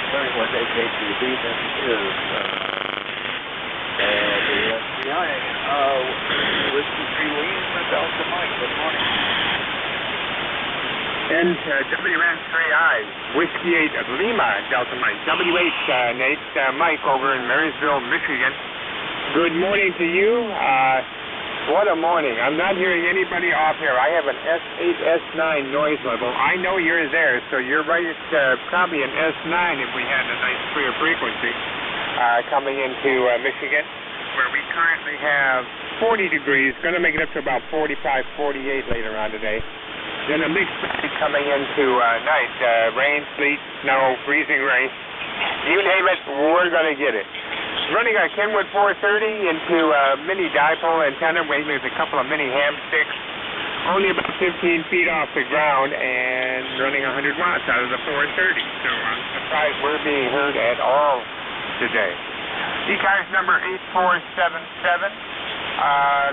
starting with AKTV, this is the SBI, Whiskey 3 Lima, Delta Mike, good morning. And WN3I, Whiskey 8 Lima, Delta Mike. WH, Nate, Mike over in Marysville, Michigan. Good morning to you. What a morning. I'm not hearing anybody off here. I have an S8, S9 noise level. I know you're there, so you're right at probably an S9 if we had a nice clear frequency coming into Michigan, where we currently have 40 degrees, going to make it up to about 45, 48 later on today. Then a mixed bag coming into night, rain, sleet, snow, freezing rain. You name it, we're going to get it. Running a Kenwood 430 into a mini dipole antenna, weighing with a couple of mini ham sticks, only about 15 feet off the ground, and running 100 watts out of the 430. So I'm surprised we're being heard at all today. ECARS number 8477.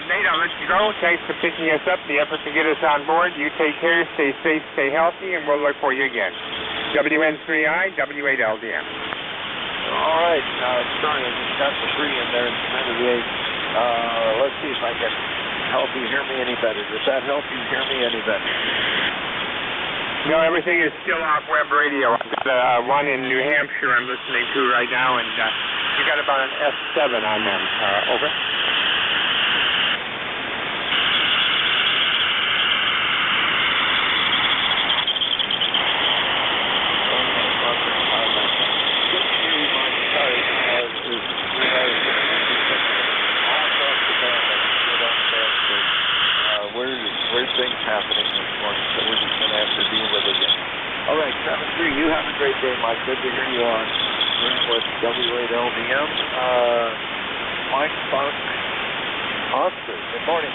Nate, I'll let you go. Thanks for picking us up, the effort to get us on board. You take care, stay safe, stay healthy, and we'll look for you again. WN3I, W8LDM. All right, sorry, I just got the 3 in there instead of the 8. Let's see if I can help you hear me any better. Does that help you hear me any better? No, everything is still off web radio. I've got one in New Hampshire I'm listening to right now, and you got about an S7 on them. Over. right, 7-3. You have a great day, Mike. Good to hear you on with W8LDM. Mike Fox, Oscar. Good morning.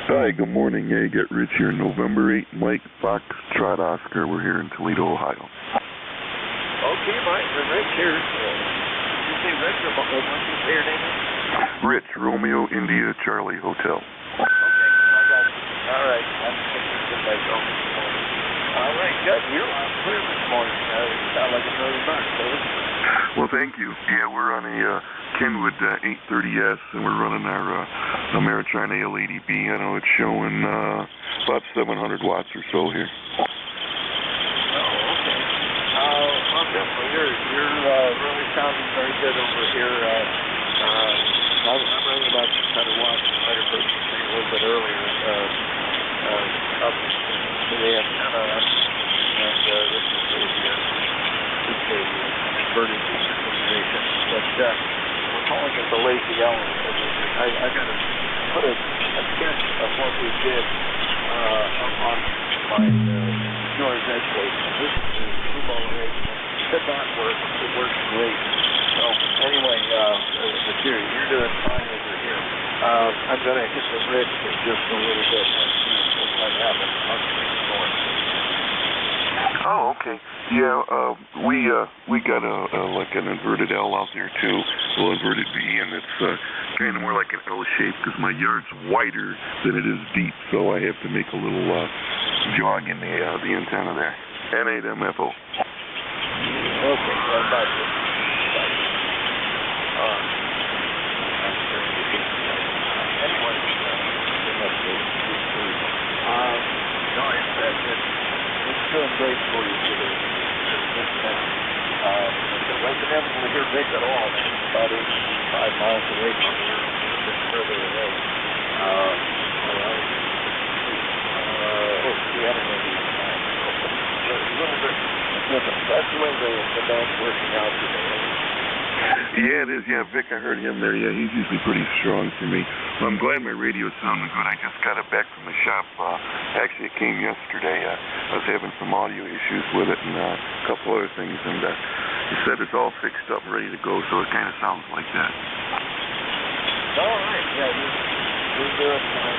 Hi, good morning. Yeah, you got Rich here. November 8, Mike Fox Trot Oscar. We're here in Toledo, Ohio. Okay, Mike. Rich here. Did you say Rich or what did you say your name is? Rich, Romeo, India, Charlie, Hotel. Okay, I got you. All right. All right, good. You're on clear this morning. You sound like $1 million, baby. Well, thank you. Yeah, we're on a Kenwood 830S, and we're running our Ameritrine AL80B. I know it's showing about 700 watts or so here. Oh, okay. Well, you're really sounding very good over here. I'm running about 600 watts. I might have heard you say a little bit earlier. Up to the antenna, and this is a inverted configuration. But we're calling it the Lazy Ellen. I got to put a sketch of what we did up on my George Edge station. This is the football arrangement. Did not work. It works great. So anyway, you're doing fine over here. I'm going to hit the bridge in just a little bit and see what happens. I'll keep going. Oh, okay. Yeah, we got like an inverted L out there too, a little inverted V, and it's kind of more like an L shape because my yard's wider than it is deep, so I have to make a little jog in the antenna there. N8MFO. Okay, well, about this. Anyway, no, I said that it's doing great for you today. Because I can never hear Vic at all. It's about 85 miles away from here, a bit further away. We had a little bit different. That's the way the band's working out today. Yeah, it is. Yeah, Vic, I heard him there. Yeah, he's usually pretty strong for me. Well, I'm glad my radio's sounding good. I just got it back from the shop. Actually, it came yesterday. I was having some audio issues with it and a couple other things, and he said it's all fixed up and ready to go, so it kind of sounds like that. All right. Yeah, you're doing fine.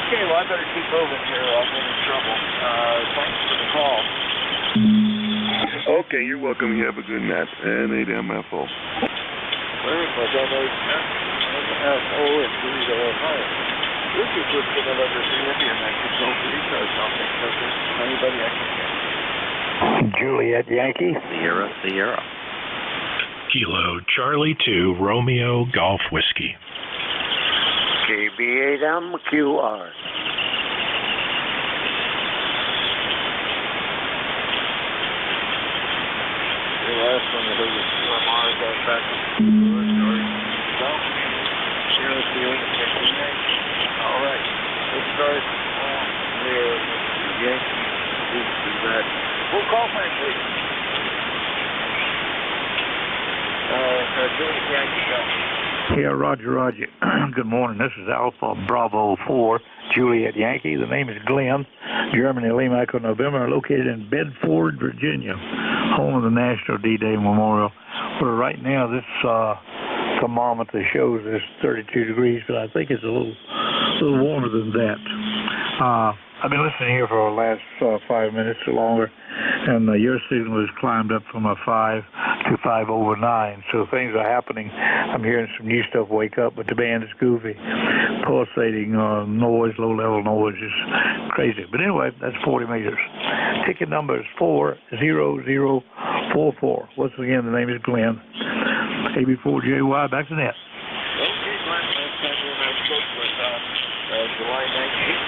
Okay, well, I better keep moving here. I'll get in trouble. Thanks for the call. Okay, you're welcome. You have a good night. N8MFO. Very much. N8MFO in Toledo, Ohio. This is what's going to let us see Indian Mexico because I think there's anybody I can get. Juliet Yankee. Sierra, Sierra. Kilo Charlie 2 Romeo Golf Whiskey. KB8MQR. The last one that was Lamar going back to George. So, Sierra Sierra 69. All right. Let's start there. Yankees do that. We'll call my please. Juliet Yankee, go. Yeah, Roger. Good morning. This is Alpha Bravo 4, Juliet Yankee. The name is Glenn, Germany, Lima Echo November, located in Bedford, Virginia, home of the National D-Day Memorial, where right now this thermometer shows is 32 degrees, but I think it's a little warmer than that. I've been listening here for the last 5 minutes or longer, and your signal has climbed up from a 5 to 5 over 9, so things are happening. I'm hearing some new stuff wake up, but the band is goofy. Pulsating noise, low-level noise is crazy. But anyway, that's 40 meters. Ticket number is 40044. Once again, the name is Glenn. AB4JY, back to net. Okay, Glenn, last time you and I spoke was July 19th,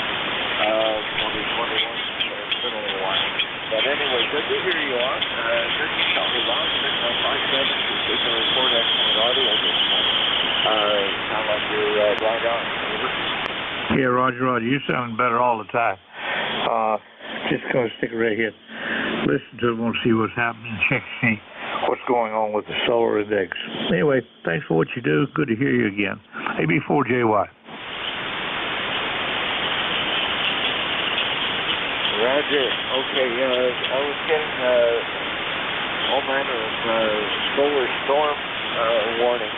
2021. It's been a little while. But anyway, good to hear you on. Good to tell me long. It's on 5-7. You can record excellent audio this morning. Sound like you're right on. Yeah, Roger. You're sounding better all the time. Just going to stick it right here. Listen to them and see what's happening. Check to see what's going on with the solar index. Anyway, thanks for what you do. Good to hear you again. AB4JY. Roger. Roger. Okay, I was getting all manner of solar storm warning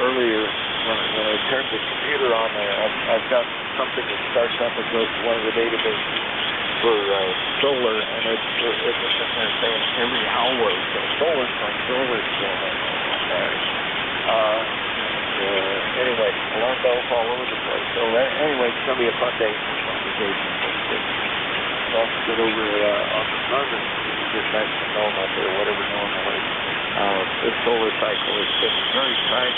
earlier when I turned the computer on there. I've got something that starts up and goes to one of the databases for solar, and it's in there saying every hour, so solar storm. Anyway, alarm bells all over the place. So anyway, it's going to be a fun day for conversation. So I'll sit over on the sun and get back to normal up there, whatever normal is. This solar cycle has been very kind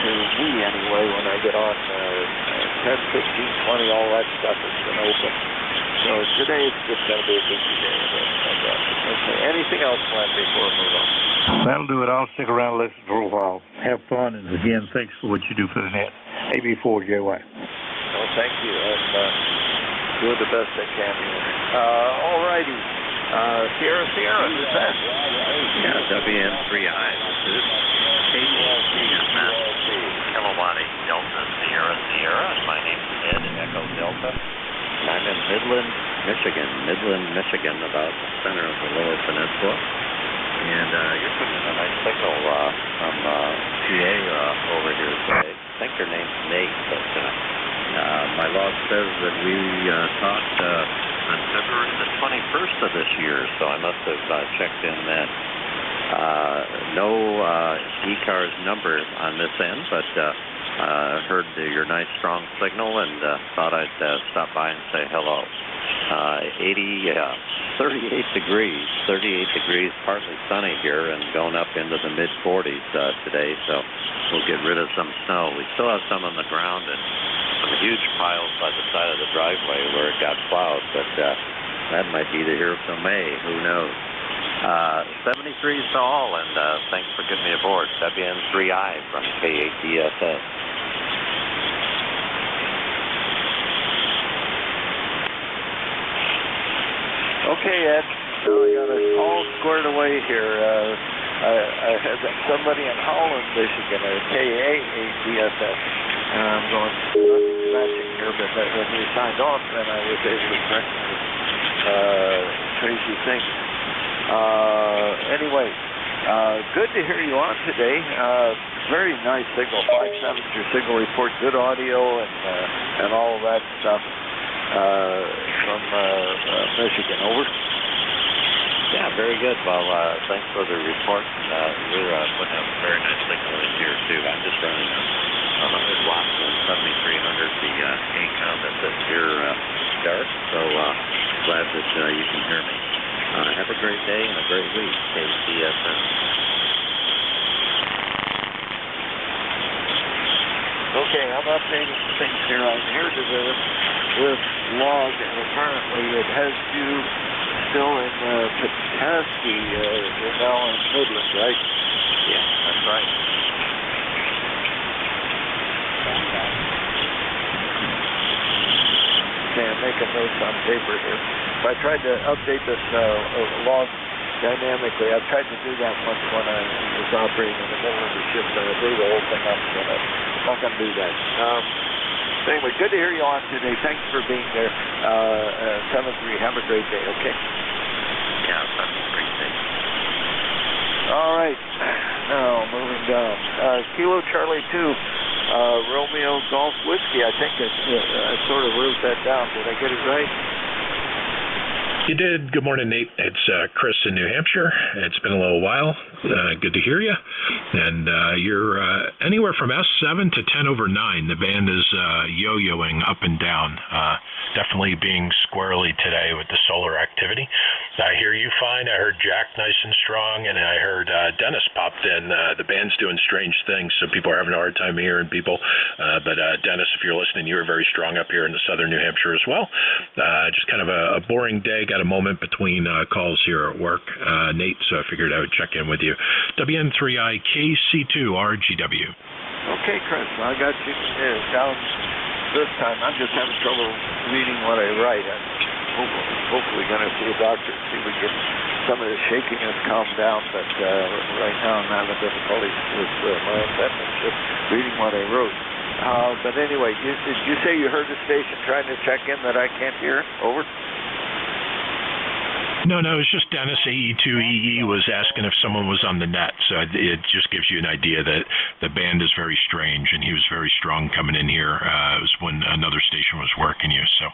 to me anyway. When I get on 10, 15, 20, all that stuff has been open. So today it's just going to be a busy day. Okay, anything else planned before we move on? That'll do it. I'll stick around and listen for a while. Have fun, and again, thanks for what you do for the net. AB4JY. Well, thank you, and doing the best I can here. All righty. Sierra, who's that? Yeah, WN3I. This is KCCMS, Kilowatt Delta Sierra, and my name's Ed, Echo Delta, and I'm in Midland, Michigan, about the center of the Lower Peninsula. And you're putting in a nice signal from PA over here today. I think your name's Nate, but my log says that we talked on February the 21st of this year, so I must have checked in that. No E-Cars number on this end, but heard your nice strong signal and thought I'd stop by and say hello. 38 degrees, partly sunny here, and going up into the mid-40s today, so we'll get rid of some snow. We still have some on the ground and some huge piles by the side of the driveway where it got plowed, but that might be the here till May, who knows. 73 is all, and thanks for getting me aboard. WN3I from K8DSS. Okay, Ed. So I got it all squared away here. I had somebody in Holland, Michigan, a K8DSS, and I'm going scratching here, but when you signed off, then I was able to correct crazy things. Anyway, good to hear you on today. Very nice signal. 5/7 your signal report, good audio, and all of that stuff. From Michigan, over. Yeah, very good. Well, thanks for the report. We're putting up a very nice signal in here, too. I'm just running a Watson 7300, the ACOM that sits here dark, so glad that you can hear me. Have a great day and a great week, KCSN. Okay, I'm updating things here. I'm here to this log, and apparently it has you still in Petoskey. You're now in Midland, right? Yeah, that's right. Okay, I'm making notes on paper here. If I tried to update this log dynamically, I've tried to do that once when I was operating in the middle of the shift, and I blew the whole thing up, so I'm not going to do that. Anyway, good to hear you on today. Thanks for being there. 7-3, have a great day, okay? Yeah, have a great day. All right, now moving down. Kilo Charlie 2, Romeo Golf Whiskey. I think I sort of wrote that down. Did I get it right? You did. Good morning, Nate. It's Chris in New Hampshire. It's been a little while. Good to hear you. And you're anywhere from S7 to 10 over 9. The band is yo-yoing up and down. Definitely being squirrely today with the solar activity. I hear you fine. I heard Jack nice and strong, and I heard Dennis popped in. The band's doing strange things, so people are having a hard time hearing people. But Dennis, if you're listening, you were very strong up here in the southern New Hampshire as well. Just kind of a boring day. Got a moment between calls here at work, Nate, so I figured I would check in with you. WN3I KC2 RGW. Okay, Chris, I got you down this time. I'm just having trouble reading what I write. I'm hopefully going to see a doctor and see if we get some of the shakiness calmed down, but right now I'm having difficulties with my own penmanship reading what I wrote. But anyway, did you say you heard the station trying to check in that I can't hear? Over? No, it's just Dennis. AE2EE was asking if someone was on the net, so it just gives you an idea that the band is very strange, and he was very strong coming in here. It was when another station was working you, so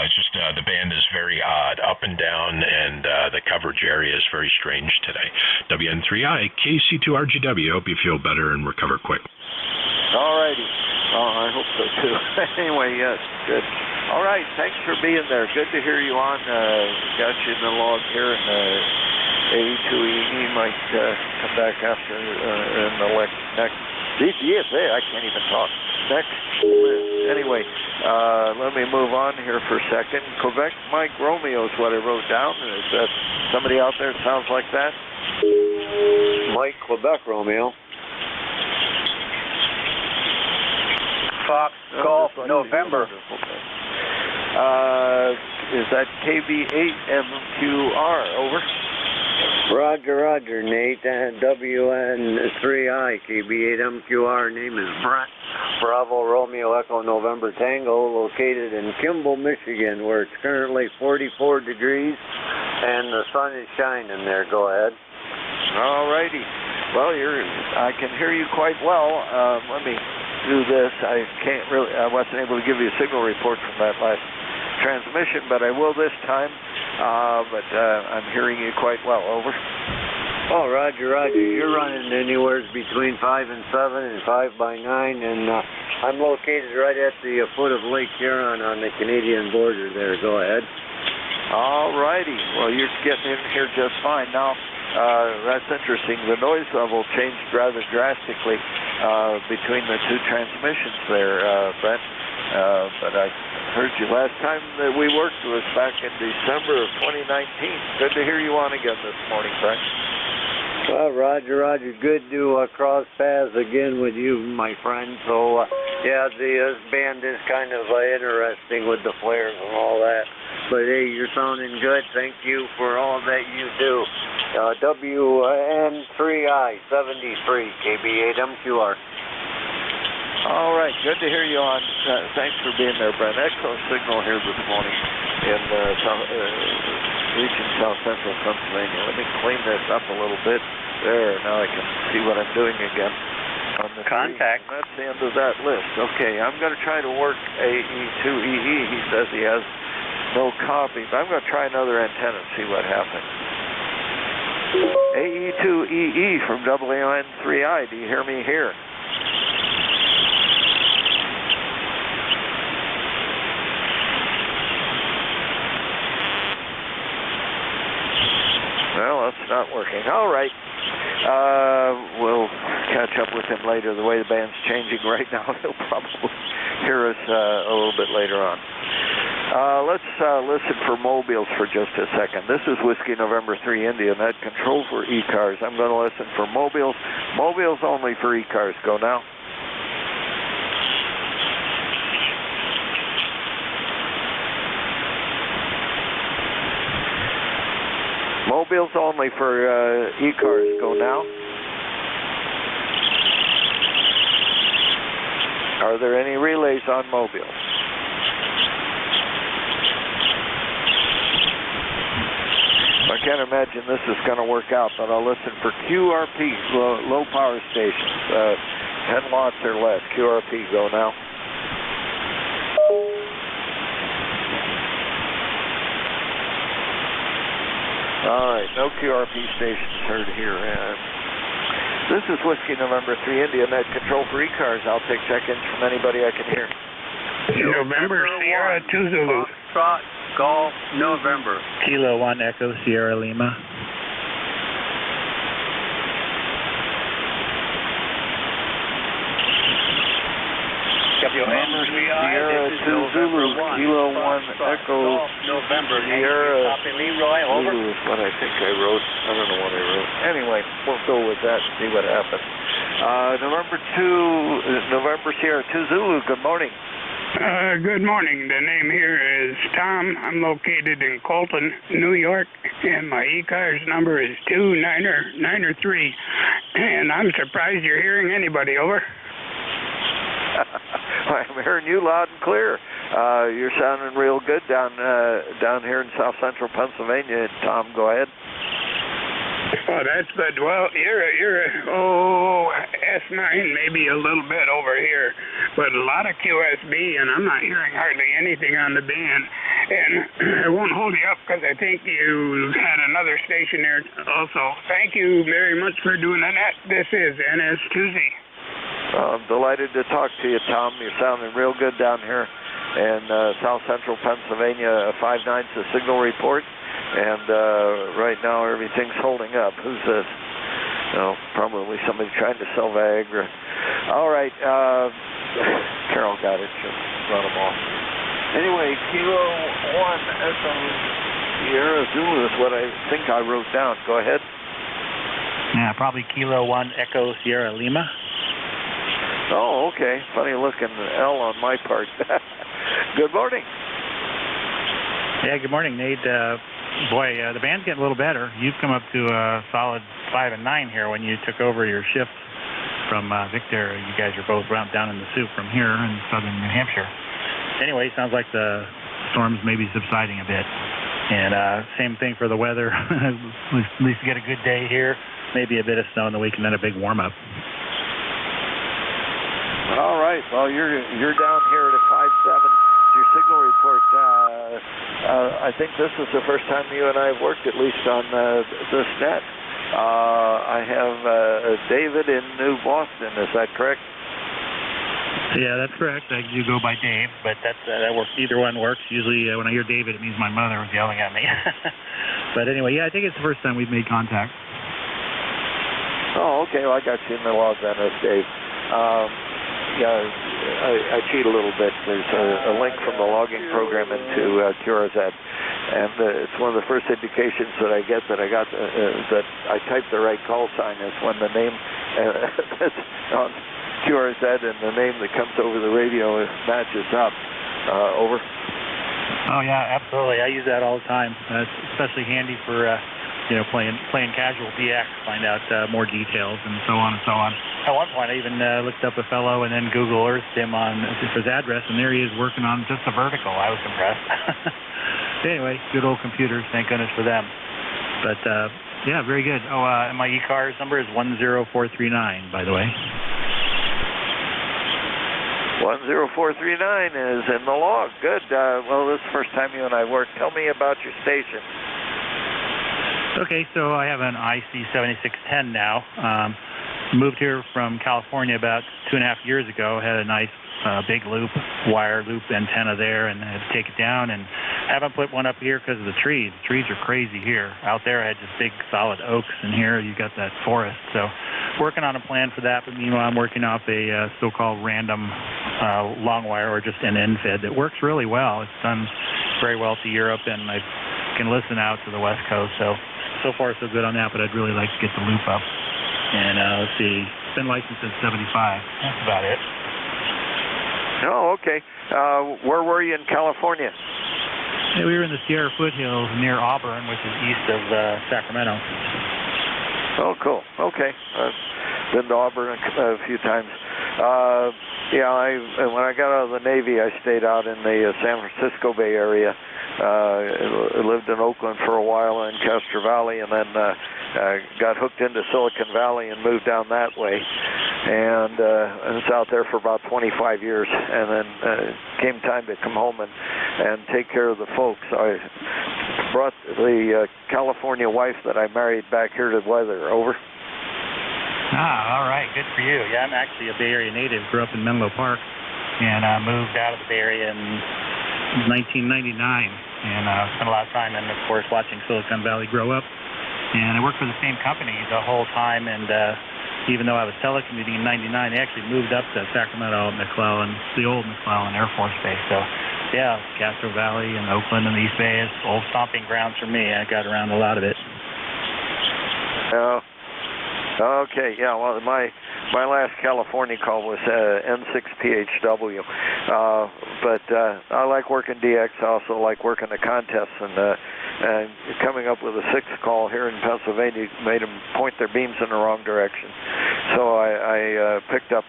it's just the band is very odd, up and down, and the coverage area is very strange today. WN3I, KC2RGW. Hope you feel better and recover quick. All righty. I hope so, too. Anyway, yes, good. All right, thanks for being there. Good to hear you on. Got you in the log here, and AE2EE might come back after in the next. DCSA, I can't even talk. Next list. Anyway, let me move on here for a second. Quebec Mike Romeo is what I wrote down. Is that somebody out there that sounds like that? Mike Quebec Romeo. Fox Golf November. Is that KB8MQR? Over. Roger, Nate. WN3I, KB8MQR. Name is Brent. Bravo Romeo Echo November Tango, located in Kimball, Michigan, where it's currently 44 degrees and the sun is shining there. Go ahead. All righty. Well, I can hear you quite well. Let me do this. I wasn't able to give you a signal report from that last transmission, but I will this time. But I'm hearing you quite well. Over. Oh, Roger. You're running anywhere between 5 and 7 and 5 by 9, and I'm located right at the foot of Lake Huron on the Canadian border there. Go ahead. All righty. Well, you're getting in here just fine. Now, that's interesting. The noise level changed rather drastically between the two transmissions there, Brent. But I heard you last time that we worked was back in December of 2019. Good to hear you on again this morning, Brent. Well, Roger. Good to cross paths again with you, my friend. So, yeah, this band is kind of interesting with the flares and all that. But, hey, you're sounding good. Thank you for all that you do. WN3I 73, KB8MQR. All right, good to hear you on. Thanks for being there, Brent. Echo signal here this morning in region south central Pennsylvania. Let me clean this up a little bit. There, now I can see what I'm doing again. On the contact. That's the end of that list. Okay, I'm going to try to work AE2EE. He says he has no copy, but I'm going to try another antenna and see what happens. AE2EE from WN3I. Do you hear me here? Well, that's not working. All right. We'll catch up with him later. The way the band's changing right now, he'll probably hear us a little bit later on. Let's listen for mobiles for just a second. This is Whiskey November 3 India, net control for e-cars. I'm going to listen for mobiles. Mobiles only for e-cars. Go now. Mobiles only for e-cars. Go now. Are there any relays on mobiles? I can't imagine this is going to work out, but I'll listen for QRP, low power stations, 10 watts or less. QRP, go now. All right, no QRP stations heard here. This is Whiskey November 3 India, net control for e-cars. I'll take check-ins from anybody I can hear. November Sierra 2 Zulu. Foxtrot Golf November. Kilo 1 Echo Sierra Lima. November Sierra 2 Zulu, Kilo 1 Echo November Sierra copy Leroy, over. Zulu is what I think I wrote. I don't know what I wrote. Anyway, we'll go with that and see what happens. November Sierra 2 Zulu, good morning. Good morning. The name here is Tom. I'm located in Colton, New York, and my e-car's number is 29903. And I'm surprised you're hearing anybody, over. I'm hearing you loud and clear. You're sounding real good down here in South Central Pennsylvania. Tom, go ahead. Oh, that's good. Well, you're S9, maybe a little bit over here, but a lot of QSB, and I'm not hearing hardly anything on the band. And I won't hold you up because I think you had another station there also. Thank you very much for doing that. This is NS2Z. I'm delighted to talk to you, Tom. You're sounding real good down here in South Central Pennsylvania. 59's the signal report. And right now everything's holding up. Who's this? No, probably somebody trying to sell Viagra. All right, Carol got it. Just run them off. Anyway, Kilo 1 Echo Sierra Zulu is what I think I wrote down. Go ahead. Yeah, probably Kilo 1 Echo Sierra Lima. Oh, okay. Funny looking L on my part. Good morning. Yeah, good morning, Nate. Boy, the band's getting a little better. You've come up to a solid 5 and 9 here when you took over your shift from Victor. You guys are both down in the soup from here in southern New Hampshire. Anyway, sounds like the storms may be subsiding a bit. And same thing for the weather. At least get a good day here. Maybe a bit of snow in the week and then a big warm-up. All right. Well, you're down here at a 5-7. Your signal report. I think this is the first time you and I have worked, at least on this net. I have David in New Boston. Is that correct? Yeah, that's correct. I do go by Dave, but that works. Either one works. Usually, when I hear David, it means my mother was yelling at me. But anyway, yeah, I think it's the first time we've made contact. Oh, okay. Well, I got you in the logs on this, Dave. Yeah, I cheat a little bit. There's a link from the logging program into QRZ, and it's one of the first indications that I get that I got that I typed the right call sign is when the name that's on QRZ and the name that comes over the radio matches up. Over. Oh yeah, absolutely. I use that all the time. It's especially handy for playing casual DX, find out more details and so on and so on. At one point, I even looked up a fellow and then Google Earthed him on his address, and there he is working on just a vertical. I was impressed. Anyway, good old computers. Thank goodness for them. But yeah, very good. Oh, and my e-cars number is 10439, by the way. 10439 is in the log. Good. Well, this is the first time you and I worked. Tell me about your station. Okay, so I have an IC7610 now. Moved here from California about 2.5 years ago. Had a nice big wire loop antenna there, and I had to take it down, and haven't put one up here because of the trees. The trees are crazy here. Out there I had just big solid oaks, and here you got that forest. So working on a plan for that, but meanwhile I'm working off a so-called random long wire, or just an end-fed that works really well. It's done very well to Europe, and I can listen out to the West Coast. So far so good on that, but I'd really like to get the loop up. And let's see, it's been licensed since 75. That's about it. Oh, okay. Where were you in California? Yeah, we were in the Sierra foothills near Auburn, which is east of Sacramento. Oh, cool. Okay. I've been to Auburn a few times. Yeah, when I got out of the Navy, I stayed out in the San Francisco Bay Area. I lived in Oakland for a while in Castro Valley, and then got hooked into Silicon Valley and moved down that way. And I was out there for about 25 years, and then came time to come home and take care of the folks. I brought the California wife that I married back here to weather. Over. Ah, all right. Good for you. Yeah, I'm actually a Bay Area native. Grew up in Menlo Park, and moved out of the Bay Area in 1999. And spent a lot of time, and of course, watching Silicon Valley grow up. And I worked for the same company the whole time, and even though I was telecommuting in 99, they actually moved up to Sacramento, McClellan, the old McClellan Air Force Base. So, yeah, Castro Valley and Oakland and the East Bay is old stomping grounds for me. I got around a lot of it. Okay, yeah, well, my last California call was N6PHW, but I like working DX. I also like working the contests, and coming up with a 6th call here in Pennsylvania made them point their beams in the wrong direction. So I picked up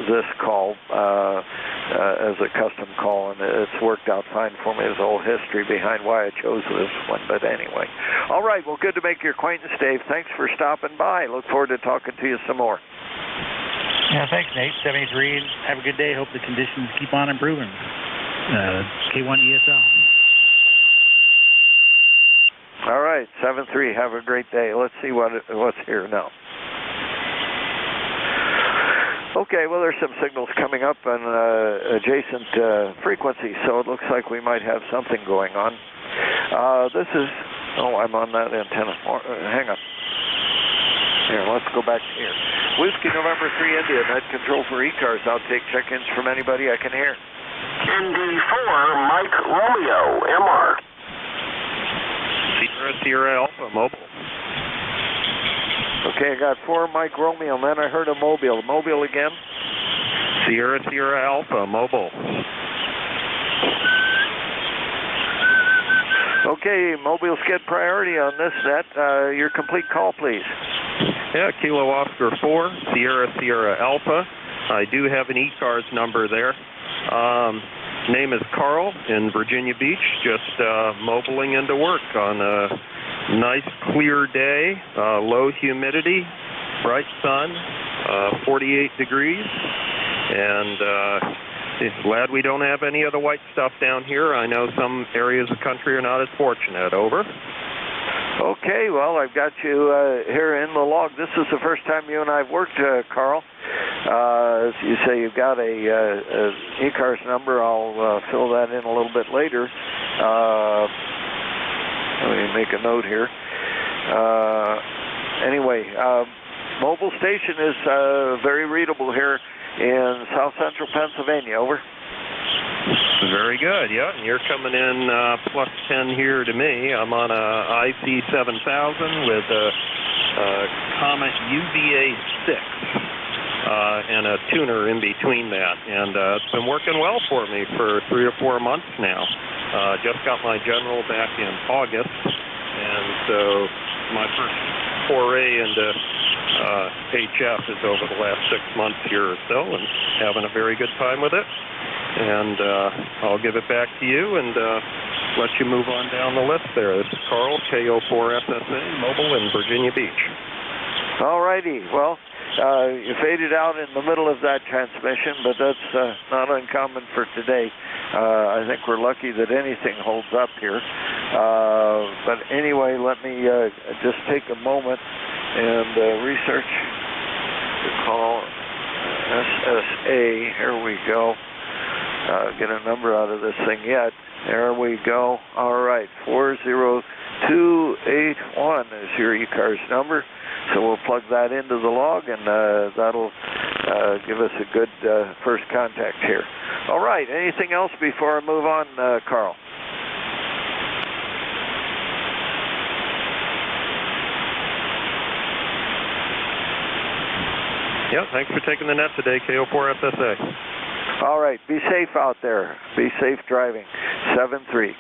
this call as a custom call, and it's worked out fine for me. There's a whole history behind why I chose this one, but anyway. All right, well, good to make your acquaintance, Dave. Thanks for stopping by. Look forward to talking to you some more. Yeah, thanks, Nate. 73. Have a good day. Hope the conditions keep on improving. K1ESL. All right, 7-3. Have a great day. Let's see what's here now. Okay, well, there's some signals coming up on adjacent frequencies, so it looks like we might have something going on. This is, I'm on that antenna. Hang on. Here, let's go back to here. Whiskey November 3 India, net control for E-cars. I'll take check-ins from anybody I can hear. NJ4 Mike Romeo, MR. Sierra Alpha, mobile. Okay, I got 4 Mike Romeo, and then I heard a Mobile. Mobile again? Sierra Alpha, mobile. Okay, Mobiles get priority on this net. Your complete call, please. Yeah, Kilo Oscar 4, Sierra Alpha. I do have an E-cars number there. Name is Carl in Virginia Beach, just mobiling into work on a nice clear day, low humidity, bright sun, 48 degrees, and glad we don't have any of the white stuff down here. I know some areas of the country are not as fortunate. Over. Okay, well, I've got you here in the log. This is the first time you and I have worked, Carl. As you say, you've got a E-cars number. I'll fill that in a little bit later. Let me make a note here. Anyway, mobile station is very readable here in south central Pennsylvania. Over. Very good, yeah. And you're coming in plus 10 here to me. I'm on a IC 7000 with a Comet UVA 6 and a tuner in between that. And it's been working well for me for 3 or 4 months now. Just got my general back in August. And so my first foray into HF is over the last 6 months here or so, and having a very good time with it. And I'll give it back to you and let you move on down the list there. This is Carl, KO4SSA, mobile in Virginia Beach. All righty. Well, you faded out in the middle of that transmission, but that's not uncommon for today. I think we're lucky that anything holds up here. But anyway, let me just take a moment and research the call SSA. Here we go. Get a number out of this thing yet. There we go. All right, 40281 is your E-cars number. So we'll plug that into the log, and that'll give us a good first contact here. All right, anything else before I move on, Carl? Yeah, thanks for taking the net today, KO4SSA. All right, be safe out there. Be safe driving. 7-3.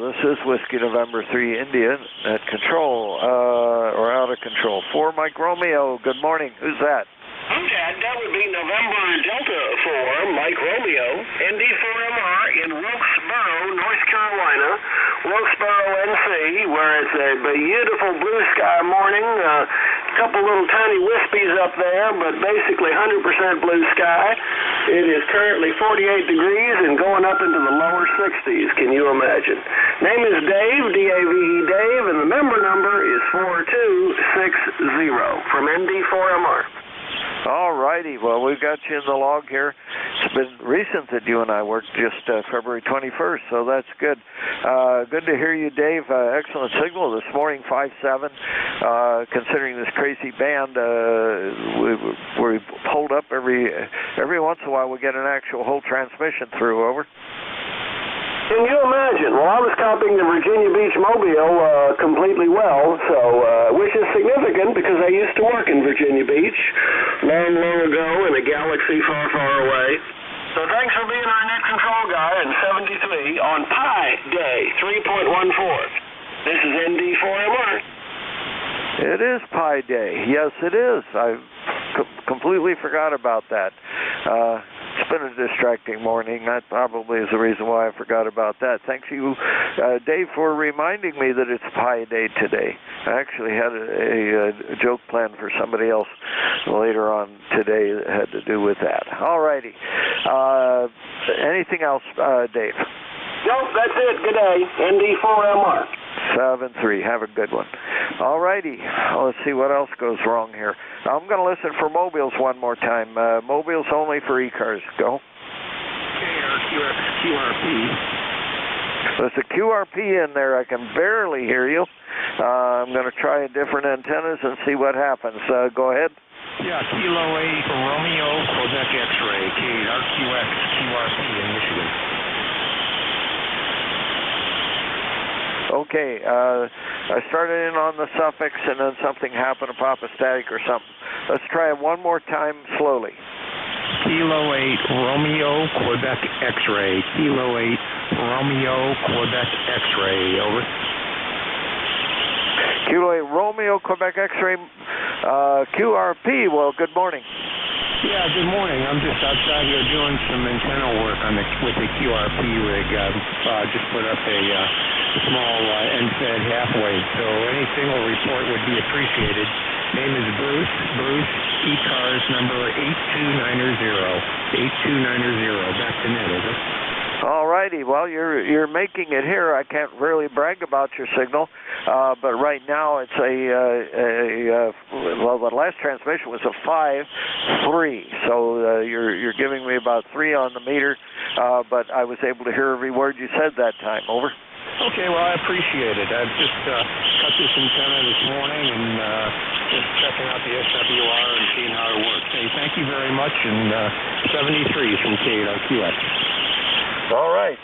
This is Whiskey November 3 India at control, or out of control. 4 Mike Romeo, good morning. Who's that? I'm Dad. That would be November Delta 4 Mike Romeo, ND4MR in Wilkesboro, North Carolina. Wilkesboro, NC, where it's a beautiful blue sky morning. A couple little tiny wispies up there, but basically 100% blue sky. It is currently 48 degrees and going up into the lower 60s. Can you imagine? Name is Dave, D-A-V-E Dave, and the member number is 4260 from ND4MR. All righty. Well, we've got you in the log here. It's been recent that you and I worked, just February 21st, so that's good. Good to hear you, Dave. Excellent signal this morning, 5.7. Considering this crazy band, we hold up every once in a while. We get an actual whole transmission through. Over. Can you imagine? Well, I was copying the Virginia Beach Mobile completely well, so which is significant because I used to work in Virginia Beach long, long ago in a galaxy far, far away. So thanks for being our net control guy in 73 on Pi Day 3.14. This is ND4MR. It is Pi Day. Yes, it is. I completely forgot about that. it's been a distracting morning. That probably is the reason why I forgot about that. Thank you, Dave, for reminding me that it's Pi Day today. I actually had a joke planned for somebody else later on today that had to do with that. All righty. Anything else, Dave? Nope, that's it. Good day. ND4MR. 7-3. Have a good one. All righty. Let's see what else goes wrong here. I'm going to listen for mobiles one more time. Mobiles only for e-cars. Go. QRP. There's a QRP in there. I can barely hear you. I'm going to try different antennas and see what happens. Go ahead. Yeah, Kilo 8 Romeo Quebec X-ray, RQX QRP in Michigan. Okay, I started in on the suffix and then something happened to pop a static or something. Let's try it one more time slowly. Kilo 8 Romeo Quebec X-ray, Kilo 8 Romeo Quebec X-ray, over. Kilo 8 Romeo Quebec X-ray, QRP, well, good morning. Yeah, good morning. I'm just outside here doing some antenna work on with the QRP rig. Just put up a small end-fed halfway, so any single report would be appreciated. Name is Bruce. Bruce, E-Cars number 8290. 8290. Back to net, over. All righty. Well, you're making it here. I can't really brag about your signal, but right now it's well, the last transmission was a 5-3, so you're giving me about 3 on the meter, but I was able to hear every word you said that time. Over. Okay, well, I appreciate it. I've just cut this antenna this morning and just checking out the SWR and seeing how it works. Hey, thank you very much, and 73 from KQX. All right.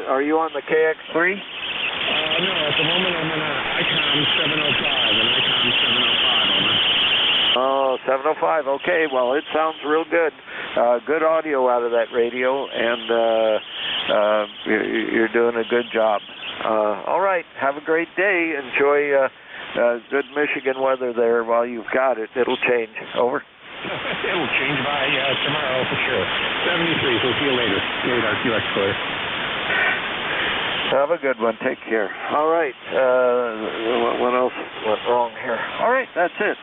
Are you on the KX3? No, at the moment I'm in an ICOM 705, an ICOM 705, over. Oh, 705. Okay, well, it sounds real good. Good audio out of that radio, and you're doing a good job. All right. Have a great day. Enjoy good Michigan weather there while you've got it. It'll change. Over. It'll change by tomorrow for sure. 73, so see you later. RQX clear. Have a good one. Take care. All right. What else went wrong here? All right, that's it.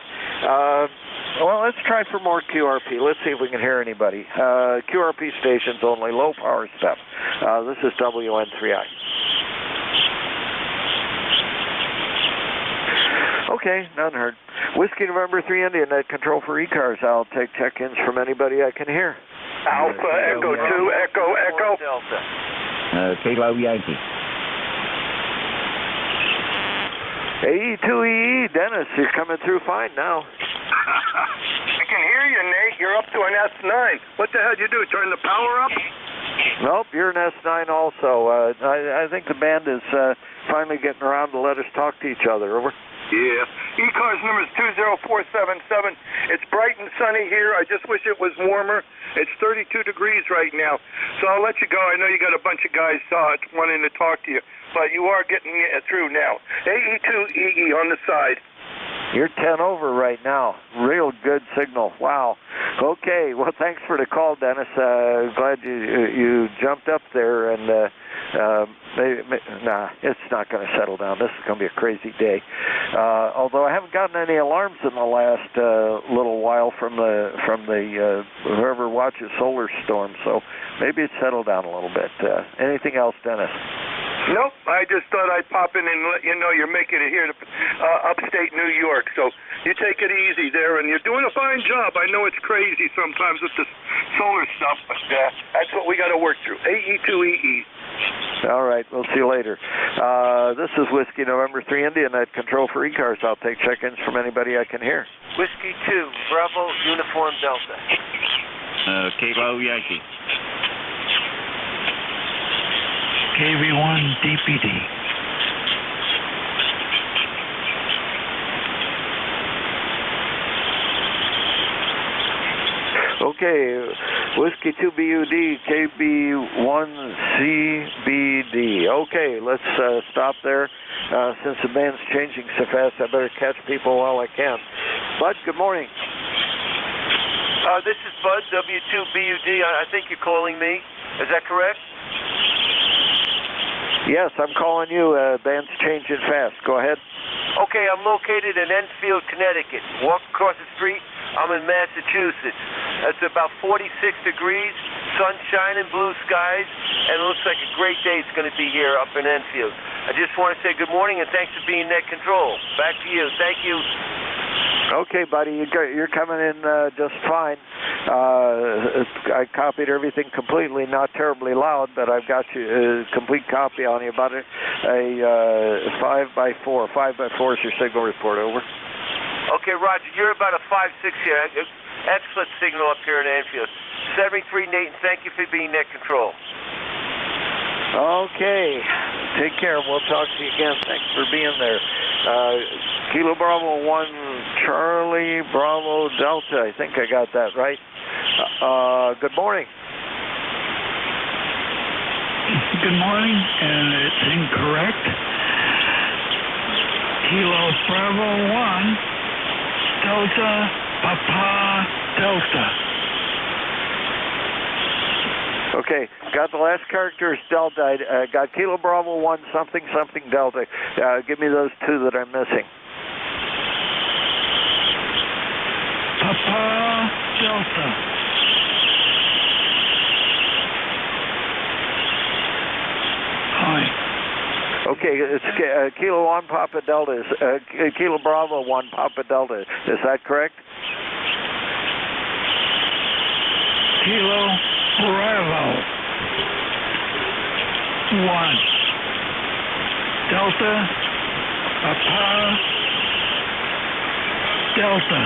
Well, let's try for more QRP. Let's see if we can hear anybody. QRP stations only, low power stuff. This is WN3I. Okay, none heard. Whiskey November 3 India, net control for e-cars. I'll take check-ins from anybody I can hear. Alpha Echo 2, Echo. Delta. Kilo Yankee. AE2EE, Dennis, you're coming through fine now. I can hear you, Nate. You're up to an S9. What the hell did you do? Turn the power up? Nope, you're an S9 also. I think the band is finally getting around to let us talk to each other. Over. Yeah. E-Cars number is 20477. It's bright and sunny here. I just wish it was warmer. It's 32 degrees right now. So I'll let you go. I know you got a bunch of guys wanting to talk to you, but you are getting through now. AE2EE on the side. You're 10 over right now. Real good signal. Wow. Okay. Well, thanks for the call, Dennis. Glad you jumped up there. And it's not going to settle down. This is going to be a crazy day. Although I haven't gotten any alarms in the last little while from the whoever watches solar storm. So maybe it's settled down a little bit. Anything else, Dennis? Nope, I just thought I'd pop in and let you know you're making it here to upstate New York. So you take it easy there, and you're doing a fine job. I know it's crazy sometimes with the solar stuff, but that's what we got to work through. AE2EE. All right, we'll see you later. This is Whiskey November 3 India, net control for e-cars. I'll take check-ins from anybody I can hear. Whiskey 2, Bravo, Uniform Delta. Kilo Yankee. KV1 DPD. Okay, Whiskey 2 BUD, KB1CBD. Okay, let's stop there. Since the band's changing so fast, I better catch people while I can. Bud, good morning. This is Bud, W2BUD. I think you're calling me. Is that correct? Yes, I'm calling you. Band's changing fast. Go ahead. Okay, I'm located in Enfield, Connecticut. Walk across the street, I'm in Massachusetts. It's about 46 degrees, sunshine and blue skies, and it looks like a great day it's going to be here up in Enfield. I just want to say good morning and thanks for being net control. Back to you. Thank you. Okay, buddy, you're coming in just fine. I copied everything completely, not terribly loud, but I've got you a complete copy on you about it. A 5x4. 5x4 is your signal report. Over. Okay, Roger, you're about a 5-6 here. Excellent signal up here in Enfield. 73 Nate, and thank you for being net control. Okay, take care. We'll talk to you again. Thanks for being there. Kilo Bravo 1, Charlie Bravo Delta. I think I got that right. Good morning. Good morning, and it's incorrect. Kilo Bravo 1, Delta Papa Delta. Okay, got the last character is Delta. I got Kilo Bravo 1 something something Delta. Give me those two that I'm missing. Papa Delta. Hi. Okay, it's Kilo 1 Papa Delta. Kilo Bravo 1 Papa Delta. Is that correct? Kilo Bravo 1 Delta Papa Delta.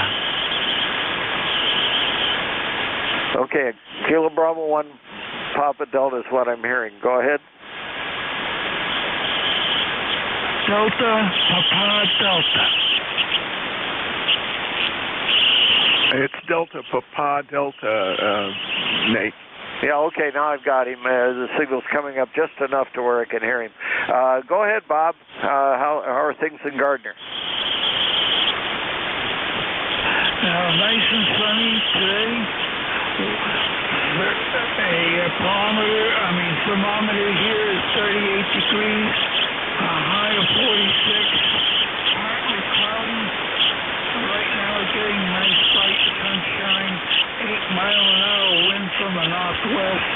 Okay, Kilo Bravo 1 Papa Delta is what I'm hearing. Go ahead. Delta Papa Delta. It's Delta Papa Delta, Nate. Yeah, okay, now I've got him. The signal's coming up just enough to where I can hear him. Go ahead, Bob. How are things in Gardner? Nice and sunny today. Thermometer here is 38 degrees. A high of 46. Partly cloudy. Right now it's getting nice bright sunshine. 8-mile-an-hour wind from the northwest.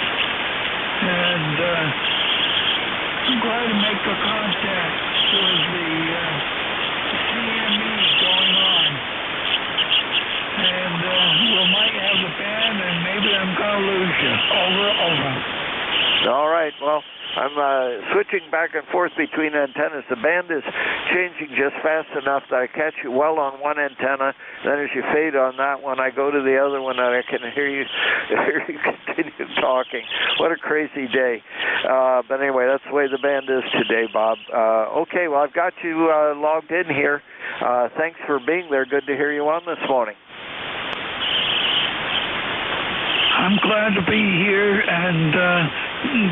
And I'm glad to make the contact with the CME going on. And we might have the band, and maybe I'm going to lose you. Over. All right, well, I'm switching back and forth between antennas. The band is changing just fast enough that I catch you well on one antenna. Then as you fade on that one, I go to the other one and I can hear you continue talking. What a crazy day. But anyway, that's the way the band is today, Bob. Okay, well, I've got you logged in here. Thanks for being there. Good to hear you on this morning. I'm glad to be here and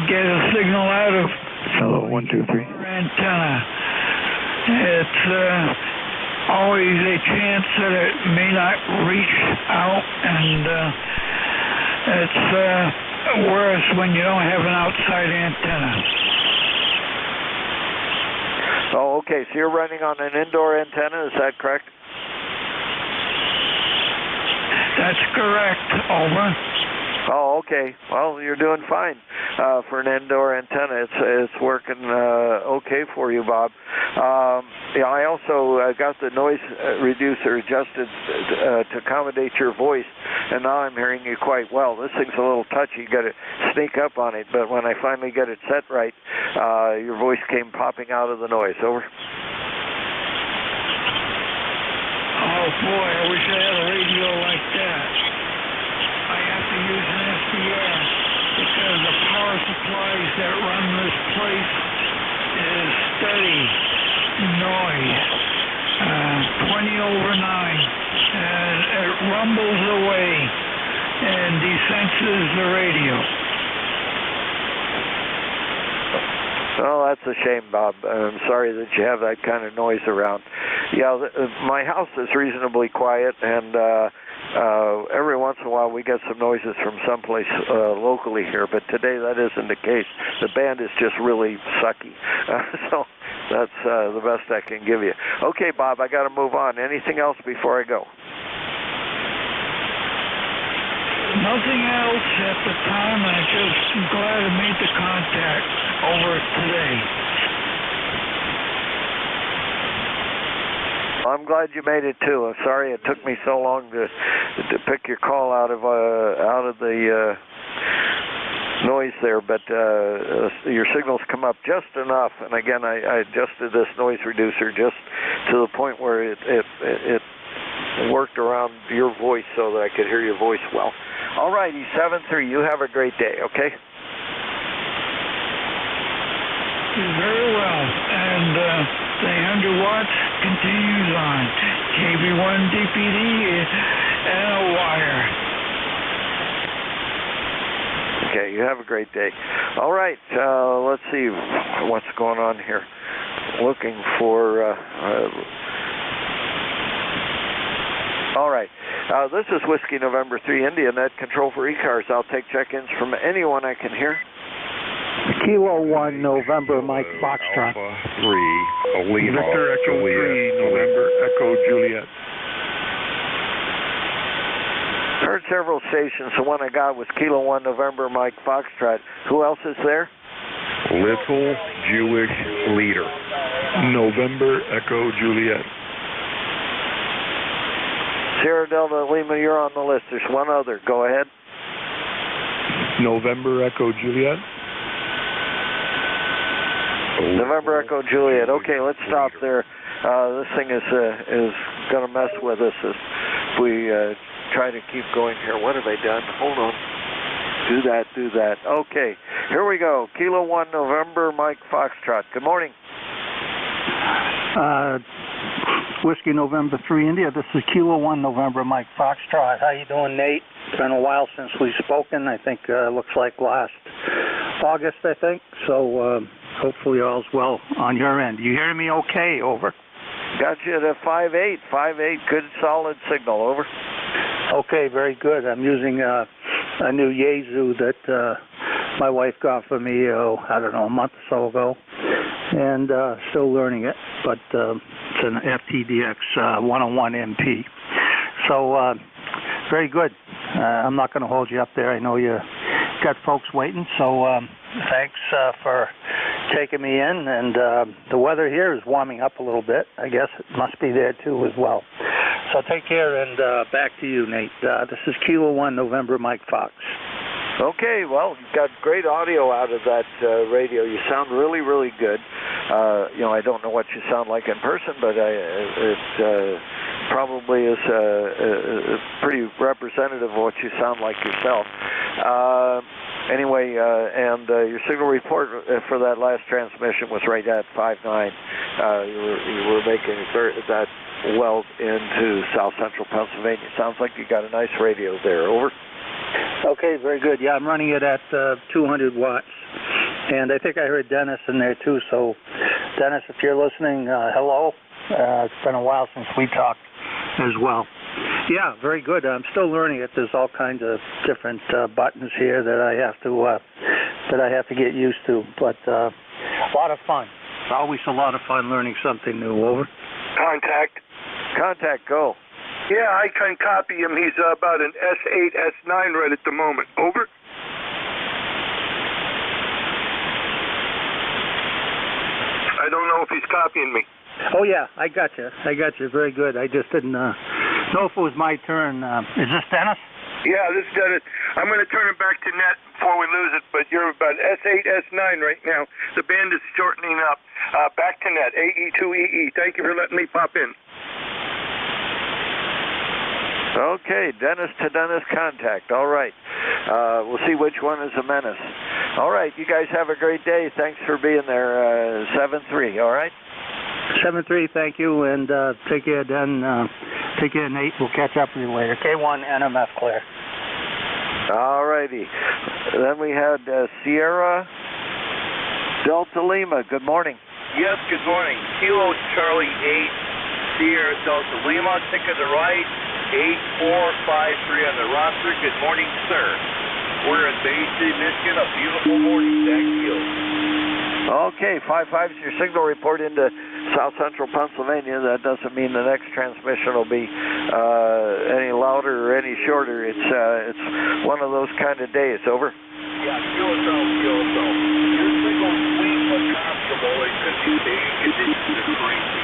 get a signal out of Hello, 1, 2, 3. antenna. It's always a chance that it may not reach out, and it's worse when you don't have an outside antenna. Oh, okay, so you're running on an indoor antenna, is that correct? That's correct. Over. Oh, okay. Well, you're doing fine for an indoor antenna. It's working okay for you, Bob. Yeah, I also got the noise reducer adjusted to accommodate your voice, and now I'm hearing you quite well. This thing's a little touchy. You got to sneak up on it, but when I finally get it set right, your voice came popping out of the noise. Over. Oh boy, I wish I had a radio like that. I have to use an SDR because the power supplies that run this place is steady noise, 20 over 9, and it rumbles away and desenses the radio. Oh, that's a shame, Bob. I'm sorry that you have that kind of noise around. Yeah, my house is reasonably quiet, and every once in a while we get some noises from someplace locally here, but today that isn't the case. The band is just really sucky. So that's the best I can give you. Okay, Bob, I got to move on. Anything else before I go? Nothing else at the time. I just am glad I made the contact over today. I'm glad you made it too. I'm sorry it took me so long to pick your call out of the noise there, but your signals come up just enough. And again, I adjusted this noise reducer just to the point where it worked around your voice so that I could hear your voice well. All righty, 7-3. You have a great day, okay? Very well. And the 100 watts continues on. KB1 DPD and a wire. Okay, you have a great day. All right, let's see what's going on here. Looking for... all right. This is Whiskey November 3 India, net control for E-cars. I'll take check-ins from anyone I can hear. Kilo 1 November Mike Foxtrot. Alpha 3 Lima Victor Echo Juliet 3 November Echo Juliet. Heard several stations. The one I got was Kilo 1 November Mike Foxtrot. Who else is there? Little Jewish Leader. November Echo Juliet. Sierra Delta Lima, you're on the list. There's one other. Go ahead. November Echo Juliet. November Echo Juliet. Okay, let's stop there. This thing is going to mess with us if we try to keep going here. What have I done? Hold on. Do that. Okay, here we go. Kilo 1 November Mike Foxtrot. Good morning. Whiskey November 3 India. This is Kilo 1 November Mike Foxtrot. How you doing, Nate? It's been a while since we've spoken. I think looks like last August, I think. So hopefully all's well on your end. You hearing me okay? Over. Got you at a 5.8. 5.8, good solid signal. Over. Okay, very good. I'm using a new Yaesu that my wife got for me, I don't know, a month or so ago. And still learning it, but it's an FTDX 101 MP. So very good. I'm not going to hold you up there. I know you got folks waiting, so thanks for taking me in. And the weather here is warming up a little bit. I guess it must be there too as well. So take care, and back to you, Nate. This is Kilo 1 November Mike Fox. Okay, well, you've got great audio out of that radio. You sound really, really good. I don't know what you sound like in person, but it probably is pretty representative of what you sound like yourself. Anyway, and your signal report for that last transmission was right at 5.9. You were making that well into south central Pennsylvania. Sounds like you got a nice radio there. Over. Okay, very good. Yeah, I'm running it at 200 watts. And I think I heard Dennis in there too. So, Dennis, if you're listening, hello. It's been a while since we talked as well. Yeah, very good. I'm still learning it. There's all kinds of different buttons here that I have to get used to. But a lot of fun. It's always a lot of fun learning something new. Over. Contact, go. Yeah, I can copy him. He's about an S8, S9 right at the moment. Over. I don't know if he's copying me. Oh, yeah, I got you. Very good. I just didn't know if it was my turn. Is this Dennis? Yeah, this is Dennis. I'm going to turn it back to net before we lose it, but you're about S8, S9 right now. The band is shortening up. Back to net, AE2EE. Thank you for letting me pop in. Okay, Dennis to Dennis contact. All right. We'll see which one is a menace. All right, you guys have a great day. Thanks for being there. 7-3, all right? 7-3, thank you, and take care, Den. Take care, Nate. We'll catch up with you later. K1 NMF clear. All righty. Then we had Sierra Delta Lima, good morning. Yes, good morning. Kilo Charlie 8, Sierra Delta Lima, ticket to right, 8453 on the roster. Good morning, sir. We're in Bay City, Michigan. A beautiful morning. Thank you. Okay, 55 is your signal report into South Central Pennsylvania. That doesn't mean the next transmission will be any louder or any shorter. It's one of those kind of days. Over. Yeah, QSL. Your signal's way more comfortable. It could be big. Conditions are crazy.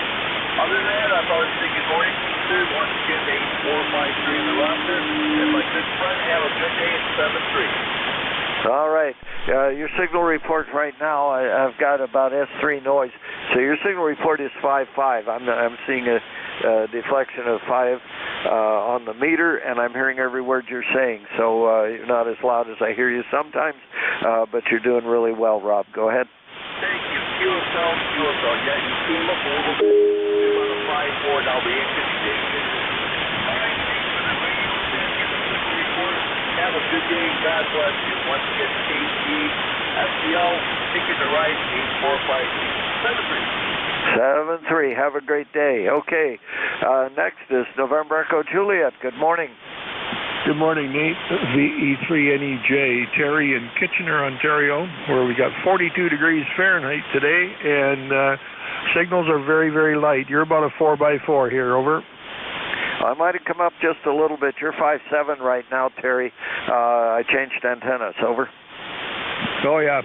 Other than that, I thought I'd say good morning, sir. Once again, 8453 in the roster. And my good friend, have a good day at 7-3. All right. Your signal report right now, I've got about S3 noise. So your signal report is 5.5. I'm seeing a deflection of 5 on the meter, and I'm hearing every word you're saying. So you're not as loud as I hear you sometimes, but you're doing really well, Rob. Go ahead. Thank you. QSL. Yeah, you came up a little bit. About a 5.4, now the inconvenience. All right, thanks for the radio. Report. Have a good day. God bless you. Once again, KC, SCL, ticket to right, 8453. 7-3. Have a great day. Okay. Next is November Echo Juliet. Good morning. Good morning, Nate. VE3NEJ, Terry in Kitchener, Ontario, where we got 42 degrees Fahrenheit today, and signals are very, very light. You're about a 4x4 here. Over. I might have come up just a little bit. You're 5.7 right now, Terry. I changed antennas. Over. Oh, yeah.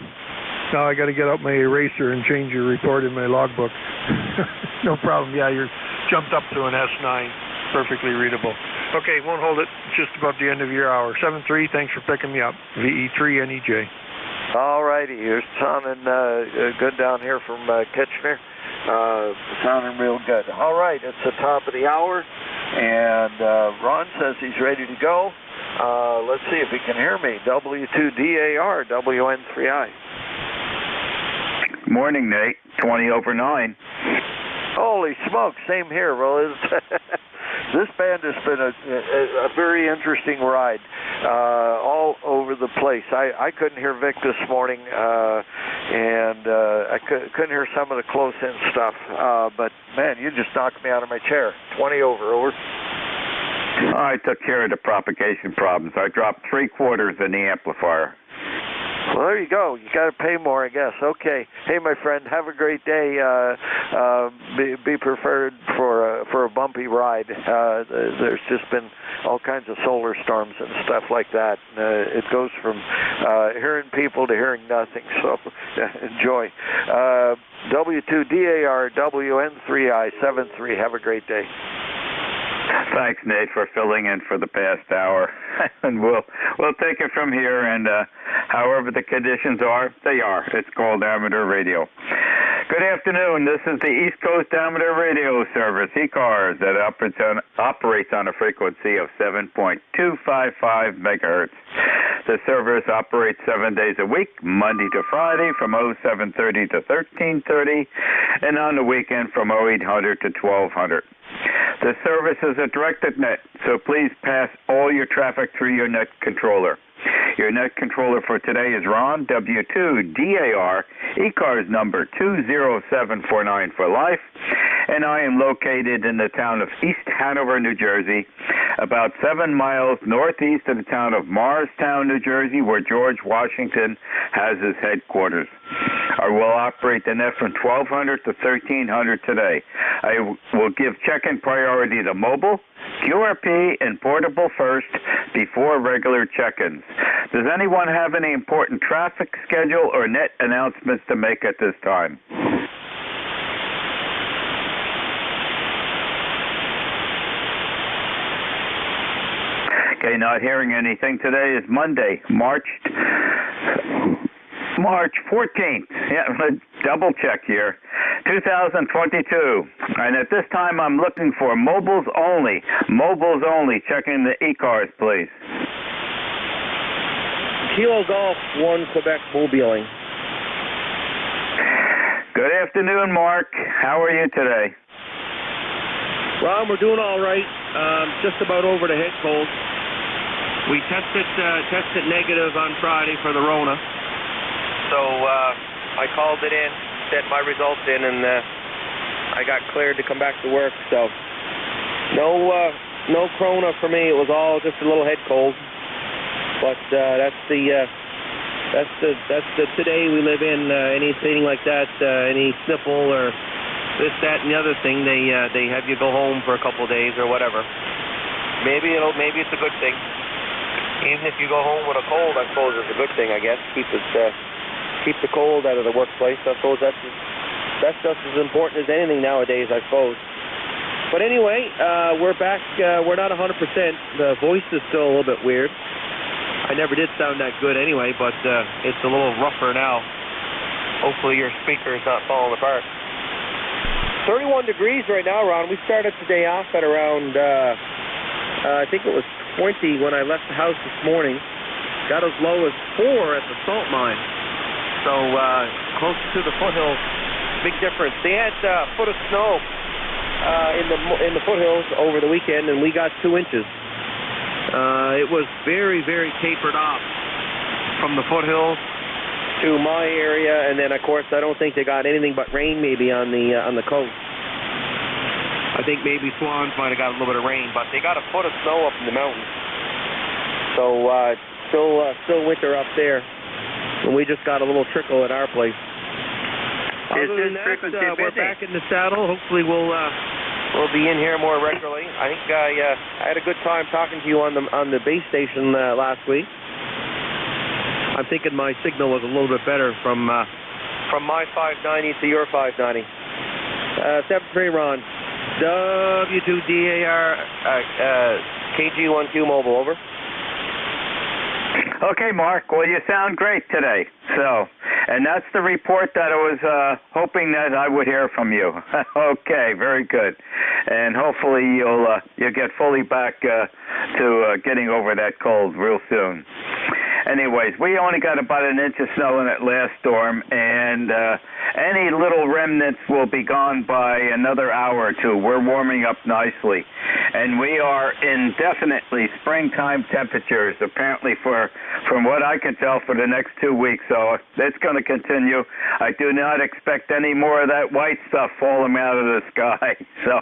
Now I got to get out my eraser and change your report in my logbook. No problem. Yeah, you're jumped up to an S9. Perfectly readable. Okay, won't hold it. Just about the end of your hour. 7-3, thanks for picking me up. VE3NEJ. All righty. You're sounding good down here from Kitchener. Sounding real good. All right, it's the top of the hour, and Ron says he's ready to go. Let's see if he can hear me. W2DAR, WN3I. Morning, Nate. 20 over 9. Holy smoke, same here. Well, this band has been a very interesting ride all over the place. I couldn't hear Vic this morning, and I couldn't hear some of the close-in stuff. But, man, you just knocked me out of my chair. 20 over. I took care of the propagation problems. I dropped 3/4 in the amplifier. Well, there you go. You got to pay more, I guess. Okay. Hey, my friend, have a great day. Be prepared for a bumpy ride. There's just been all kinds of solar storms and stuff like that. It goes from hearing people to hearing nothing. So enjoy. W2DAR WN3I 73. Have a great day. Thanks, Nate, for filling in for the past hour. And we'll take it from here, and however the conditions are, they are. It's called amateur radio. Good afternoon. This is the East Coast Amateur Radio Service, ECARS, that operates on a frequency of 7.255 megahertz. The service operates 7 days a week, Monday to Friday from 0730 to 1330, and on the weekend from 0800 to 1200. The service is a directed net, so please pass all your traffic through your net controller. Your net controller for today is Ron, W2DAR, ECARS number 20749 for life, and I am located in the town of East Hanover, New Jersey, about 7 miles northeast of the town of Morristown, New Jersey, where George Washington has his headquarters. I will operate the net from 1200 to 1300 today. I will give check-in priority to mobile, QRP, and portable first before regular check-ins. Does anyone have any important traffic schedule or net announcements to make at this time? Okay, not hearing anything. Today is Monday, March 14th. Yeah, let's double check here. 2022. And at this time, I'm looking for mobiles only. Mobiles only. Checking the ECARS, please. Kilo Golf 1 Quebec mobiling. Good afternoon, Mark. How are you today? Ron, we're doing all right. Just about over the head cold. We tested negative on Friday for the Rona. So I called it in, sent my results in, and I got cleared to come back to work. So no corona for me. It was all just a little head cold. But that's the today we live in. Anything like that, any sniffle or this, that, and the other thing, they have you go home for a couple of days or whatever. Maybe it's a good thing. Even if you go home with a cold, I suppose it's a good thing. I guess keep the cold out of the workplace. I suppose that's just as important as anything nowadays, I suppose. But anyway, we're back. We're not 100%. The voice is still a little bit weird. I never did sound that good anyway, but it's a little rougher now. Hopefully your speaker's not falling apart. 31 degrees right now, Ron. We started today off at around, I think it was 20 when I left the house this morning. Got as low as 4 at the salt mine. So close to the foothills, big difference. They had a foot of snow in the foothills over the weekend, and we got 2 inches. It was very, very tapered off from the foothills to my area, and then of course I don't think they got anything but rain maybe on the coast. I think maybe Swans might have got a little bit of rain, but they got a foot of snow up in the mountains. So still winter up there, and we just got a little trickle at our place. Other than that, we're back in the saddle. Hopefully we'll be in here more regularly. I think I had a good time talking to you on the base station last week. I'm thinking my signal was a little bit better from my 590 to your 590. 73 Ron, W2DAR KG1Q mobile, over. Okay, Mark. Well, you sound great today. So, and that's the report that I was hoping that I would hear from you. Okay, very good. And hopefully you'll get fully back to getting over that cold real soon. Anyways, we only got about an inch of snow in that last storm, and any little remnants will be gone by another hour or two. We're warming up nicely, and we are indefinitely springtime temperatures, apparently from what I can tell, for the next 2 weeks. So it's going to continue. I do not expect any more of that white stuff falling out of the sky. So.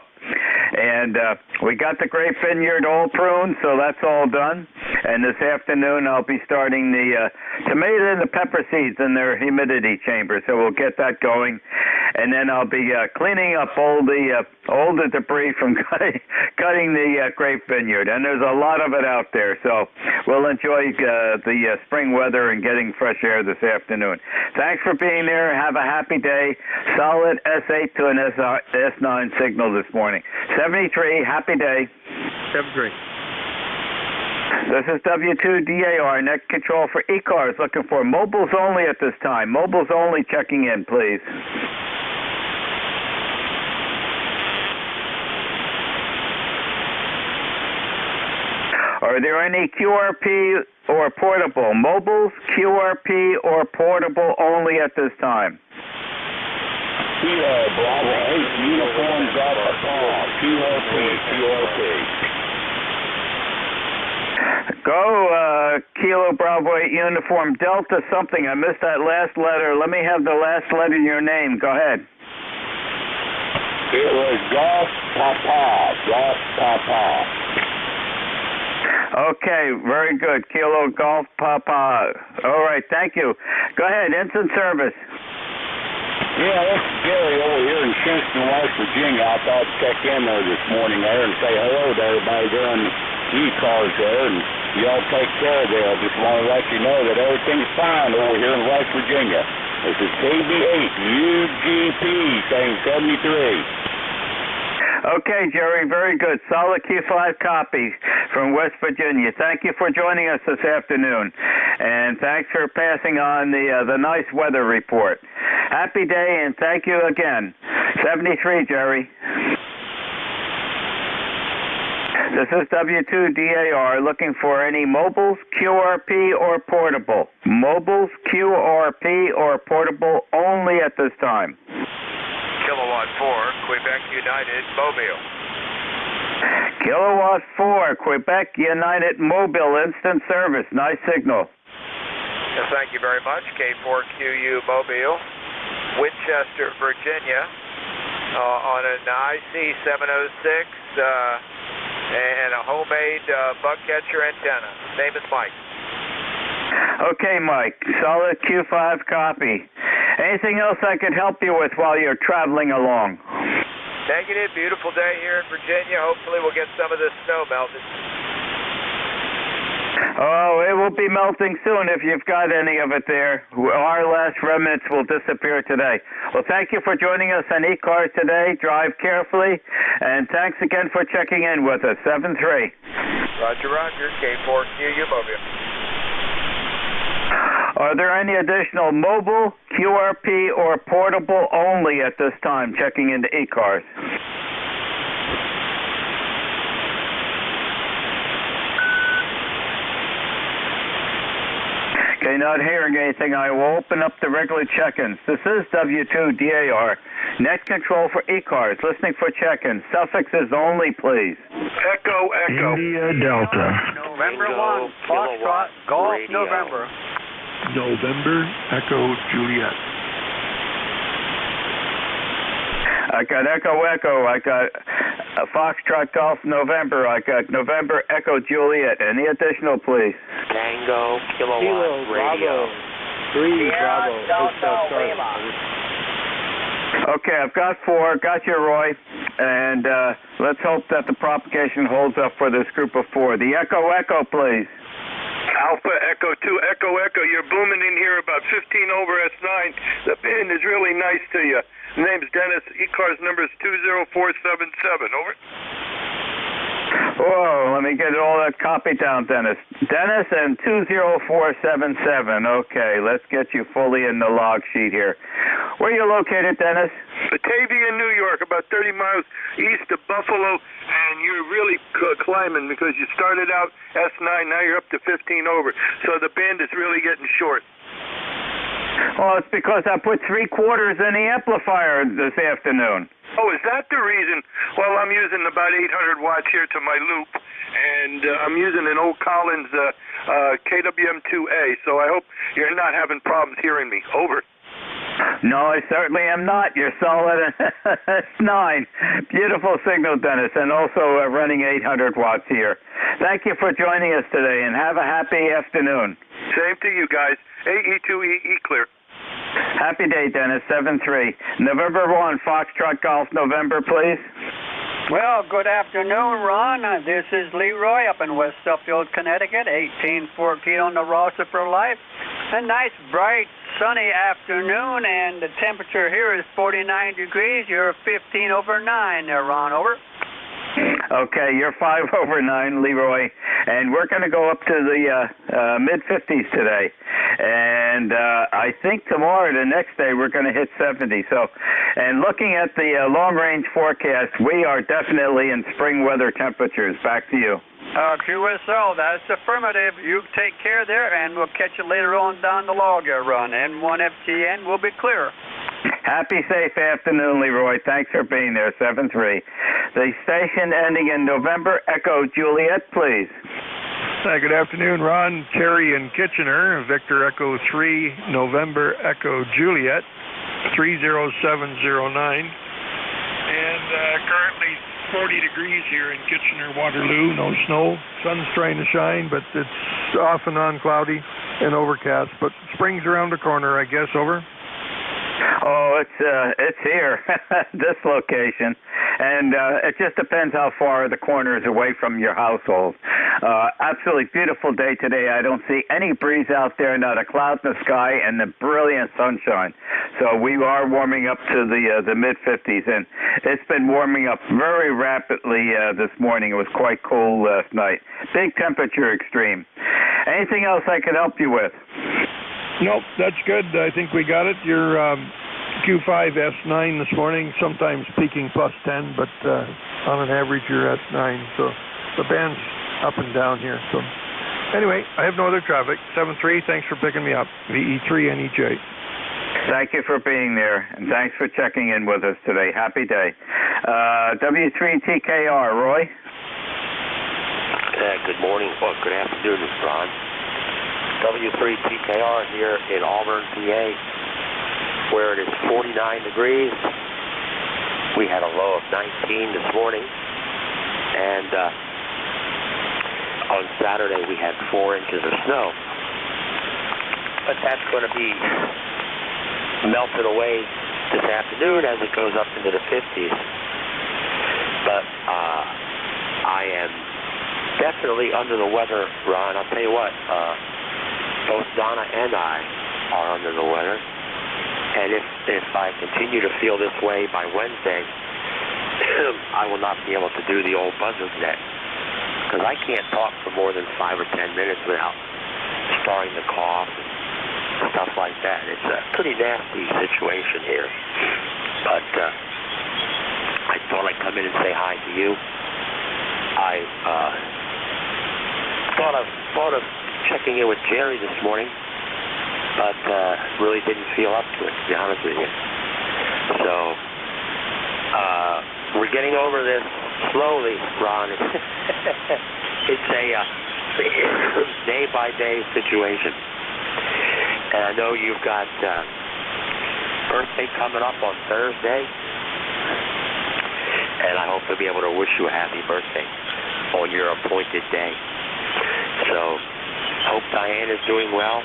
And we got the grape vineyard all pruned, so that's all done. And this afternoon I'll be starting the tomato and the pepper seeds in their humidity chamber, so we'll get that going. And then I'll be cleaning up all the debris from cutting the grape vineyard. And there's a lot of it out there, so we'll enjoy the spring weather and getting fresh air this afternoon. Thanks for being there. Have a happy day. Solid S8 to an S9 signal this morning. 73, happy day. 73. This is W2DAR, net control for E-Cars, looking for mobiles only at this time. Mobiles only checking in, please. Are there any QRP or portable? Mobiles, QRP, or portable only at this time? Bravo 8, Uniform Delta Paul, QRP. Go, Kilo Bravo 8, Uniform Delta something. I missed that last letter. Let me have the last letter of your name. Go ahead. It was Golf Papa. Okay, very good. Kilo Golf Papa. All right, thank you. Go ahead, instant service. Yeah, this is Gary over here in Kinston, West Virginia. I thought I'd check in there this morning there and say hello to everybody there on the E-Cars there, and y'all take care of them. I just want to let you know that everything's fine over here in West Virginia. This is KB8 UGP saying 73. Okay, Jerry, very good. Solid Q5 copy from West Virginia. Thank you for joining us this afternoon, and thanks for passing on the nice weather report. Happy day, and thank you again. 73, Jerry. This is W2DAR, looking for any mobiles, QRP, or portable. Mobiles, QRP, or portable only at this time. Kilowatt 4, Quebec United Mobile. Kilowatt 4, Quebec United Mobile, instant service. Nice signal. Thank you very much. K4QU Mobile. Winchester, Virginia, on an IC 706 and a homemade bug catcher antenna. Name is Mike. Okay, Mike. Solid Q5 copy. Anything else I could help you with while you're traveling along? Negative. Beautiful day here in Virginia. Hopefully we'll get some of this snow melted. Oh, it will be melting soon if you've got any of it there. Our last remnants will disappear today. Well, thank you for joining us on eCars today. Drive carefully, and thanks again for checking in with us. 7-3. Roger, roger. K4QU Mobile. Are there any additional mobile, QRP, or portable only at this time checking into eCars? Okay, not hearing anything. I will open up the regular check-ins. This is W2DAR. Net control for eCars. Listening for check-ins. Suffixes only, please. Echo, Echo. India Delta. November 1, Foxtrot, Golf, November. November, Echo, Juliet. I got Echo, Echo. I got Foxtrot, Golf, November. I got November, Echo, Juliet. Any additional, please? Tango, Kilowatt, Kilo, Radio. Bravo, 3, Bravo, Okay, I've got 4. Got you, Roy. And let's hope that the propagation holds up for this group of 4. The Echo, Echo, please. Alpha Echo 2, Echo, Echo. You're booming in here about 15 over S9. The band is really nice to you. The name's Dennis. eCars number is 20477. Over. Whoa, let me get all that copy down, Dennis. Dennis and 20477. Okay, let's get you fully in the log sheet here. Where are you located, Dennis? Batavia, New York, about 30 miles east of Buffalo, and you're really climbing because you started out S9, now you're up to 15 over. So the band is really getting short. Well, it's because I put 3/4 in the amplifier this afternoon. Oh, is that the reason? Well, I'm using about 800 watts here to my loop, and I'm using an old Collins KWM2A, so I hope you're not having problems hearing me. Over. No, I certainly am not. You're solid at 9. Beautiful signal, Dennis, and also running 800 watts here. Thank you for joining us today, and have a happy afternoon. Same to you guys. AE2EE clear. Happy day, Dennis. 7-3. November 1, Foxtrot Golf, November, please. Well, good afternoon, Ron. This is Leroy up in West Suffield, Connecticut, 1814 on the roster for life. A nice, bright, sunny afternoon, and the temperature here is 49 degrees. You're 15 over 9 there, Ron. Over. Okay, you're 5 over 9, Leroy, and we're going to go up to the mid-50s today. And I think tomorrow, the next day, we're going to hit 70. So, and looking at the long-range forecast, we are definitely in spring weather temperatures. Back to you. QSL, that's affirmative. You take care there, and we'll catch you later on down the log here, Ron. N1FTN will be clear. Happy, safe afternoon, Leroy. Thanks for being there, 7-3. The station ending in November, Echo Juliet, please. Hi, good afternoon, Ron. Terry in Kitchener, Victor Echo 3, November Echo Juliet, 30709. And currently 40 degrees here in Kitchener, Waterloo, no snow. Sun's trying to shine, but it's off and on cloudy and overcast. But spring's around the corner, I guess. Over. Oh, it's here, this location, and it just depends how far the corner is away from your household. Absolutely beautiful day today. I don't see any breeze out there, not a cloud in the sky, and the brilliant sunshine. So we are warming up to the mid-50s, and it's been warming up very rapidly this morning. It was quite cool last night. Big temperature extreme. Anything else I can help you with? Nope, that's good. I think we got it. Your Q5 S9 this morning, sometimes peaking plus 10, but on an average you're at 9. So the band's up and down here. So anyway, I have no other traffic. 7-3, thanks for picking me up. VE3NEJ. Thank you for being there, and thanks for checking in with us today. Happy day. W3TKR, Roy? Good morning. Well, good afternoon, Mr. Ron. W3TKR here in Auburn, PA. where it is 49 degrees. We had a low of 19 this morning, and on Saturday we had 4 inches of snow. But that's going to be melted away this afternoon as it goes up into the 50s. But I am definitely under the weather, Ron. I'll tell you what, both Donna and I are under the weather. And if I continue to feel this way by Wednesday, I will not be able to do the old buzzard net. Because I can't talk for more than 5 or 10 minutes without starting to cough and stuff like that. It's a pretty nasty situation here. But I thought I'd come in and say hi to you. I thought of checking in with Jerry this morning, but really didn't feel up to it, to be honest with you. So we're getting over this slowly, Ron. It's a day-by-day situation. And I know you've got birthday coming up on Thursday, and I hope to be able to wish you a happy birthday on your appointed day. So, hope Diane is doing well,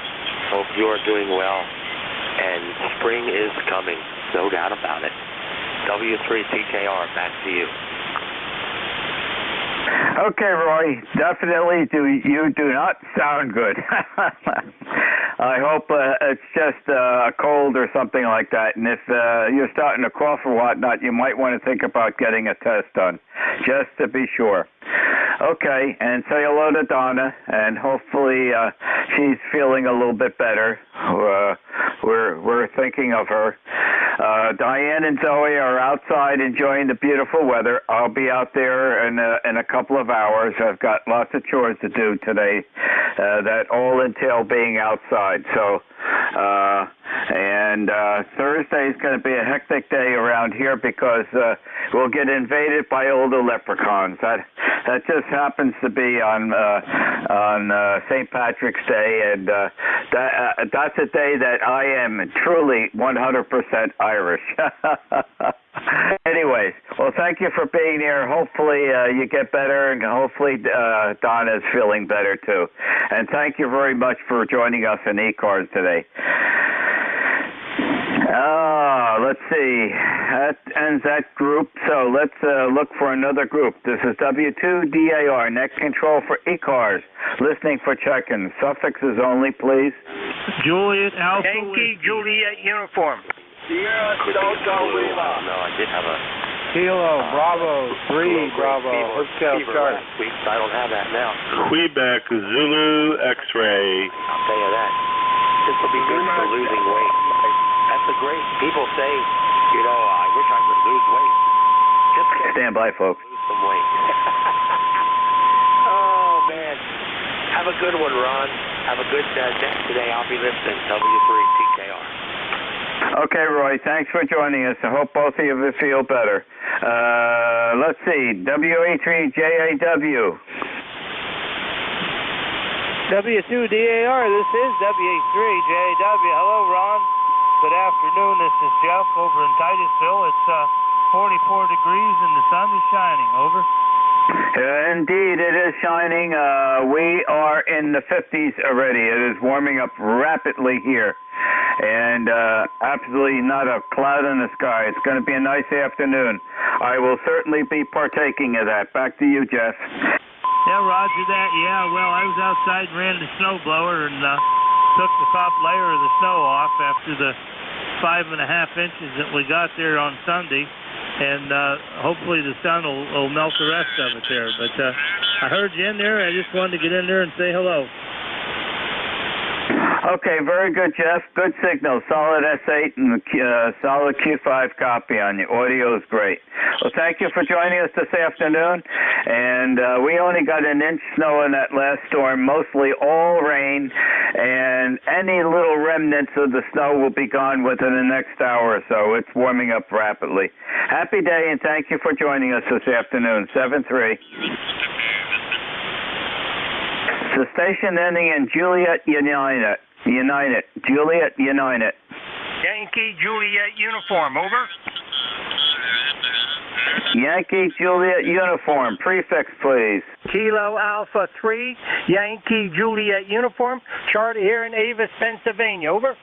hope you're doing well, and spring is coming, no doubt about it. W3TKR, back to you. Okay, Roy, definitely you do not sound good. I hope it's just a cold or something like that, and if you're starting to cough or whatnot, you might want to think about getting a test done, just to be sure. Okay, and say hello to Donna, and hopefully she's feeling a little bit better. We're thinking of her. Diane and Zoe are outside enjoying the beautiful weather. I'll be out there in a couple of hours. I've got lots of chores to do today that all entail being outside. So, and Thursday is going to be a hectic day around here because we'll get invaded by all the leprechauns. That just happens to be on St. Patrick's Day, and that's a day that I am truly 100% Irish. Anyways, well, thank you for being here. Hopefully you get better, and hopefully Donna's feeling better too. And thank you very much for joining us in eCars today. Let's see. That ends that group. So let's look for another group. This is W2DAR, net control for eCars. Listening for check-ins. Suffixes only, please. Juliet Alpha. Yankee Juliet uniform. Sierra Delta Lima. No, I did have a Kilo Bravo 3 Bravo Hotel Charlie. I don't have that now. Quebec Zulu X-ray. I'll tell you that. This will be good for losing weight. That's a great. People say, you know, I wish I could lose weight. Just stand by, folks. Lose some weight. Oh man, have a good one, Ron. Have a good day today. I'll be listening. W3TKR. Okay, Roy, thanks for joining us. I hope both of you feel better. Let's see, WA3JAW. W2DAR, this is WA3JAW. Hello, Ron. Good afternoon. This is Jeff over in Titusville. It's 44 degrees and the sun is shining. Over. Indeed, it is shining. We are in the 50s already. It is warming up rapidly here. And absolutely not a cloud in the sky. It's going to be a nice afternoon. I will certainly be partaking of that. Back to you, Jeff. Yeah, roger that. Yeah, well, I was outside and ran the snowblower and took the top layer of the snow off after the 5.5 inches that we got there on Sunday. And hopefully the sun will melt the rest of it there. But I heard you in there. I just wanted to get in there and say hello. Okay, very good, Jeff. Good signal. Solid S8 and solid Q5 copy on you. Audio is great. Well, thank you for joining us this afternoon. And we only got an inch snow in that last storm, mostly all rain. And any little remnants of the snow will be gone within the next hour or so. It's warming up rapidly. Happy day, and thank you for joining us this afternoon. 7-3. The station ending in Juliet United. Juliet United. Yankee Juliet uniform, over. Yankee Juliet uniform, prefix please. Kilo Alpha 3, Yankee Juliet uniform, Charlie here in Avis, Pennsylvania, over.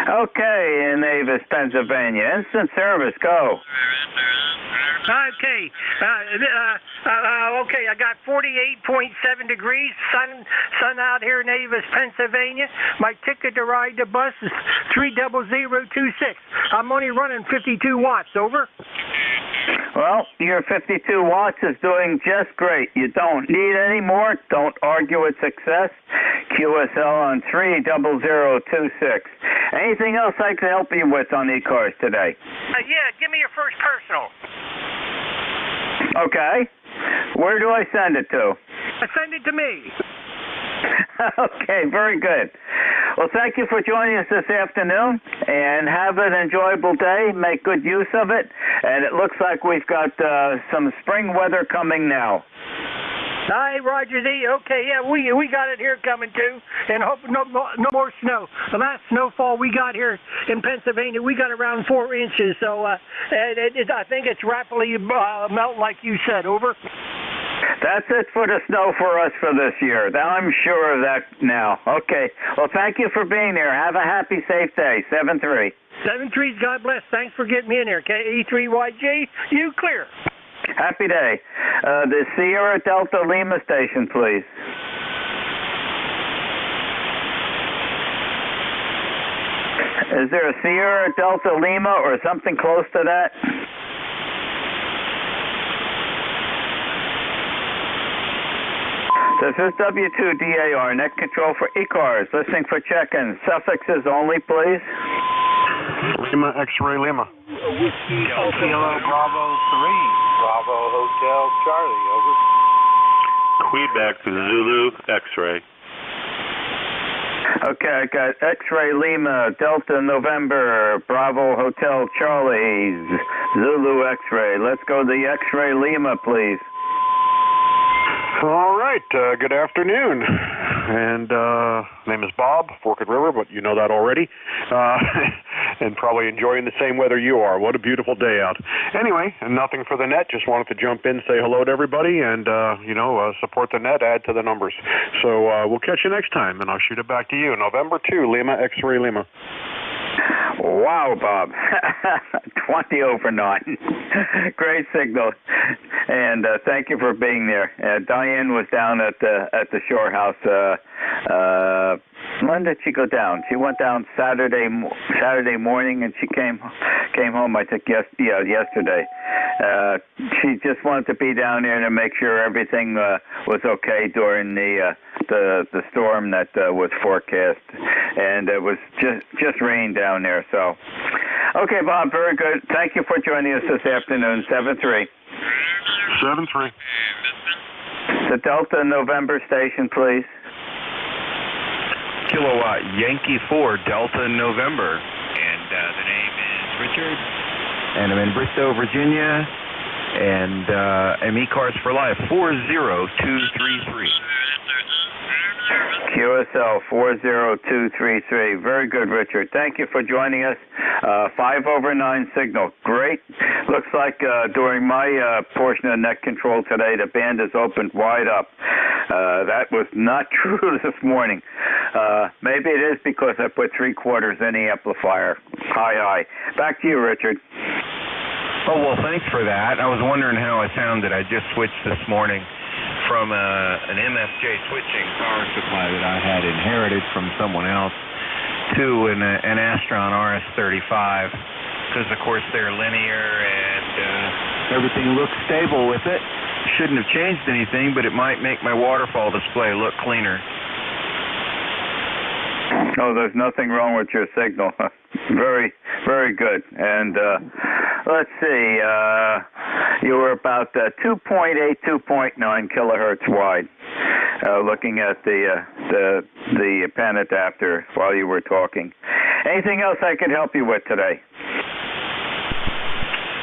Okay, in Avis, Pennsylvania. Instant service, go. Okay. Okay, I got 48.7 degrees, sun out here in Avis, Pennsylvania. My ticket to ride the bus is 30026. I'm only running 52 watts, over. Well, your 52 watts is doing just great. You don't need any more. Don't argue with success. QSL on 30026. Anything else I can help you with on e-cars today? Yeah, give me your first personal. Okay. Where do I send it to? Send it to me. Okay, very good. Well, thank you for joining us this afternoon, and have an enjoyable day. Make good use of it. And it looks like we've got some spring weather coming now. Hi, Roger Z. Okay, yeah, we got it here coming too, and hope no more snow. The last snowfall we got here in Pennsylvania, we got around 4 inches. So I think it's rapidly melting, like you said. Over. That's it for the snow for us for this year. I'm sure of that now. Okay. Well, thank you for being there. Have a happy, safe day. 7-3. 7-3's God bless. Thanks for getting me in here. KE3YJ, you clear. Happy day. The Sierra Delta Lima station, please. Is there a Sierra Delta Lima or something close to that? This is W2DAR, net control for e-cars. Listening for check-ins. Suffixes only, please. Lima X-ray Lima. Kilo Bravo 3, Bravo Hotel Charlie, over. Quebec Zulu X-ray. Okay, I got X-ray Lima, Delta November, Bravo Hotel Charlie, Zulu X-ray. Let's go to the X-ray Lima, please. All right, good afternoon. And name is Bob, Forked River, but you know that already. And probably enjoying the same weather you are. What a beautiful day out. Anyway, nothing for the net. Just wanted to jump in, say hello to everybody, and, support the net, add to the numbers. So we'll catch you next time, and I'll shoot it back to you. November 2, Lima, X-ray Lima. Wow, Bob. 20 over 9. Great signal. And thank you for being there. Diane was down at the shore house. When did she go down? She went down Saturday morning, and she came home, I think, yesterday. She just wanted to be down there to make sure everything was okay during the storm that was forecast, and it was just rain down there. So, okay, Bob, very good. Thank you for joining us this afternoon. 7-3. 7-3. The Delta November station, please. Kilowatt Yankee 4 Delta November, and the name is Richard, and I'm in Bristow, Virginia, and I'm E-Cars for Life 40233. QSL 40233. Very good, Richard. Thank you for joining us. 5 over 9 signal. Great. Looks like during my portion of net control today, the band is opened wide up. That was not true this morning. Maybe it is because I put 3/4 in the amplifier. High. Back to you, Richard. Oh, well, thanks for that. I was wondering how I sounded. I just switched this morning from an MSJ switching power supply that I had inherited from someone else to an Astron RS-35, because, of course, they're linear and everything looks stable with it. Shouldn't have changed anything, but it might make my waterfall display look cleaner. Oh, there's nothing wrong with your signal. Very, very good. And let's see, you were about 2.8, 2.9 kilohertz wide. Looking at the pen adapter while you were talking. Anything else I could help you with today?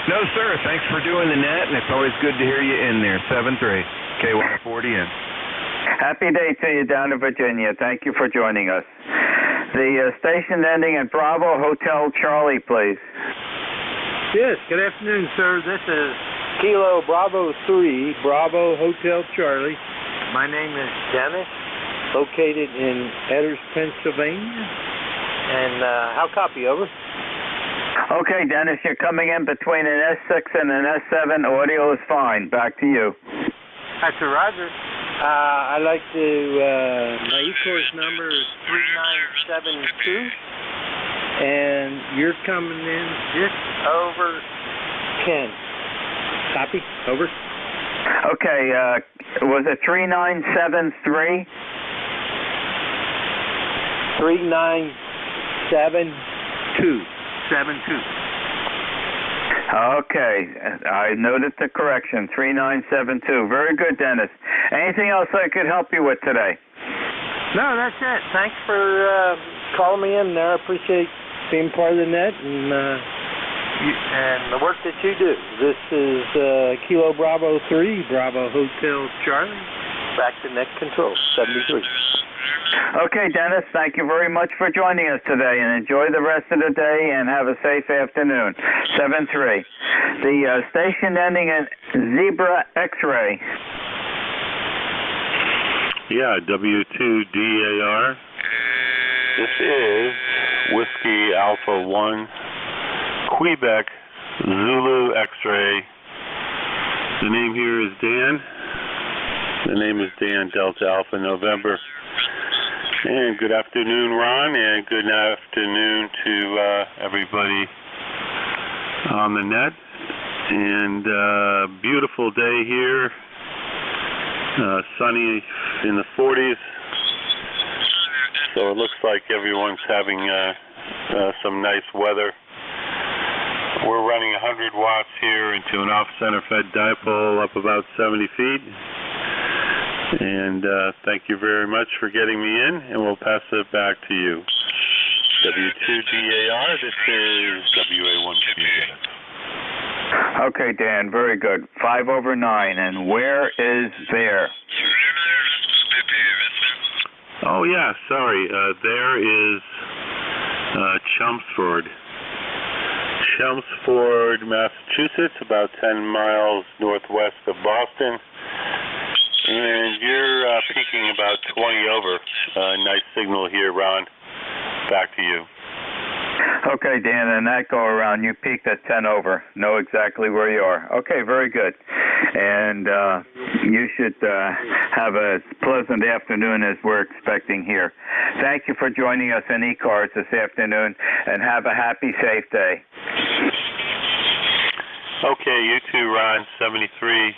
No, sir. Thanks for doing the net, and it's always good to hear you in there. 7-3, KY40N. Happy day to you down in Virginia. Thank you for joining us. The station ending in Bravo Hotel Charlie, please. Yes, good afternoon, sir. This is Kilo Bravo 3, Bravo Hotel Charlie. My name is Dennis, located in Edders, Pennsylvania. And how copy, over? Okay, Dennis, you're coming in between an S6 and an S7. Audio is fine. Back to you. That's a Roger. I'd like to, my E-course number is 3972. And you're coming in just over 10. Copy, over. Okay, was it 3973? 3972. 72. Okay, I noted the correction, 3972. Very good, Dennis. Anything else I could help you with today? No, that's it. Thanks for calling me in there. I appreciate being part of the net and the work that you do. This is Kilo Bravo 3, Bravo Hotel Charlie, back to net control, 73. Okay, Dennis, thank you very much for joining us today, and enjoy the rest of the day and have a safe afternoon. 7-3. The station ending in Zebra X-Ray. Yeah, W2DAR. This is Whiskey Alpha 1, Quebec, Zulu X-Ray. The name here is Dan. The name is Dan, Delta Alpha November. And good afternoon, Ron, and good afternoon to everybody on the net. And beautiful day here, sunny in the 40s. So it looks like everyone's having some nice weather. We're running 100 watts here into an off-center fed dipole up about 70 feet. And thank you very much for getting me in, and we'll pass it back to you. W2DAR, this is WA1PZ. Okay, Dan, very good. 5/9, and where is there? Oh, yeah, sorry. There is Chelmsford. Chelmsford, Massachusetts, about 10 miles northwest of Boston. And you're peaking about 20 over. Nice signal here, Ron. Back to you. Okay, Dan, and that go around, you peaked at 10 over. Know exactly where you are. Okay, very good. And you should have a pleasant afternoon as we're expecting here. Thank you for joining us in E-Cars this afternoon, and have a happy, safe day. Okay, you too, Ron, 73.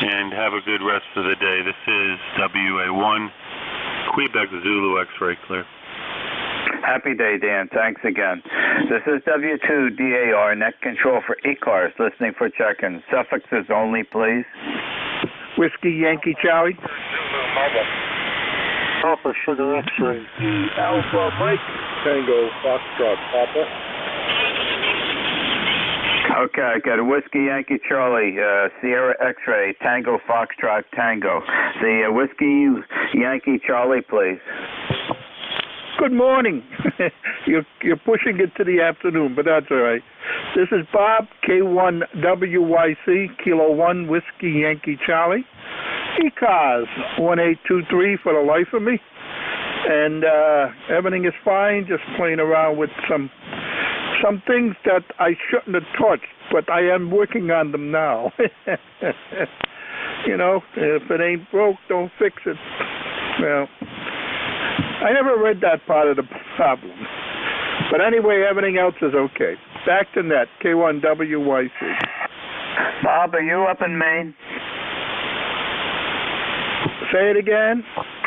And have a good rest of the day. This is WA1, Quebec Zulu X-Ray clear. Happy day, Dan. Thanks again. This is W2DAR, net control for E-Cars, listening for check-ins. Suffixes only, please. Whiskey Yankee Charlie. Alpha Sugar X-ray. Alpha Mike. Tango Foxtrot Papa. Okay, I got a Whiskey Yankee Charlie, Sierra X-ray, Tango Foxtrot Tango. The Whiskey Yankee Charlie, please. Good morning. You're pushing it to the afternoon, but that's all right. This is Bob, K1WYC, Kilo 1, Whiskey Yankee Charlie. E-Cars, 1823 for the life of me. And everything is fine, just playing around with some things that I shouldn't have touched, but I am working on them now. You know, if it ain't broke, don't fix it. Well, I never read that part of the problem. But anyway, everything else is okay. Back to net, K1WYC. Bob, are you up in Maine? Say it again.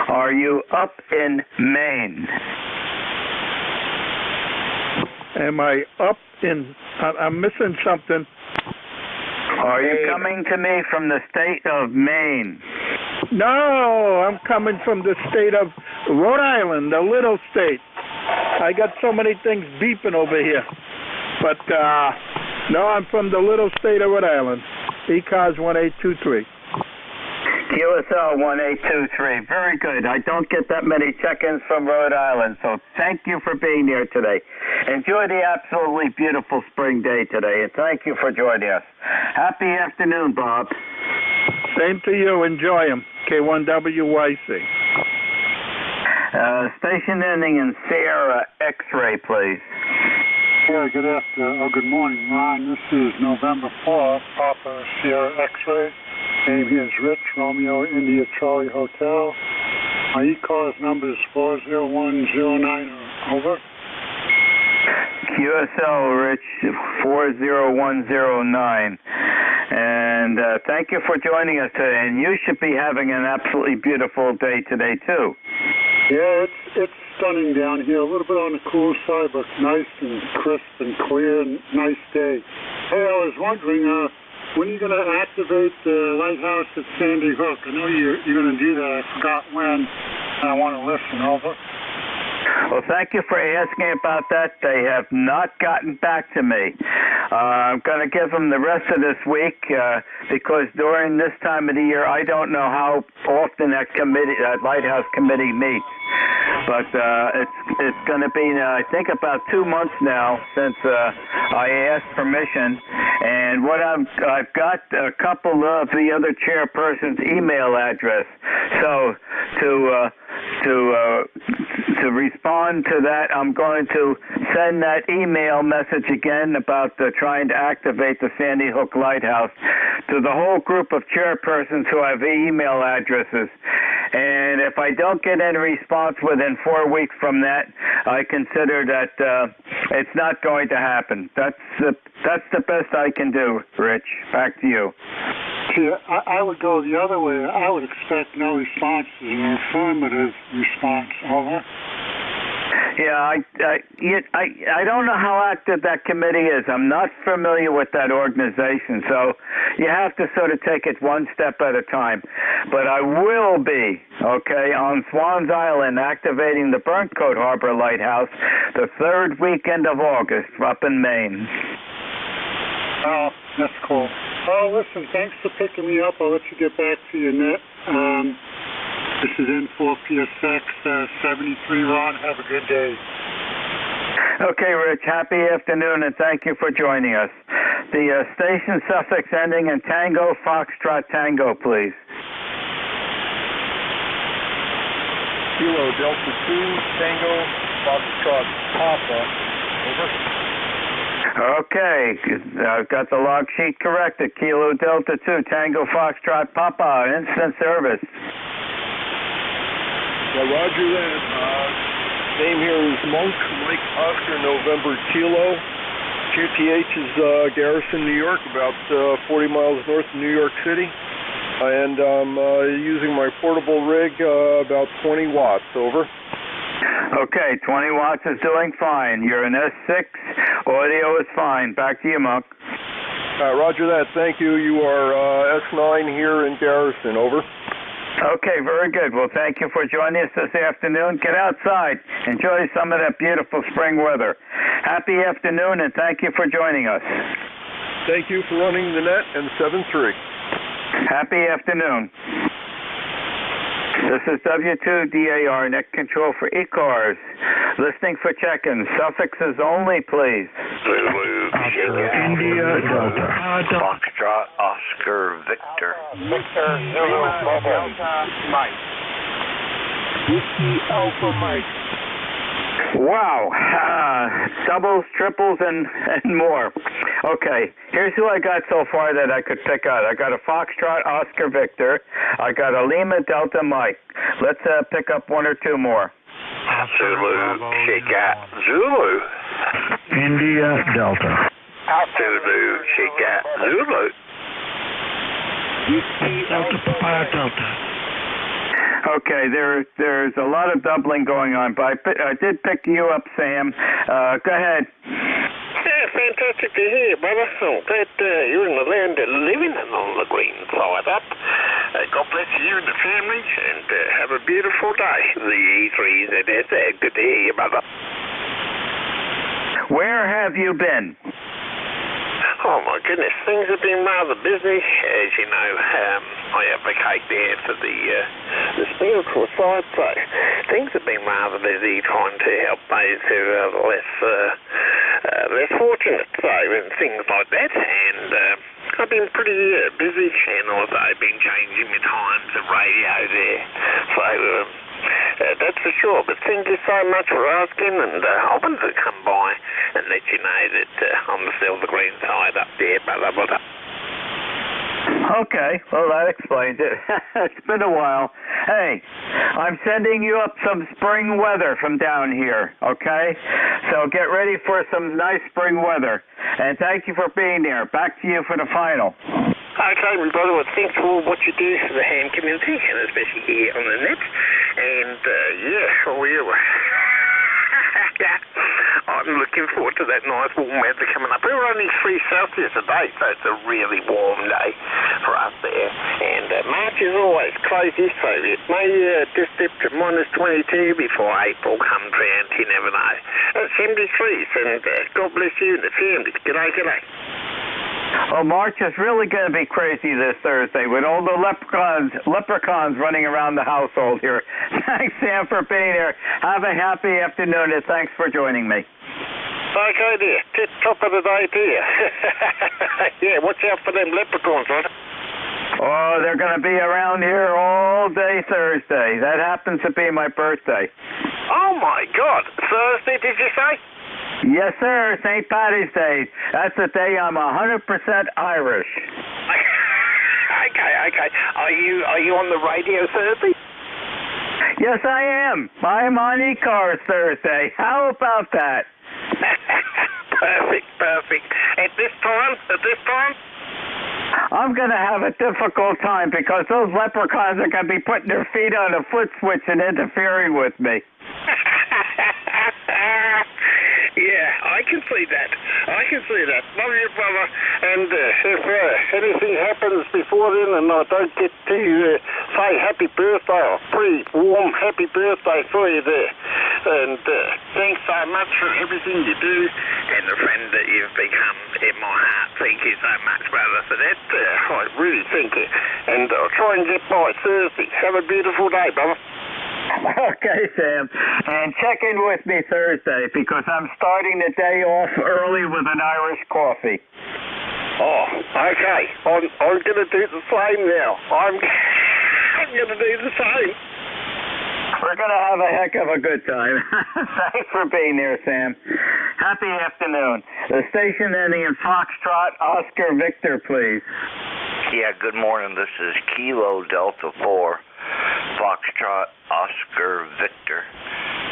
Are you up in Maine? Am I up in... I'm missing something. Are you coming to me from the state of Maine? No, I'm coming from the state of Rhode Island, a little state. I got so many things beeping over here. But, no, I'm from the little state of Rhode Island. E-Cars 1823. QSL 1823. Very good. I don't get that many check-ins from Rhode Island, so thank you for being here today. Enjoy the absolutely beautiful spring day today, and thank you for joining us. Happy afternoon, Bob. Same to you. Enjoy them. K1WYC. Station ending in Sierra X-ray, please. Yeah, good morning, Ron. This is November 4th, Papa Sierra X-ray. Name here is Rich, Romeo India Charlie Hotel. My e-cars number is 40109, over. QSL Rich 40109. And thank you for joining us today. And you should be having an absolutely beautiful day today, too. Yeah, it's stunning down here. A little bit on the cool side, but nice and crisp and clear and nice day. Hey, I was wondering, when are you going to activate the lighthouse at Sandy Hook? I know you're going to do that. I forgot when. I want to listen. Over. Well, thank you for asking about that. They have not gotten back to me. I'm going to give them the rest of this week because during this time of the year, I don't know how often that lighthouse committee meets. But it's going to be, I think, about 2 months now since I asked permission. And what I've got a couple of the other chairperson's email address. So to respond to that, I'm going to send that email message again about trying to activate the Sandy Hook Lighthouse to the whole group of chairpersons who have email addresses. And if I don't get any response within 4 weeks from that, I consider that it's not going to happen. That's the best I can do, Rich. Back to you. See, I would go the other way. I would expect no response as an affirmative response. Over. Yeah, I don't know how active that committee is. I'm not familiar with that organization, so you have to sort of take it one step at a time. But I will be, on Swans Island activating the Burnt Coat Harbor Lighthouse the third weekend of August up in Maine. Oh, that's cool. Oh, listen, thanks for picking me up. I'll let you get back to your net. This is N4PSX 73, Ron. Have a good day. Okay, Rich. Happy afternoon, and thank you for joining us. The station suffix ending in Tango, Foxtrot, Tango, please. Kilo Delta 2, Tango, Foxtrot, Papa. Over. Okay, I've got the log sheet corrected. Kilo Delta 2, Tango, Foxtrot, Papa, instant service. Yeah, roger that. Name here is Monk, Mike Oscar, November Kilo. QTH is Garrison, New York, about 40 miles north of New York City. And I'm using my portable rig, about 20 watts, over. Okay, 20 watts is doing fine. You're an S6. Audio is fine. Back to you, Monk. Roger that. Thank you. You are S9 here in Garrison, over. Okay, very good. Well, thank you for joining us this afternoon. Get outside. Enjoy some of that beautiful spring weather. Happy afternoon, and thank you for joining us. Thank you for running the net and 7-3. Happy afternoon. This is W2DAR Net Control for E-Cars. Listening for check-ins. Suffixes only, please. Zulu, India, Delta. Foxtrot, Oscar, Victor. Victor, Zulu, Delta, Mike. Whiskey, Alpha, Mike. Wow. Doubles, triples, and more. Okay, here's who I got so far that I could pick out. I got a Foxtrot, Oscar, Victor. I got a Lima, Delta, Mike. Let's pick up one or two more. Zulu, Shigat, Zulu. India, Delta. Zulu, Shigat, Zulu. Whiskey, Delta, Papa, Delta. Okay, there's a lot of doubling going on, but I did pick you up, Sam. Go ahead. Yeah, fantastic to hear, brother. I'm glad you're in the land of living and on the green side up. God bless you and the family, and have a beautiful day. The E3s, and that's good to hear you, brother. Where have you been? Oh my goodness, things have been rather busy, as you know. I advocate there for the spiritual side. So things have been rather busy trying to help those who are less fortunate, so and things like that. And I've been pretty busy, and also been changing my times of radio there. So that's for sure. But thank you so much for asking, and I wanted to come by and let you know that I'm still the green side up there, brother. Okay, well, that explains it. It's been a while. Hey, I'm sending you up some spring weather from down here, okay? So get ready for some nice spring weather. And thank you for being there. Back to you for the final. Okay, my brother, well, thanks for what you do for the ham community, and especially here on the net. And, I'm looking forward to that nice warm weather coming up. We're only 3 Celsius a day, so it's a really warm day for us there. And March is always crazy, so it may just dip to minus 22 before April comes round. You never know. It's 70 degrees, and God bless you and the family. G'day. Well, March is really going to be crazy this Thursday with all the leprechauns running around the household here. Thanks, Sam, for being here. Have a happy afternoon, and thanks for joining me. Okay, dear. Tip top of the day, dear. Yeah, watch out for them leprechauns, right? Oh, they're going to be around here all day Thursday. That happens to be my birthday. Oh, my God. Thursday, did you say? Yes, sir. St. Paddy's Day. That's the day I'm 100% Irish. Okay. Are you on the radio Thursday? Yes, I am. I'm on E-Cars Thursday. How about that? Perfect. At this time? I'm going to have a difficult time because those leprechauns are going to be putting their feet on a foot switch and interfering with me. Yeah, I can see that. Love you, brother. And if anything happens before then and I don't get to say happy birthday, or pretty warm happy birthday for you there. And thanks so much for everything you do and the friend that you've become in my heart. Thank you so much, brother, for that. I really thank you. And I'll try and get by Thursday. Have a beautiful day, brother. Okay, Sam. And check in with me Thursday because I'm starting the day off early with an Irish coffee. Oh, okay. I'm going to do the same now. I'm going to do the same. We're going to have a heck of a good time. Thanks for being there, Sam. Happy afternoon. The station ending in Foxtrot, Oscar Victor, please. Yeah, good morning. This is Kilo Delta 4. Foxtrot, Oscar, Victor.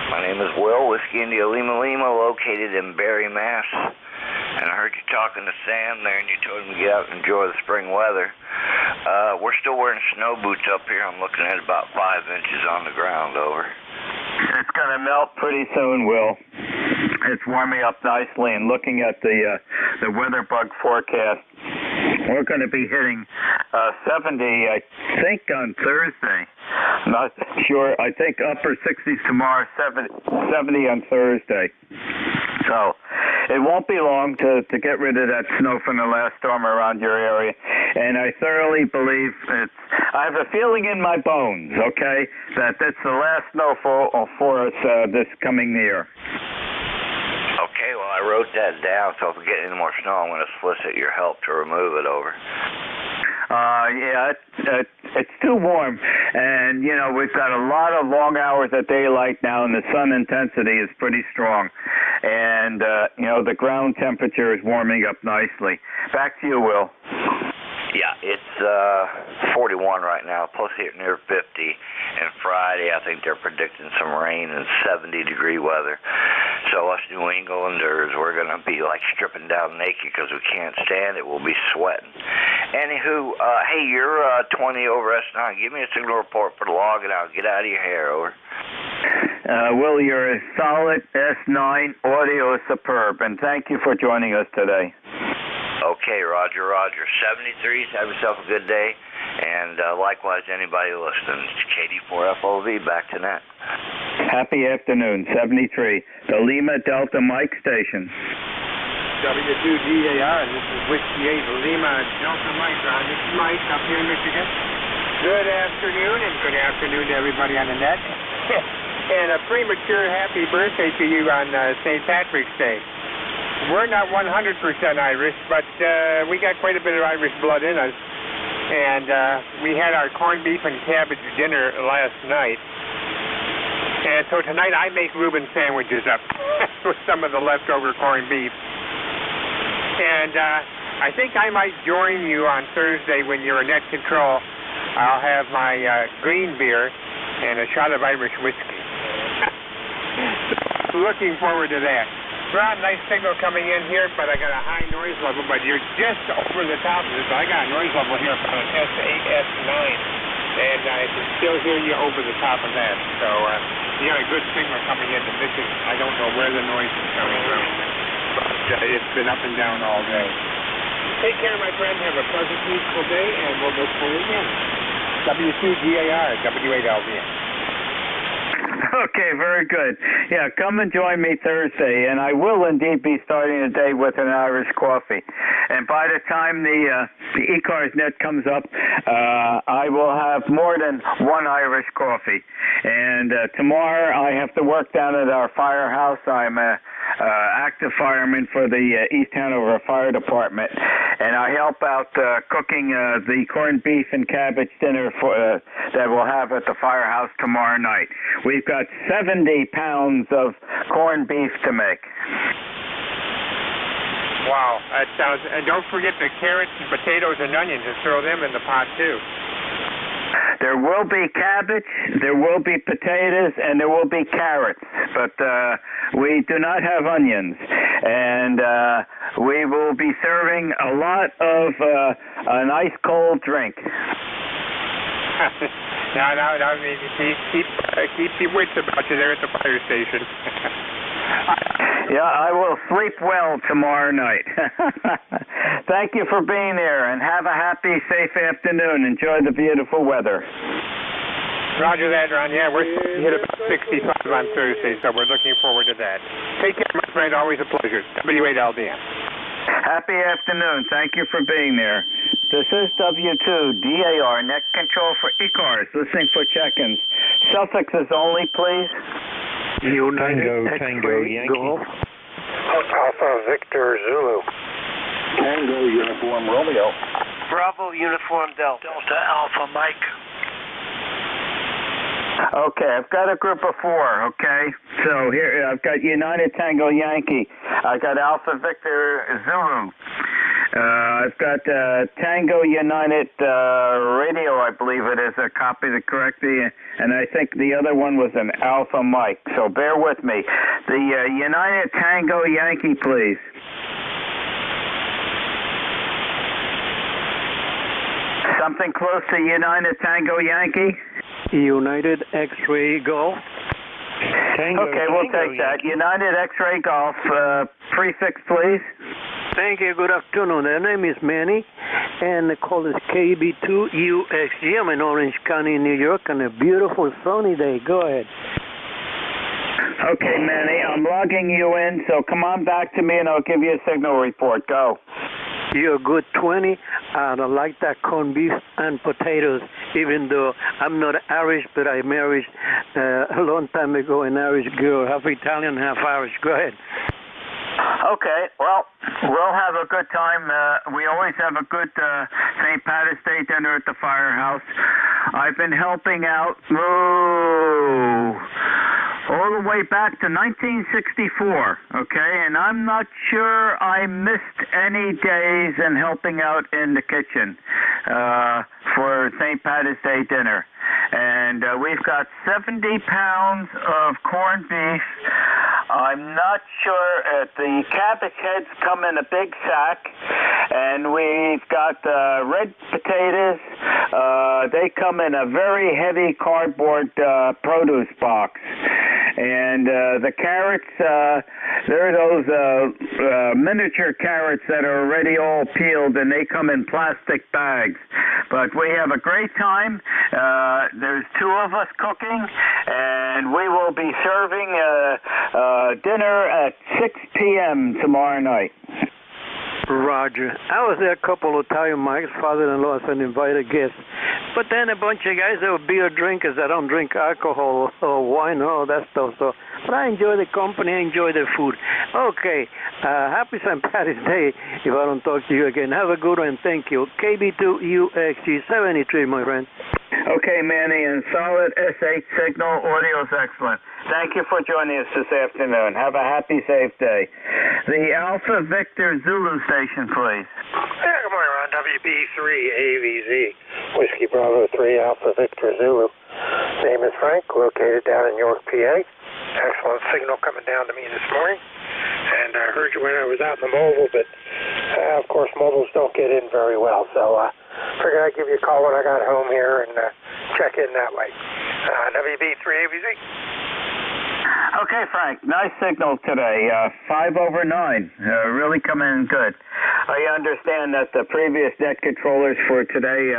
My name is Will, Whiskey India Lima Lima, located in Barry, Mass. And I heard you talking to Sam there, and you told him to get out and enjoy the spring weather. We're still wearing snow boots up here. I'm looking at about 5 inches on the ground, over. It's going to melt pretty soon, Will. It's warming up nicely, and looking at the weather bug forecast, we're going to be hitting 70, I think, on Thursday. I'm not sure. I think upper 60s tomorrow, 70 on Thursday. So it won't be long to get rid of that snow from the last storm around your area. And I thoroughly believe I have a feeling in my bones, okay, that that's the last snowfall for us this coming year. Okay, well, I wrote that down, so if we get any more snow, I'm going to solicit your help to remove it, over. Yeah, it's too warm, and we've got a lot of long hours of daylight now, and the sun intensity is pretty strong, and the ground temperature is warming up nicely. Back to you, Will. Yeah, it's 41 right now, plus here near 50, and Friday I think they're predicting some rain and 70-degree weather. So us New Englanders, we're going to be like stripping down naked because we can't stand it. We'll be sweating. Anywho, hey, you're 20 over S9. Give me a signal report for the log, and I'll get out of your hair, over. Will, you're a solid S9. Audio is superb, and thank you for joining us today. Okay, Roger. 73s, have yourself a good day. And likewise, anybody listening, KD4FOV, back to net. Happy afternoon, 73, the Lima Delta Mike station. W2DAR, this is Whiskey 8 Lima Delta Mike. This is Mike up here in Michigan. Good afternoon, and good afternoon to everybody on the net. And a premature happy birthday to you on St. Patrick's Day. We're not 100% Irish, but we got quite a bit of Irish blood in us. And we had our corned beef and cabbage dinner last night. And so tonight I make Reuben sandwiches up with some of the leftover corned beef. And I think I might join you on Thursday when you're in net control. I'll have my green beer and a shot of Irish whiskey. Looking forward to that. Ron, nice signal coming in here, but I got a high noise level, but you're just over the top of it. So I got a noise level here from an S8, S9, and I can still hear you over the top of that. So you got a good signal coming in. This is, I don't know where the noise is coming from, but it's been up and down all day. Take care, my friend. Have a pleasant, peaceful day, and we'll look for you again. W2GAR, W8LVN. Okay, very good. Yeah, come and join me Thursday, and I will indeed be starting the day with an Irish coffee. And by the time the eCars Net comes up, I will have more than one Irish coffee. And tomorrow I have to work down at our firehouse. I'm a active fireman for the East Hanover Fire Department, and I help out cooking the corned beef and cabbage dinner that we'll have at the firehouse tomorrow night. We've got 70 pounds of corned beef to make. Wow, that sounds... And don't forget the carrots and potatoes and onions, and throw them in the pot too. There will be cabbage, there will be potatoes, and there will be carrots, but we do not have onions. And we will be serving a lot of an ice cold drink. No, I mean, keep your wits about you there at the fire station. Yeah, I will sleep well tomorrow night. Thank you for being there, and have a happy, safe afternoon. Enjoy the beautiful weather. Roger that, Ron. Yeah, we're supposed to hit about 65 on Thursday, so we're looking forward to that. Take care, my friend. Always a pleasure. W8LDN. Happy afternoon. Thank you for being there. This is W2DAR, net control for eCars, listening for check-ins. Suffixes only, please. United Tango Yankee. Golf. Alpha Victor Zulu. Tango Uniform Romeo. Bravo Uniform Delta. Delta Alpha Mike. Okay, I've got a group of 4, okay? So here, I've got United Tango Yankee. I got Alpha Victor Zulu. I've got Tango United Radio, I believe it is, I copied it correctly, and I think the other one was an Alpha Mike, so bear with me. The United Tango Yankee, please. Something close to United Tango Yankee? United X-Ray Golf. Okay, we'll take that. United X-Ray Golf, prefix, please. Thank you. Good afternoon. Their name is Manny, and the call is KB2UXG. I'm in Orange County, New York, on a beautiful sunny day. Go ahead. Okay, Manny, I'm logging you in, so come on back to me and I'll give you a signal report. Go. You're a good 20, and I like that corned beef and potatoes, even though I'm not Irish, but I married a long time ago an Irish girl, half Italian, half Irish. Go ahead. Okay, well, we'll have a good time. We always have a good St. Patrick's Day dinner at the firehouse. I've been helping out all the way back to 1964, okay? And I'm not sure I missed any days in helping out in the kitchen for St. Patrick's Day dinner. And we've got 70 pounds of corned beef. I'm not sure. The cabbage heads come in a big sack, and we've got red potatoes. They come in a very heavy cardboard produce box. And the carrots, they're those miniature carrots that are already all peeled, and they come in plastic bags. But we have a great time. There's 2 of us cooking, and we will be serving dinner at 6 p.m. tomorrow night. Roger. I was there a couple of times. My father-in-law as an invited guest. But then a bunch of guys that were beer drinkers that don't drink alcohol or wine and all that stuff. So, but I enjoy the company. I enjoy the food. Okay. Happy St. Patty's Day if I don't talk to you again. Have a good one. Thank you. KB2UXG 73, my friend. Okay, Manny, and solid S8 signal. Audio is excellent. Thank you for joining us this afternoon. Have a happy, safe day. The Alpha Victor Zulu station, please. Yeah, good morning, Ron. WB3AVZ, Whiskey Bravo 3 Alpha Victor Zulu. Name is Frank, located down in York, PA. Excellent signal coming down to me this morning. And I heard you when I was out in the mobile, but of course mobiles don't get in very well. So figured I'd give you a call when I got home here and check in that way. WB3AVZ. Okay, Frank, nice signal today. 5 over 9, really coming in good. I understand that the previous net controllers for today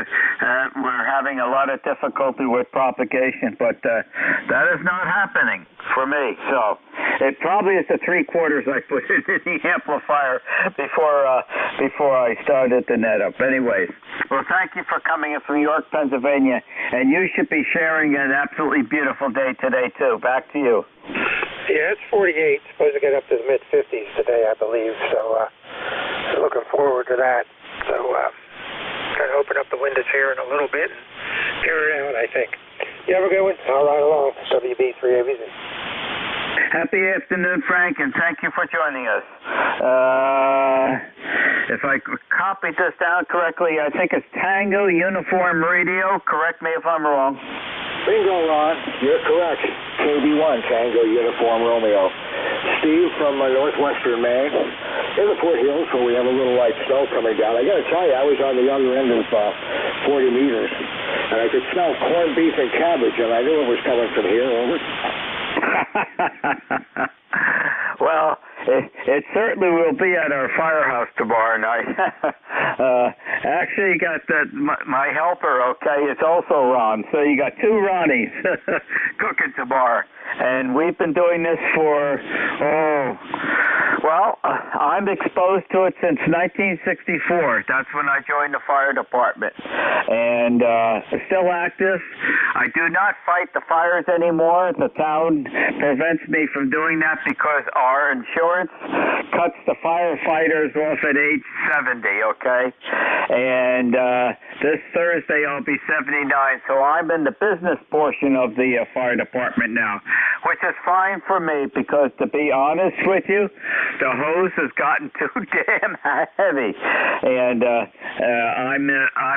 were having a lot of difficulty with propagation, but that is not happening for me. So it probably is the 3/4 I put in the amplifier before I started the net up. Anyways, well, thank you for coming in from York, Pennsylvania, and you should be sharing an absolutely beautiful day today, too. Back to you. Yeah, it's 48. Supposed to get up to the mid-50s today, I believe. So looking forward to that. So going to open up the windows here in a little bit and tear it out, I think. You have a good one. I'll ride along. WB3AVZ. Happy afternoon, Frank, and thank you for joining us. If I copied this down correctly, I think it's Tango Uniform Radio. Correct me if I'm wrong. Bingo, Ron. You're correct. KB1, Tango Uniform Romeo. Steve from northwestern Maine. In the foothills where we have a little light snow coming down. I got to tell you, I was on the other end of 40 meters, and I could smell corned beef and cabbage, and I knew it was coming from here. Over. Well, it certainly will be at our firehouse tomorrow night. Actually, you got my helper, okay, it's also Ron. So you got 2 Ronnies cooking tomorrow. And we've been doing this for, I'm exposed to it since 1964. That's when I joined the fire department. And still active. I do not fight the fires anymore. The town prevents me from doing that because our insurance cuts the firefighters off at age 70, okay? And this Thursday I'll be 79, so I'm in the business portion of the fire department now, which is fine for me because, to be honest with you, the hose has gotten too damn heavy. And I'm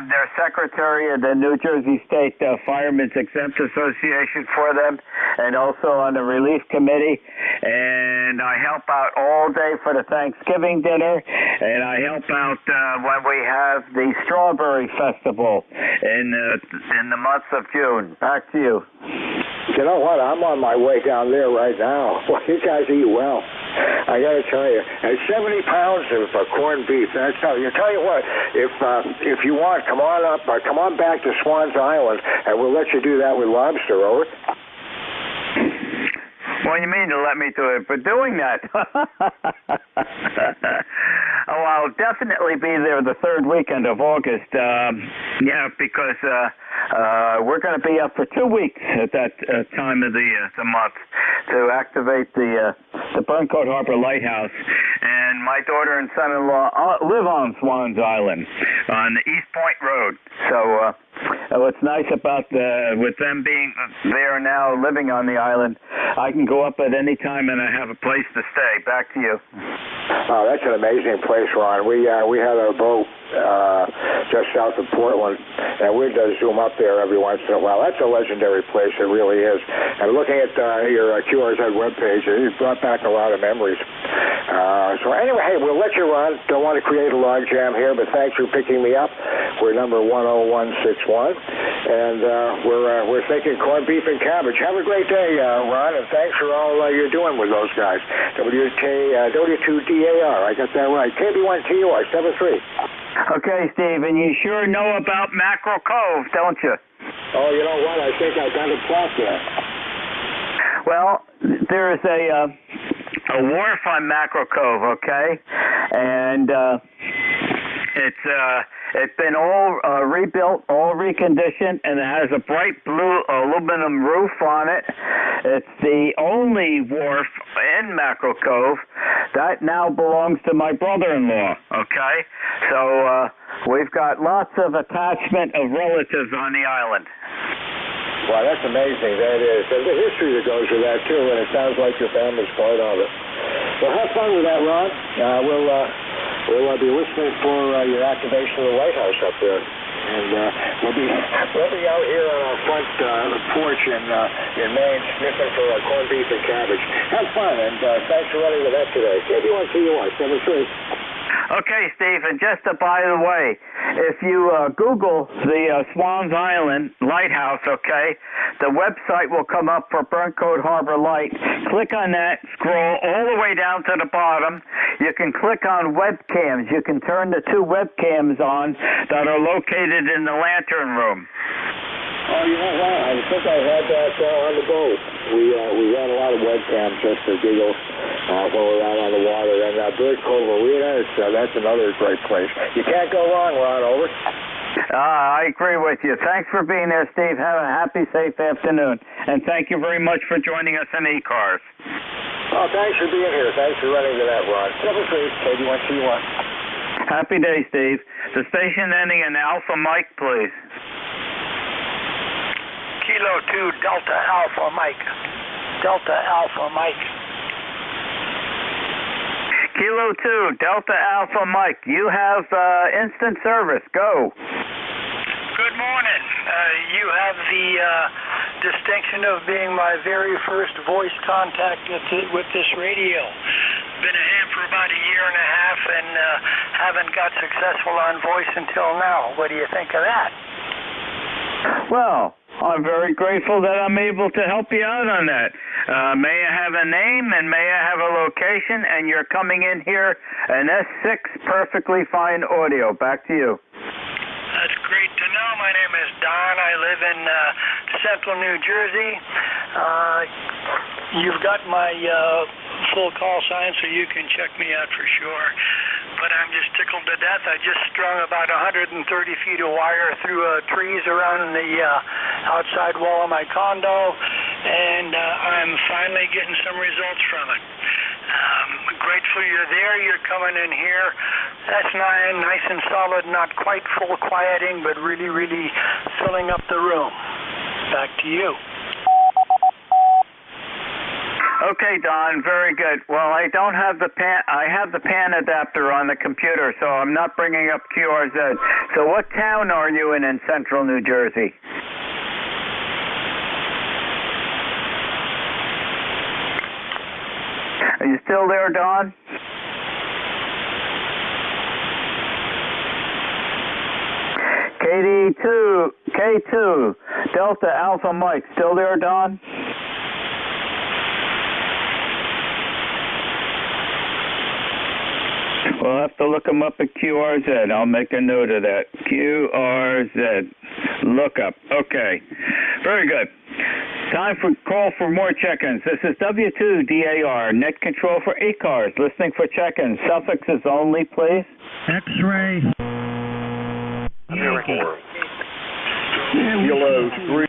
their secretary of the New Jersey State Firemen's Exempt Association for them, and also on the relief committee. And I help out all day for the Thanksgiving dinner, and I help out when we have the Strawberry Festival in the month of June. Back to you. You know what? I'm on my way down there right now. Well, you guys eat well. I got to tell you, at 70 pounds of corned beef, that's how you. Tell you what, if you want, come on up, come on back to Swan's Island, and we'll let you do that with lobster. Over. What do you mean to let me do it? For doing that? Oh, I'll definitely be there the 3rd weekend of August. Because we're going to be up for 2 weeks at that time of the month to activate the Burncoat Harbor Lighthouse. And my daughter and son-in-law live on Swan's Island on the East Point Road. So what's nice about with them being there now, living on the island, I can go up at any time and I have a place to stay. Back to you. Oh, that's an amazing place, Ron. We had our boat just south of Portland, and we'd zoom up there every once in a while. That's a legendary place. It really is. And looking at your QRZ webpage, it brought back a lot of memories. So anyway, hey, we'll let you run. Don't want to create a log jam here, but thanks for picking me up. We're number 10161, and we're thinking corned beef and cabbage. Have a great day, Ron, and thanks for all you're doing with those guys. W2DAR, I got that right. KB1TUR 73. Okay, Steve, and you sure know about Mackerel Cove, don't you? Oh, you know what? I think I got a plot there. Well, there is a a wharf on Mackerel Cove, okay? And it's been all rebuilt, all reconditioned, and it has a bright blue aluminum roof on it. It's the only wharf in Mackerel Cove that now belongs to my brother-in-law, okay? So we've got lots of attachment of relatives on the island. Wow, that's amazing, that is. And the history that goes with that, too, and it sounds like your family's part of it. Well, have fun with that, Ron. We'll be listening for your activation of the lighthouse up there. And we'll be out here on our front porch in Maine sniffing for corned beef and cabbage. Have fun, and thanks for running the net today. NJ2US 73. Okay, Steve, and just by the way, if you Google the Swans Island Lighthouse, okay, the website will come up for Burnt Coat Harbor Light. Click on that, scroll all the way down to the bottom. You can click on webcams. You can turn the 2 webcams on that are located in the lantern room. Oh, you know what? I think I had that on the boat. We ran a lot of webcams just for giggles while we're out on the water. And Bird Cove Arena, that's another great place. You can't go wrong, Ron. Over. I agree with you. Thanks for being there, Steve. Have a happy, safe afternoon. And thank you very much for joining us in E-Cars. Oh, thanks for being here. Thanks for running to that, Ron. 73, KD1C1. Happy day, Steve. The station ending in Alpha Mike, please. Kilo 2 Delta Alpha Mike. Delta Alpha Mike. Kilo 2 Delta Alpha Mike. You have instant service. Go. Good morning. You have the distinction of being my very first voice contact with this radio. Been a ham for about a year and a half and haven't got successful on voice until now. What do you think of that? Well, I'm very grateful that I'm able to help you out on that. May I have a name and may I have a location? And you're coming in here, an S6 perfectly fine audio. Back to you. That's great to know. My name is Don. I live in central New Jersey. You've got my full call sign, so you can check me out for sure. But I'm just tickled to death. I just strung about 130 feet of wire through trees around the outside wall of my condo, and I'm finally getting some results from it. Grateful you're there. You're coming in here. That's nice and solid, not quite full quieting, but really, really filling up the room. Back to you. Okay, Don, very good. Well, I don't have the PAN. I have the PAN adapter on the computer, so I'm not bringing up QRZ. So what town are you in central New Jersey? Are you still there, Don? K2 Delta Alpha Mike, still there, Don? We'll have to look them up at QRZ. I'll make a note of that. QRZ. Look up. Okay. Very good. Time for call for more check-ins. This is W2DAR, net control for E-Cars. Listening for check-ins. Suffixes only, please. X-ray. Yankee. Kilo 3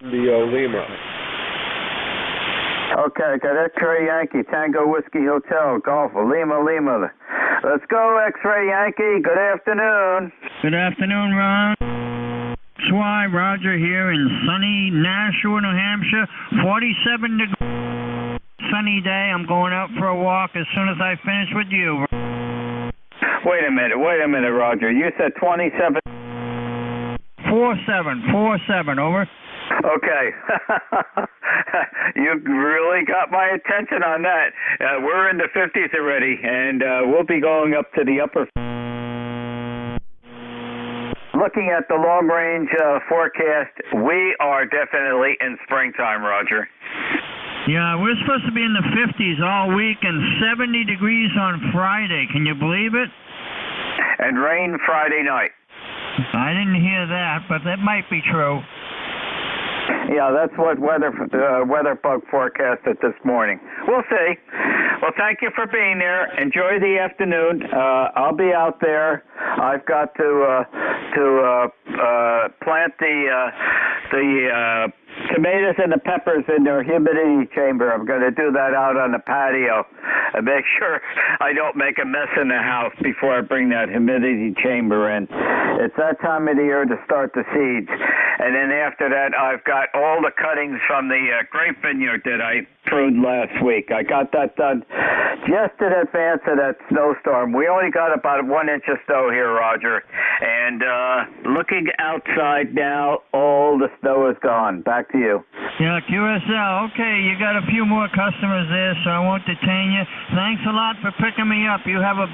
Lima. Okay, got X-Ray Yankee, Tango Whiskey Hotel, Golf, Lima. Let's go, X-Ray Yankee. Good afternoon. Good afternoon, Ron. SY Roger here in sunny Nashua, New Hampshire. 47 degrees. Sunny day. I'm going out for a walk as soon as I finish with you. Wait a minute, Roger. You said 27. 47, over. Okay. You really got my attention on that. We're in the 50s already, and we'll be going up to the upper. Looking at the long-range forecast, we are definitely in springtime, Roger. Yeah, we're supposed to be in the 50s all week and 70 degrees on Friday. Can you believe it? And rain Friday night. I didn't hear that, but that might be true. Yeah, that's what weather bug forecasted this morning. We'll see. Well, thank you for being there. Enjoy the afternoon. I'll be out there. I've got to plant the tomatoes and the peppers in their humidity chamber. I'm going to do that out on the patio and make sure I don't make a mess in the house before I bring that humidity chamber in. It's that time of the year to start the seeds. And then after that, I've got all the cuttings from the grape vineyard that I pruned last week. I got that done just in advance of that snowstorm. We only got about 1 inch of snow here, Roger. And looking outside now, all the snow is gone. Back to you. Yeah, QSL. Okay, you got a few more customers there, so I won't detain you. Thanks a lot for picking me up. You have a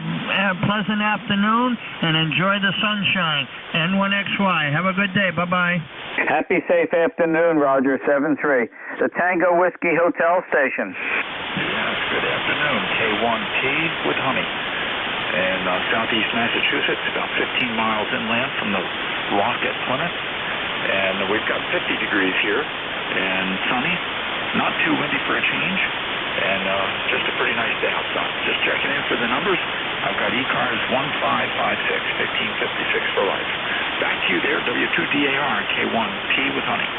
pleasant afternoon and enjoy the sunshine. N1XY. Have a good day. Bye-bye. Happy, safe afternoon, Roger 73. The Tango Whiskey Hotel Station. Yes, good afternoon. K1T with honey. And southeast Massachusetts, about 15 miles inland from the Rock at Plymouth. And we've got 50 degrees here and sunny, not too windy for a change, and just a pretty nice day outside. Just checking in for the numbers. I've got E-Cars 1556, 1556 for life. Back to you there, W2DAR, K1T with honey.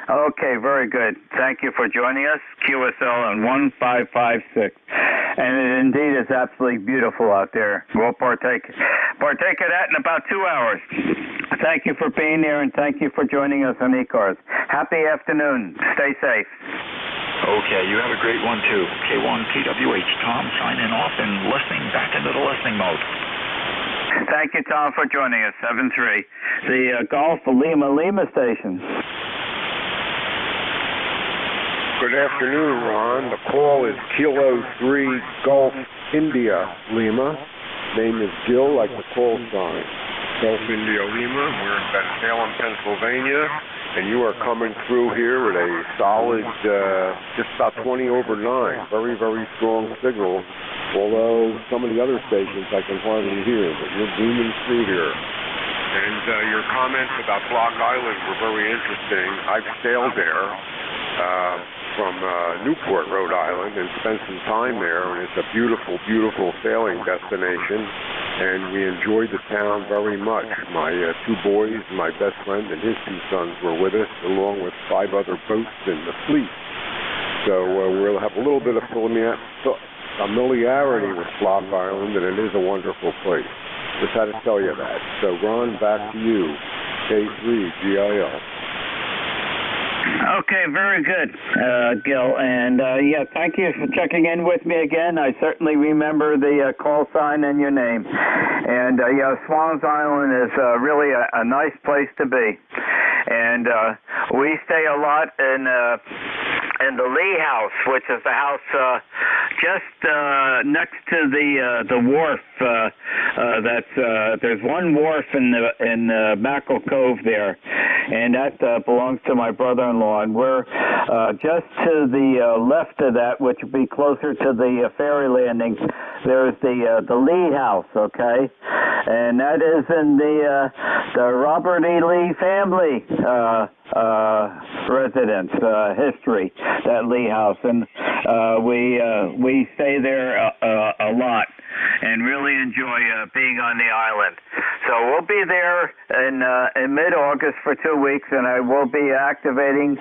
Okay, very good. Thank you for joining us. QSL on 1556. And it indeed is absolutely beautiful out there. We'll partake of that in about 2 hours. Thank you for being there, and thank you for joining us on E-Cars. Happy afternoon. Stay safe. Okay, you have a great one, too. K1TWH, Tom signing off and listening back into the listening mode. Thank you, Tom, for joining us. 7-3. The Golf Lima station. Good afternoon, Ron. The call is Kilo 3 Gulf India Lima. Name is Jill, like the call sign. Gulf India Lima. We're in Salem, Pennsylvania, and you are coming through here with a solid, just about 20 over 9. Very, very strong signal. Although some of the other stations I can hardly hear, but you're booming through here. And your comments about Block Island were very interesting. I've sailed there from Newport, Rhode Island, and spent some time there, and it's a beautiful, beautiful sailing destination, and we enjoyed the town very much. My 2 boys, my best friend, and his 2 sons were with us, along with 5 other boats in the fleet. So we'll have a little bit of familiarity with Block Island, and it is a wonderful place. Just had to tell you that. So, Ron, back to you. K3GIL. Okay, very good, Gil. And, yeah, thank you for checking in with me again. I certainly remember the call sign and your name. And, yeah, Swans Island is really a nice place to be. And we stay a lot in the Lee House, which is the house just next to the wharf. There's one wharf in Mackerel Cove there, and that belongs to my brother-in-law. And we're just to the left of that, which would be closer to the ferry landing. There's the Lee House, okay, and that is in the Robert E. Lee family residence history, that Lee House, and we stay there a lot and really enjoy being on the island. So we'll be there in mid-August for 2 weeks, and I will be activating.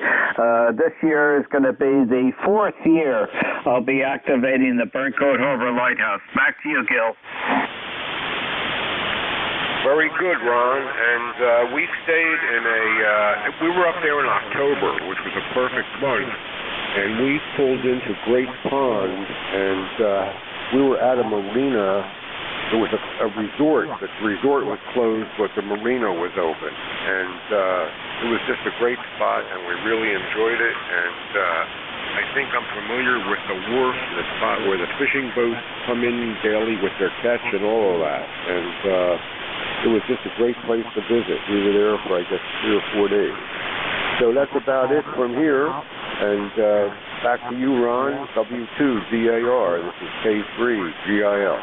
This year is going to be the 4th year I'll be activating the Burncoat Harbor Lighthouse. Back to you, Gil. Very good, Ron. And we stayed in we were up there in October, which was a perfect month. And we pulled into Great Pond, and we were at a marina. It was a resort. The resort was closed, but the marina was open. And it was just a great spot, and we really enjoyed it. And I think I'm familiar with the wharf, the spot where the fishing boats come in daily with their catch and all of that. And it was just a great place to visit. We were there for, I guess, 3 or 4 days. So that's about it from here. And back to you, Ron. W2DAR. This is K3GIL.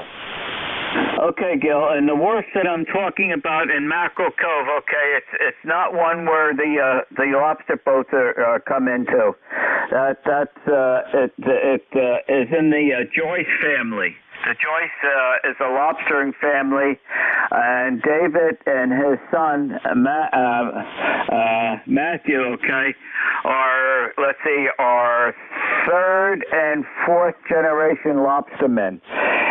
Okay, Gil, and the wharf that I'm talking about in Mackerel Cove, okay, it's not one where the lobster boats come into. It is in the Joyce family. The Joyce is a lobstering family, and David and his son Matthew, okay, are third and fourth generation lobstermen.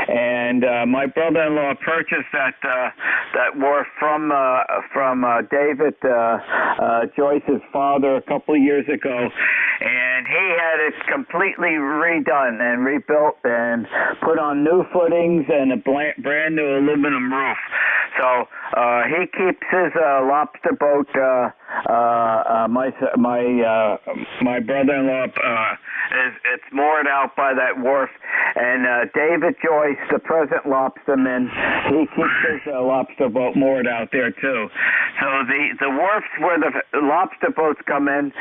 And my brother-in-law purchased that wharf from David Joyce's father a couple of years ago, and he had it completely redone and rebuilt and put on new footings and a brand new aluminum roof. So he keeps his lobster boat. My brother-in-law it's moored out by that wharf, and David Joyce, the present lobsterman, he keeps his lobster boat moored out there too. So the wharfs where the lobster boats come in,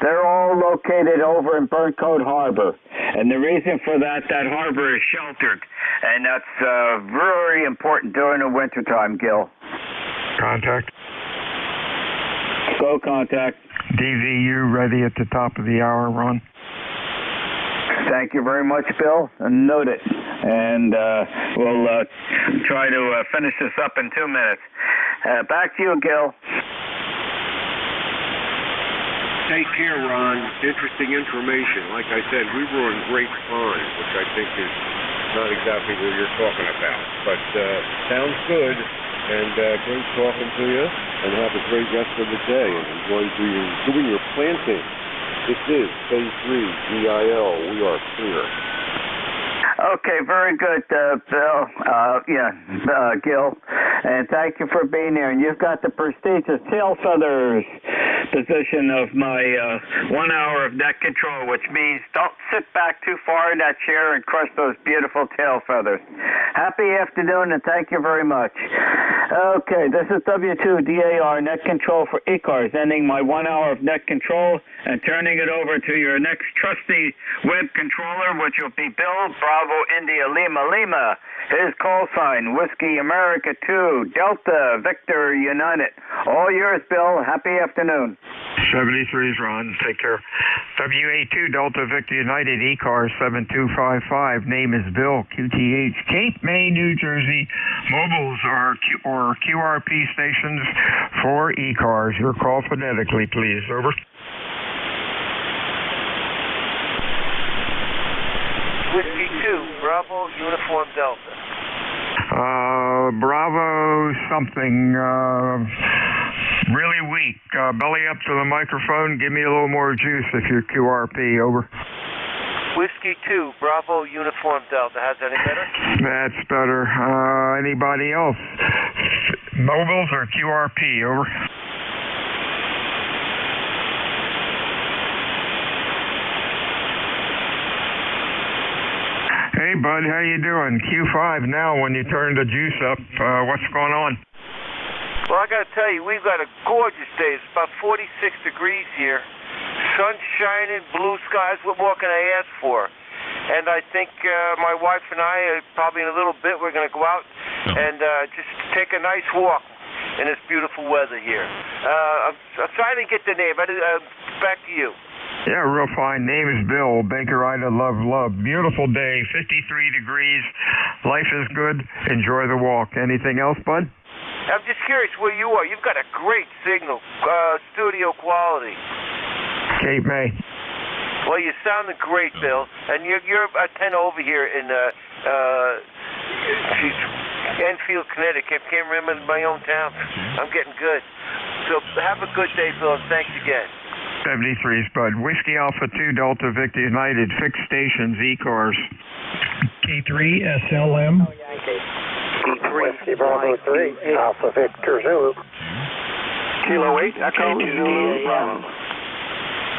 they're all located over in Burncoat Harbor, and the reason for that harbor is sheltered, and that's very important during the wintertime, Gil. Contact. Go contact. DVU ready at the top of the hour, Ron. Thank you very much, Bill. Note it. And we'll try to finish this up in 2 minutes. Back to you, Gil. Take care, Ron. Interesting information. Like I said, we were in Great Pond, which I think is not exactly what you're talking about. But sounds good. And great talking to you. And have a great rest of the day. And enjoy doing your planting. This is Phase 3, GIL. We are clear. Okay, very good, Bill. Gil. And thank you for being here. And you've got the prestigious tail feathers position of my 1 hour of net control, which means don't sit back too far in that chair and crush those beautiful tail feathers. Happy afternoon, and thank you very much. Okay, this is W2DAR net control for E-Cars, ending my 1 hour of net control and turning it over to your next trusty web controller, which will be Bill Bravo India Lima Lima. His call sign, Whiskey America 2, Delta Victor United. All yours, Bill. Happy afternoon. 73's Ron. Take care. WA2 Delta Victor United E-Car 7255. Name is Bill, QTH. Cape May, New Jersey. Mobiles or QRP stations for E-Cars. Your call phonetically, please. Over. Whiskey 2, Bravo, Uniform Delta. Bravo something, really weak. Belly up to the microphone. Give me a little more juice if you're QRP. Over. Whiskey 2, Bravo, Uniform Delta. How's that any better? That's better. Anybody else? Mobiles or QRP? Over. Hey, bud, how you doing? Q5 now when you turn the juice up. What's going on? Well, I got to tell you, we've got a gorgeous day. It's about 46 degrees here. Sun shining, blue skies. What more can I ask for? And I think my wife and I, probably in a little bit, we're going to go out and just take a nice walk in this beautiful weather here. I'm trying to get the name. Back to you. Yeah, real fine. Name is Bill. Baker Ida, love. Beautiful day, 53 degrees. Life is good. Enjoy the walk. Anything else, bud? I'm just curious where you are. You've got a great signal, studio quality. Cape May. Well, you sounded great, Bill. And you're a 10 over here in Enfield, Connecticut. Can't remember my own town. I'm getting good. So have a good day, Bill, and thanks again. 73's, bud. Whiskey Alpha 2, Delta Victor United, fixed stations, E-Cars. K3, SLM. Whiskey Bravo 3, Alpha Victor Zulu. Kilo 8, Echo Zulu Bravo.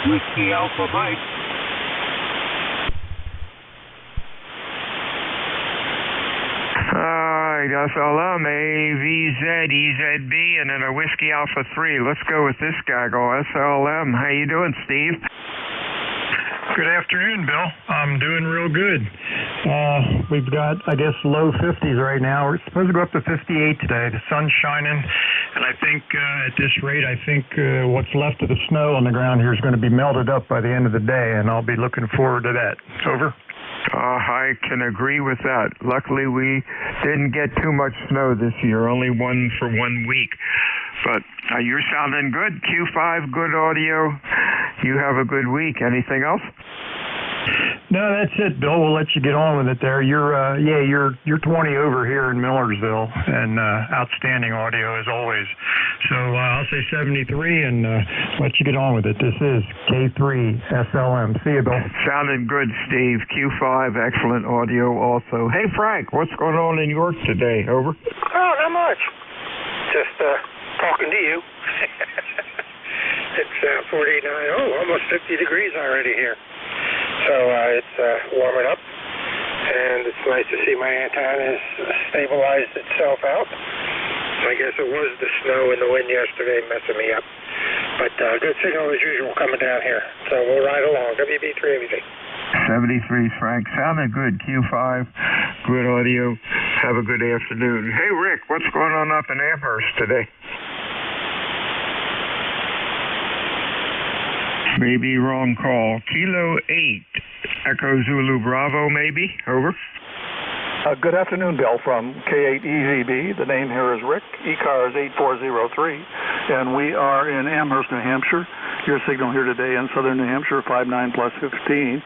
Whiskey Alpha Mike. SLM, AVZ, EZB, and then a Whiskey Alpha 3. Let's go with this gaggle. SLM. How you doing, Steve? Good afternoon, Bill. I'm doing real good. We've got, I guess, low 50s right now. We're supposed to go up to 58 today. The sun's shining, and I think at this rate, what's left of the snow on the ground here is going to be melted up by the end of the day, and I'll be looking forward to that. Over. I can agree with that. Luckily, we didn't get too much snow this year, only one for 1 week. But you're sounding good. Q5, good audio. You have a good week. Anything else? No, that's it, Bill. We'll let you get on with it there. You're 20 over here in Millersville, and outstanding audio as always. So I'll say 73 and let you get on with it. This is K3SLM. See you, Bill. Sounding good, Steve. Q5, excellent audio also. Hey, Frank, what's going on in York today? Over. Oh, not much. Just talking to you. It's 49, almost 50 degrees already here. So it's warming up, and it's nice to see my antenna has stabilized itself out. I guess it was the snow and the wind yesterday messing me up. But good signal as usual coming down here. So we'll ride along. WB3 everything. 73, Frank. Sounded good. Q5, good audio. Have a good afternoon. Hey, Rick, what's going on up in Amherst today? Maybe wrong call. Kilo 8, Echo Zulu Bravo, maybe. Over. Good afternoon, Bill, from K8EZB. The name here is Rick. ECAR is 8403, and we are in Amherst, New Hampshire. Your signal here today in southern New Hampshire, 59 plus 15.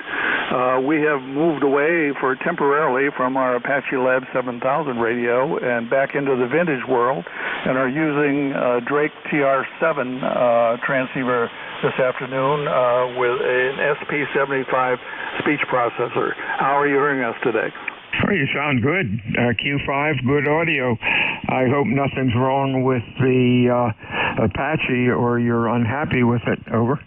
We have moved away temporarily from our Apache Lab 7000 radio and back into the vintage world, and are using Drake TR7 transceiver this afternoon with an SP75 speech processor. How are you hearing us today? Oh, you sound good. Q5, good audio. I hope nothing's wrong with the Apache or you're unhappy with it. Over.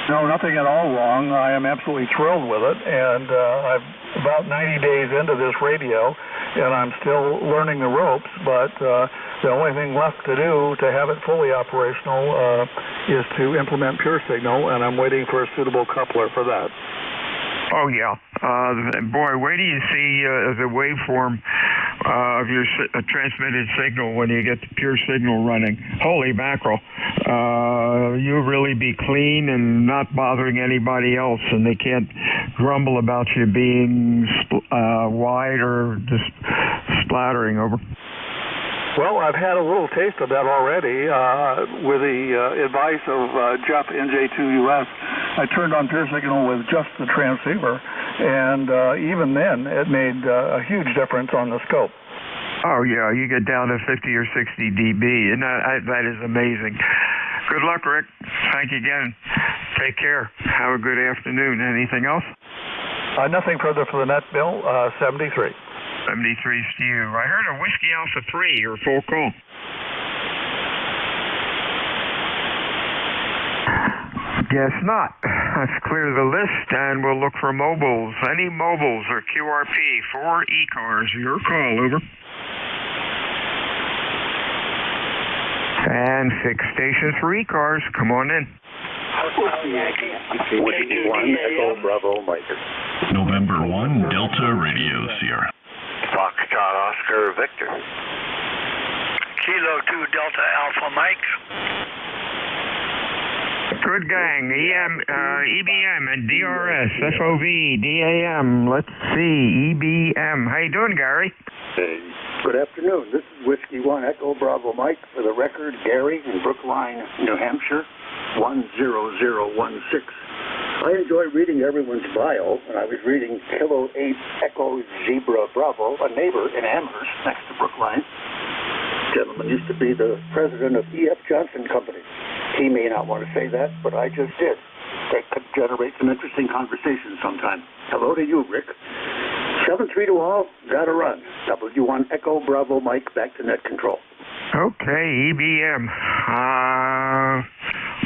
No, nothing at all wrong. I am absolutely thrilled with it, and I'm about 90 days into this radio, and I'm still learning the ropes, but the only thing left to do to have it fully operational is to implement Pure Signal, and I'm waiting for a suitable coupler for that. Oh, yeah. Boy, wait till you see the waveform of your transmitted signal when you get the Pure Signal running. Holy mackerel. You'll really be clean and not bothering anybody else, and they can't grumble about you being wide or just splattering. Over. Well, I've had a little taste of that already. With the advice of Jeff NJ2US, I turned on Pure Signal with just the transceiver, and even then, it made a huge difference on the scope. Oh, yeah, you get down to 50 or 60 dB, and that is amazing. Good luck, Rick. Thank you again. Take care. Have a good afternoon. Anything else? Nothing further for the net, Bill. 73. 73's to you. I heard a Whiskey Alpha 3, your full call. Guess not. Let's clear the list and we'll look for mobiles. Any mobiles or QRP for ECARs. Your call, over. And 6 stations for ECARs. Come on in. Whiskey 1, Echo Bravo, Mike. November 1, Delta Radio, Sierra. Foxtrot Oscar Victor. Kilo 2 Delta Alpha Mike. Good gang. EBM and DRS, FOV, DAM. Let's see, EBM. How you doing, Gary? Hey. Good afternoon. This is Whiskey 1 Echo Bravo Mike. For the record, Gary in Brookline, New Hampshire, 10016. I enjoy reading everyone's bio, and I was reading Kilo 8 Echo Zebra Bravo, a neighbor in Amherst next to Brookline. Gentleman used to be the president of E.F. Johnson Company. He may not want to say that, but I just did. That could generate some interesting conversation sometime. Hello to you, Rick. 7-3 to all, gotta run. W1 Echo Bravo Mike, back to net control. Okay, EBM.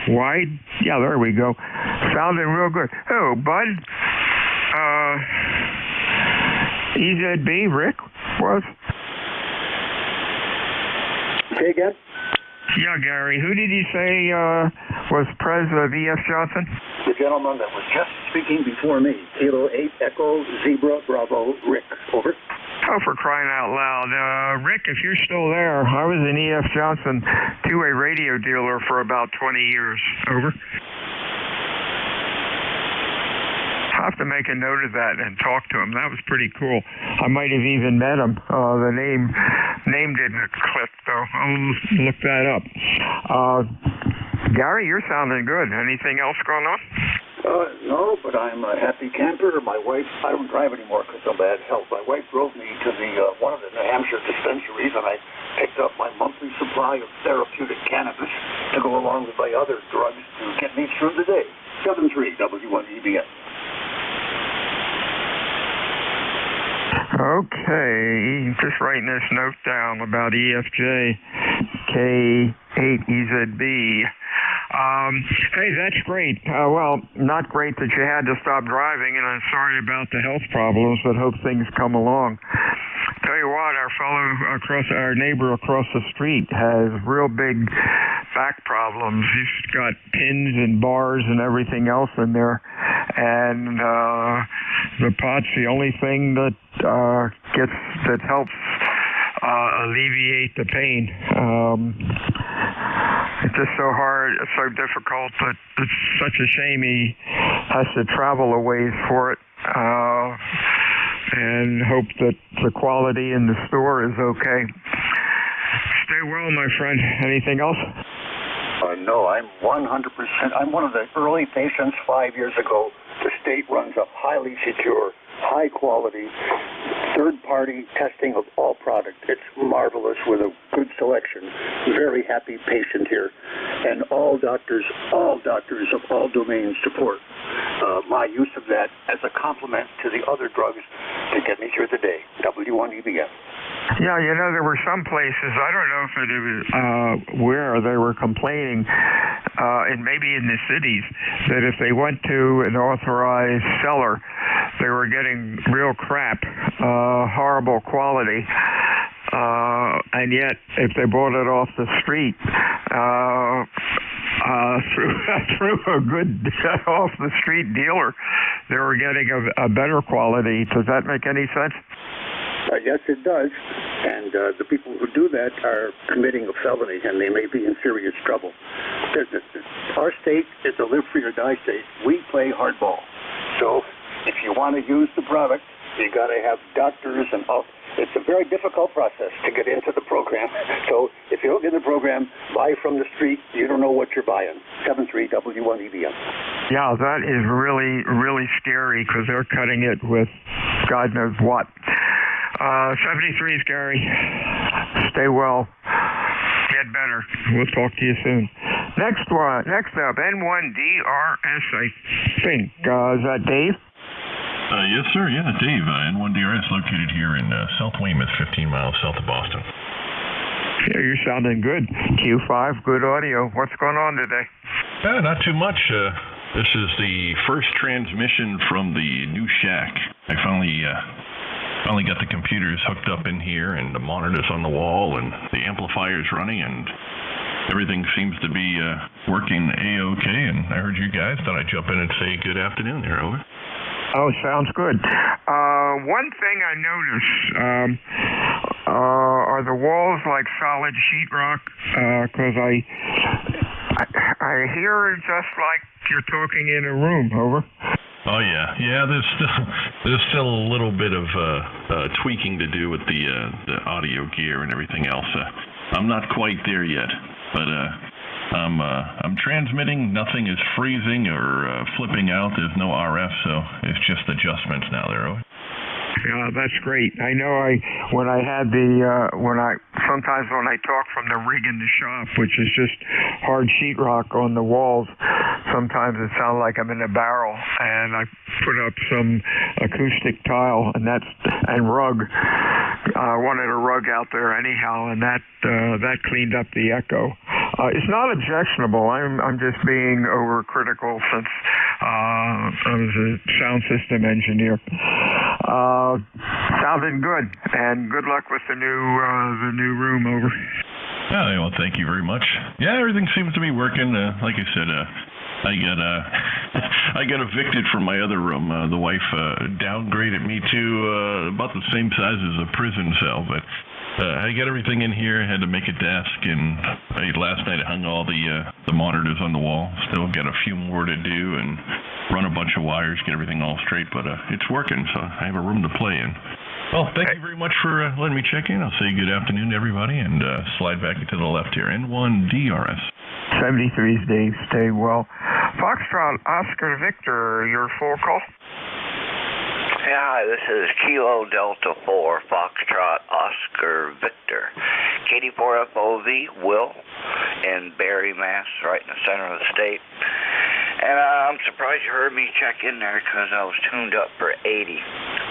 Wide? Yeah, there we go. Sounding real good. Oh, Bud. EZB, Rick, was? Say again? Yeah, Gary. Who did you say was Pres of E.F. Johnson? The gentleman that was just speaking before me, Kilo 8 Echo Zebra Bravo Rick. Over. Oh, for crying out loud. Rick, if you're still there, I was an E.F. Johnson two-way radio dealer for about 20 years. Over. I'll have to make a note of that and talk to him. That was pretty cool. I might have even met him. The name didn't click, though. I'll look that up. Gary, you're sounding good. Anything else going on? No, but I'm a happy camper. My wife, I don't drive anymore because of bad health. My wife drove me to one of the New Hampshire dispensaries, and I picked up my monthly supply of therapeutic cannabis to go along with my other drugs to get me through the day. 73 W1EBN. Okay, just writing this note down about EFJ K8EZB. Hey, that's great. Well, not great that you had to stop driving, and I'm sorry about the health problems, but hope things come along. Tell you what, our neighbor across the street has real big back problems. He's got pins and bars and everything else in there, and the pot's the only thing that helps alleviate the pain. It's just so hard, it's so difficult, but it's such a shame he has to travel a ways for it. And hope that the quality in the store is okay. Stay well, my friend. Anything else? No, I'm 100%. I'm one of the early patients 5 years ago. The state runs a highly secure, high quality, third-party testing of all product. It's marvelous with a good selection. Very happy patient here. And all doctors of all domains support my use of that as a complement to the other drugs to get me through the day. W1EBN. Yeah, there were some places, I don't know if it was where they were complaining, and maybe in the cities, that if they went to an authorized seller, they were getting real crap, horrible quality. And yet, if they bought it off the street, through a good off-the-street dealer, they were getting a better quality. Does that make any sense? Yes, it does. And the people who do that are committing a felony, and they may be in serious trouble. Our state is a live free or die state. We play hardball. So if you want to use the product, you got to have doctors and all. It's a very difficult process to get into the program. So if you don't get in the program, buy from the street. You don't know what you're buying. 73 W1EBN. Yeah, that is really, really scary because they're cutting it with God knows what. 73 is Gary. Stay well. Get better. We'll talk to you soon. Next up, N1DRS, I think. Is that Dave? Yes, sir. Yeah, Dave. N1DRS located here in South Weymouth, 15 miles south of Boston. Yeah, you're sounding good. Q5, good audio. What's going on today? Not too much. This is the first transmission from the new shack. I finally got the computers hooked up in here and the monitors on the wall and the amplifiers running, and everything seems to be working A-OK. And I heard you guys. Thought I'd jump in and say good afternoon there. Over. Oh, sounds good. One thing I noticed, are the walls like solid sheetrock? Because I hear it just like you're talking in a room. Over. Oh yeah. There's still a little bit of tweaking to do with the audio gear and everything else. I'm not quite there yet, but I'm transmitting. Nothing is freezing or flipping out. There's no RF, so it's just adjustments now there. Yeah, that's great. I know sometimes when I talk from the rig in the shop, which is just hard sheetrock on the walls, sometimes it sounds like I'm in a barrel, and I put up some acoustic tile and rug. I wanted a rug out there anyhow, and that cleaned up the echo. It's not objectionable. I'm just being overcritical since I was a sound system engineer. Sounded good, and good luck with the new room. Over. Well, thank you very much. Yeah, everything seems to be working. Like I said, I got evicted from my other room. The wife downgraded me to about the same size as a prison cell, but I got everything in here. I had to make a desk, and last night I hung all the monitors on the wall. Still got a few more to do, and run a bunch of wires, get everything all straight, but it's working, so I have a room to play in. Well, thank you very much for letting me check in. I'll say good afternoon to everybody, and slide back to the left here. N1DRS. 73's Dave. Stay well. Foxtrot Oscar Victor, your full call. Yeah, hi, this is Kilo Delta 4, Foxtrot Oscar Victor. KD4FOV, Will, in Barry, Mass., right in the center of the state. And I'm surprised you heard me check in there because I was tuned up for 80,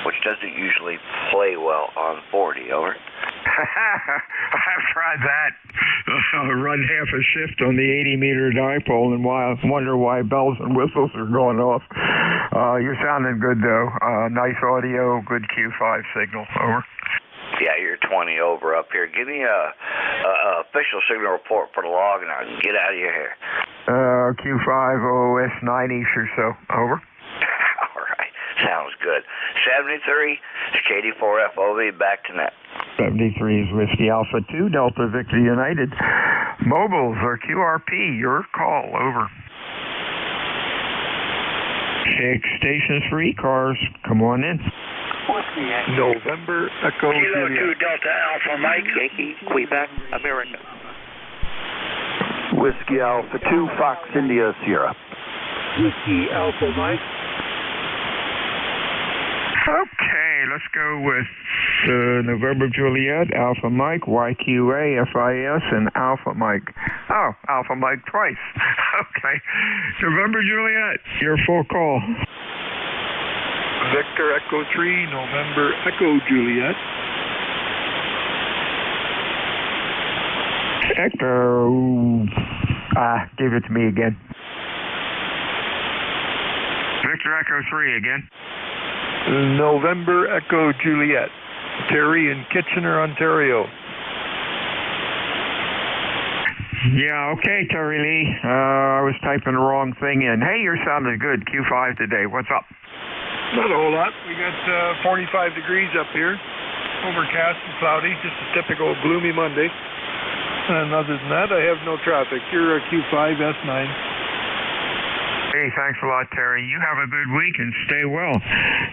which doesn't usually play well on 40, over. I've tried that. Run half a shift on the 80-meter dipole and wonder why bells and whistles are going off. You're sounding good, though. Nice audio, good Q5 signal. Over. Yeah, you're 20 over up here. Give me a official signal report for the log, and I can get out of your hair. Q5 OS 9-ish or so. Over. All right. Sounds good. 73, KD4FOV, back to net. 73 is Whiskey Alpha 2, Delta Victor United. Mobiles or QRP, your call. Over. 6 stations for E-cars. Come on in. November Echo Kilo 2 Delta Alpha Mike. Yankee, Quebec, America. Whiskey Alpha 2, Fox India Sierra. Whiskey Alpha Mike. Okay, let's go with November Juliet, Alpha Mike, YQA, FIS, and Alpha Mike. Oh, Alpha Mike twice. Okay. November Juliet, your full call. Victor Echo 3, November Echo Juliet. Echo. Give it to me again. Victor Echo 3 again. November Echo Juliet. Terry in Kitchener, Ontario. Yeah, okay, Terry Lee. I was typing the wrong thing in. Hey, you're sounding good. Q5 today. What's up? Not a whole lot. We got 45 degrees up here. Overcast and cloudy. Just a typical gloomy Monday. And other than that, I have no traffic. You're a Q5 S9. Hey, thanks a lot, Terry. You have a good week and stay well.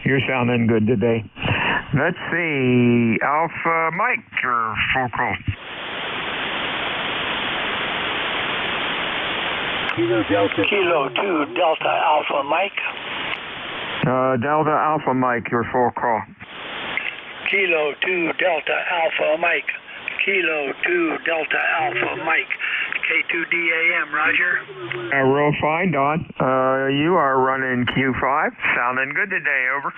You're sounding good today. Let's see. Alpha Mike, your full call. Kilo 2 Delta Alpha Mike. Delta Alpha Mike, your full call. Kilo 2 Delta Alpha Mike. Kilo 2 Delta Alpha Mike. K2DAM, Roger. Real fine, Don. You are running Q5. Sounding good today, over.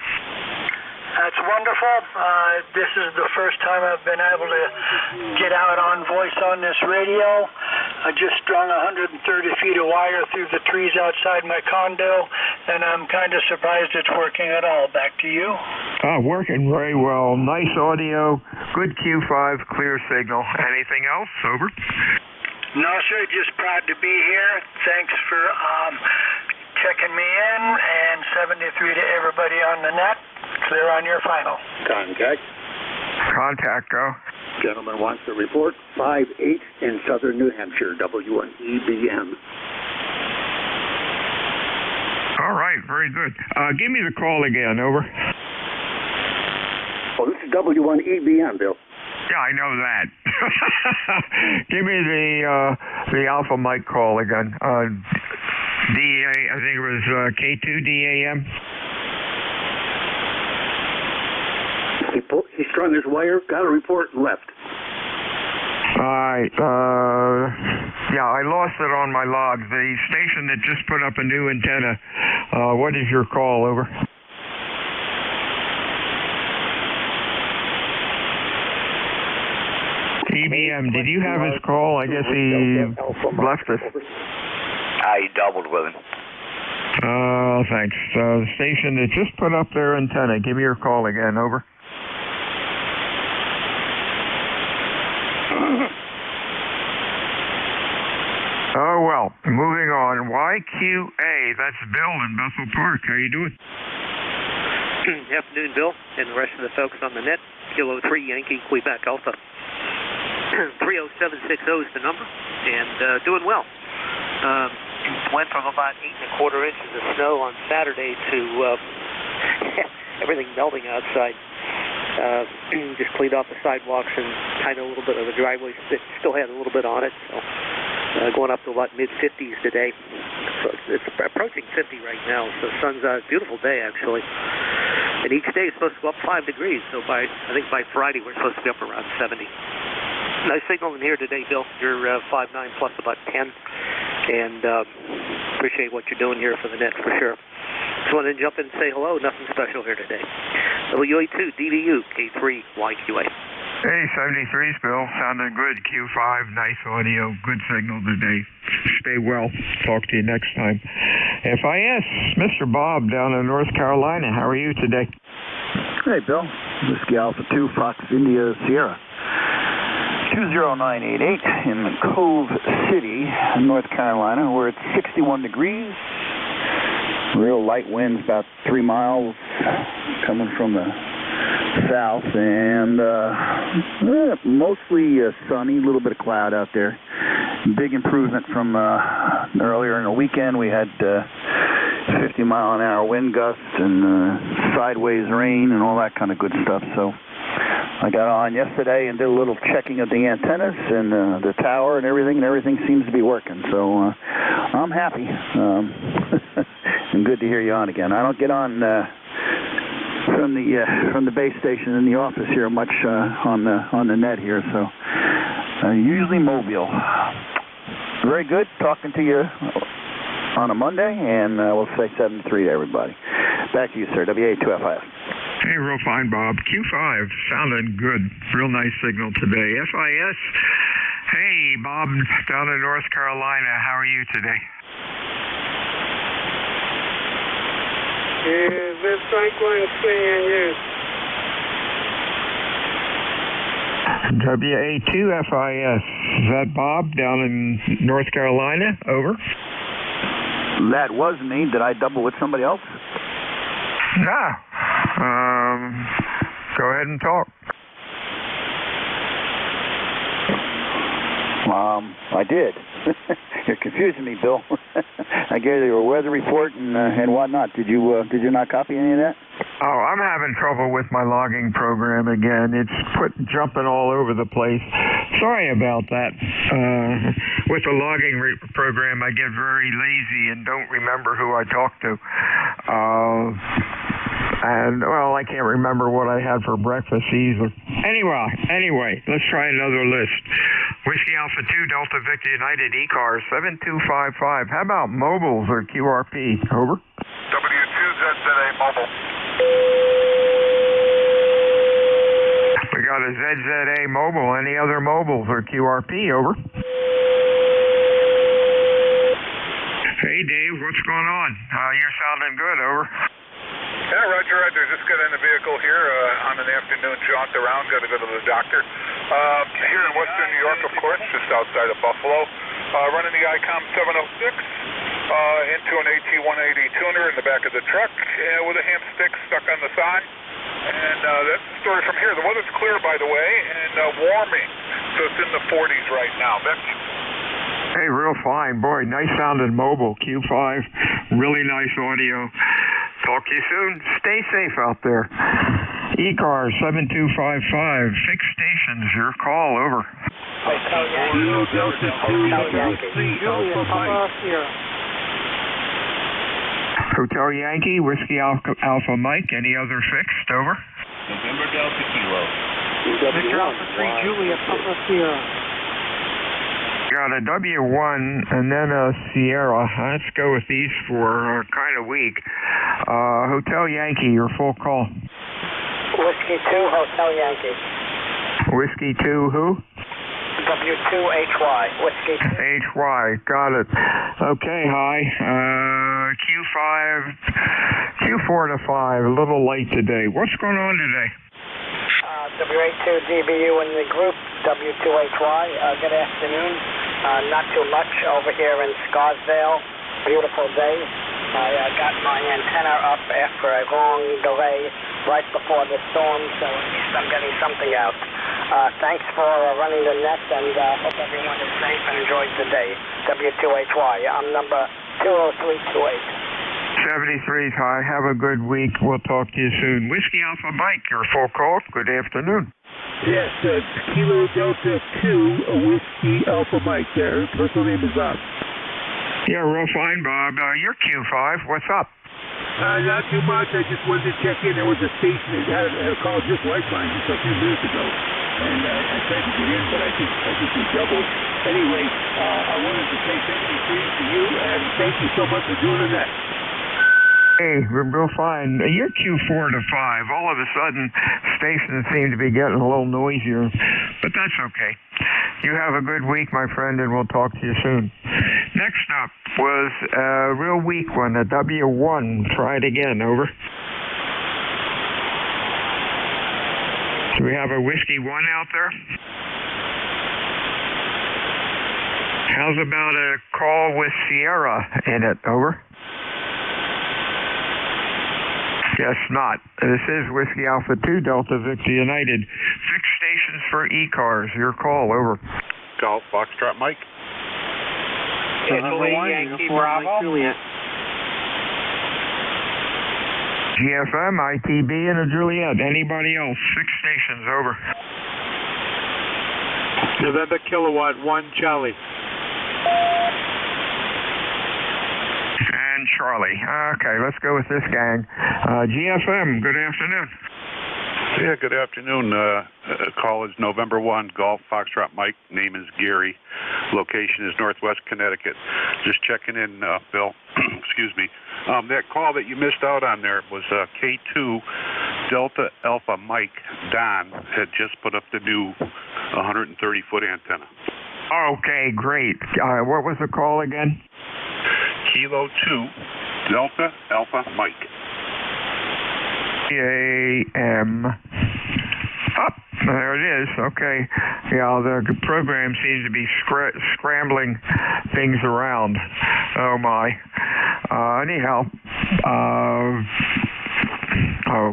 That's wonderful. This is the first time I've been able to get out on voice on this radio. I just strung 130 feet of wire through the trees outside my condo, and I'm kind of surprised it's working at all. Back to you. Working very well. Nice audio, good Q5, clear signal. Anything else? Over. No, sir. Just proud to be here. Thanks for checking me in, and 73 to everybody on the net. Clear on your final. Contact, go. Gentleman wants to report 5-8 in southern New Hampshire, W1EBM. All right, very good. Give me the call again, over. Oh, this is W1EBM, Bill. Yeah, I know that. Give me the Alpha Mike call again. DA, I think it was K2DAM. He strung his wire, got a report, and left. Alright, yeah, I lost it on my log. The station that just put up a new antenna. What is your call, over? EBM, did you have his call? I guess he left us. I doubled with him. Thanks. The station that just put up their antenna. Give me your call again, over. YQA. That's Bill in Bethel Park. How you doing? Afternoon, Bill, and the rest of the folks on the net. Kilo 3 Yankee Quebec Alpha. 30760 is the number, and doing well. Went from about 8¼ inches of snow on Saturday to everything melting outside. Just cleaned off the sidewalks and kind of a little bit of the driveway. Still had a little bit on it, so going up to about mid-50s today. So it's approaching 50 right now. So the sun's out. Beautiful day, actually. And each day is supposed to go up 5 degrees. So I think by Friday we're supposed to be up around 70. Nice signal in here today, Bill. You're 5'9" plus about 10, and appreciate what you're doing here for the net for sure. Just wanted to jump in and say hello. Nothing special here today. WA2 DVU K3 YQA. Hey, 73's Bill. Sounding good. Q5, nice audio, good signal today. Stay well. Talk to you next time. FIS, Mr. Bob down in North Carolina. How are you today? Hey, Bill. Whiskey Alpha 2, Fox India Sierra. 20988 in Cove City, North Carolina, where it's 61 degrees. Real light winds, about 3 miles coming from the south, and mostly sunny, a little bit of cloud out there. Big improvement from earlier in the weekend. We had 50-mile-an-hour wind gusts and sideways rain and all that kind of good stuff. So I got on yesterday and did a little checking of the antennas and the tower and everything seems to be working. So I'm happy. And good to hear you on again. I don't get on from the base station in the office here much on the net here, so usually mobile. Very good talking to you on a Monday, and we'll say 7-3 to everybody. Back to you, sir. WA2FIS. Hey, real fine, Bob. Q5, sounding good. Real nice signal today. FIS, hey, Bob, down in North Carolina. How are you today? Is this Franklin seeing you? WA2FIS. Is that Bob down in North Carolina? Over. That was me. Did I double with somebody else? No. Go ahead and talk. I did. You're confusing me, Bill. I gave you a weather report and whatnot. Did you not copy any of that? Oh, I'm having trouble with my logging program again. It's jumping all over the place. Sorry about that. With the logging program, I get very lazy and don't remember who I talked to. And, well, I can't remember what I had for breakfast either. Anyway, let's try another list. Whiskey Alpha 2, Delta Victor United, ECAR 7255. How about mobiles or QRP? Over. W2ZZA mobile. We got a ZZA mobile. Any other mobiles or QRP? Over. Hey, Dave, what's going on? You're sounding good. Over. Yeah, Roger. Just got in the vehicle here on an afternoon jaunt around. Got to go to the doctor. Here in western New York, of course, just outside of Buffalo. Running the ICOM 706 into an AT-180 tuner in the back of the truck with a ham stick stuck on the side. And that's the story from here. The weather's clear, by the way, and warming. So it's in the 40s right now. Hey, real fine. Boy, nice sounding mobile. Q5, really nice audio. Talk to you soon. Stay safe out there. ECAR 7255, fixed stations, your call, over. Hotel Yankee, Whiskey Alpha Mike, any other fixed, over? November Delta Kilo. Victor Alpha 3 Juliet Papa Sierra. Got a W1 and then a Sierra. Let's go with these four. Kind of weak. Hotel Yankee, your full call. Whiskey 2 Hotel Yankee. Whiskey 2 who? W2HY. Whiskey 2. HY, got it. Okay, hi. Q4 to 5, a little late today. What's going on today? WA2 DBU in the group, W2HY. Good afternoon. Not too much over here in Scarsdale. beautiful day. I got my antenna up after a long delay right before the storm, so at least I'm getting something out. Thanks for running the net, and hope everyone is safe and enjoys the day. W2HY. I'm number 20328. 73's high. Have a good week. We'll talk to you soon. Whiskey Alpha Mike, your full call. Good afternoon. Yes, Kilo Delta 2, Whiskey Alpha Mike there. Personal name is Bob. Yeah, real fine, Bob. You're Q5. What's up? Not too much. I just wanted to check in. There was a station that had a call just like mine just a few minutes ago. And I tried to get in, but I think we doubled. Anyway, I wanted to say 73 to you, and thank you so much for doing that. Hey, we're real fine. You're Q4 to 5. All of a sudden, stations seem to be getting a little noisier, but that's okay. You have a good week, my friend, and we'll talk to you soon. Next up was a real weak one, a W1. Try it again, over. Do we have a Whiskey 1 out there? How's about a call with Sierra in it, over? Guess not. This is Whiskey Alpha 2 Delta Victor United. 6 stations for E-cars. Your call, over. Golf Foxtrot Mike. Italy, Yankee Bravo. Juliet. GFM, ITB, and a Juliet. Anybody else? 6 stations, over. November Kilowatt 1 Charlie. And Charlie. Okay, let's go with this gang. GFM, good afternoon. Yeah, good afternoon. Call is November 1, Golf Foxtrot Mike. Name is Gary. Location is Northwest Connecticut. Just checking in, Bill. Excuse me. That call that you missed out on there was K2 Delta Alpha Mike. Don had just put up the new 130-foot antenna. Okay, great. What was the call again? Kilo 2 Delta Alpha Mike. AM. Up. There it is. Okay. Yeah, the program seems to be scrambling things around. Oh, my. Anyhow.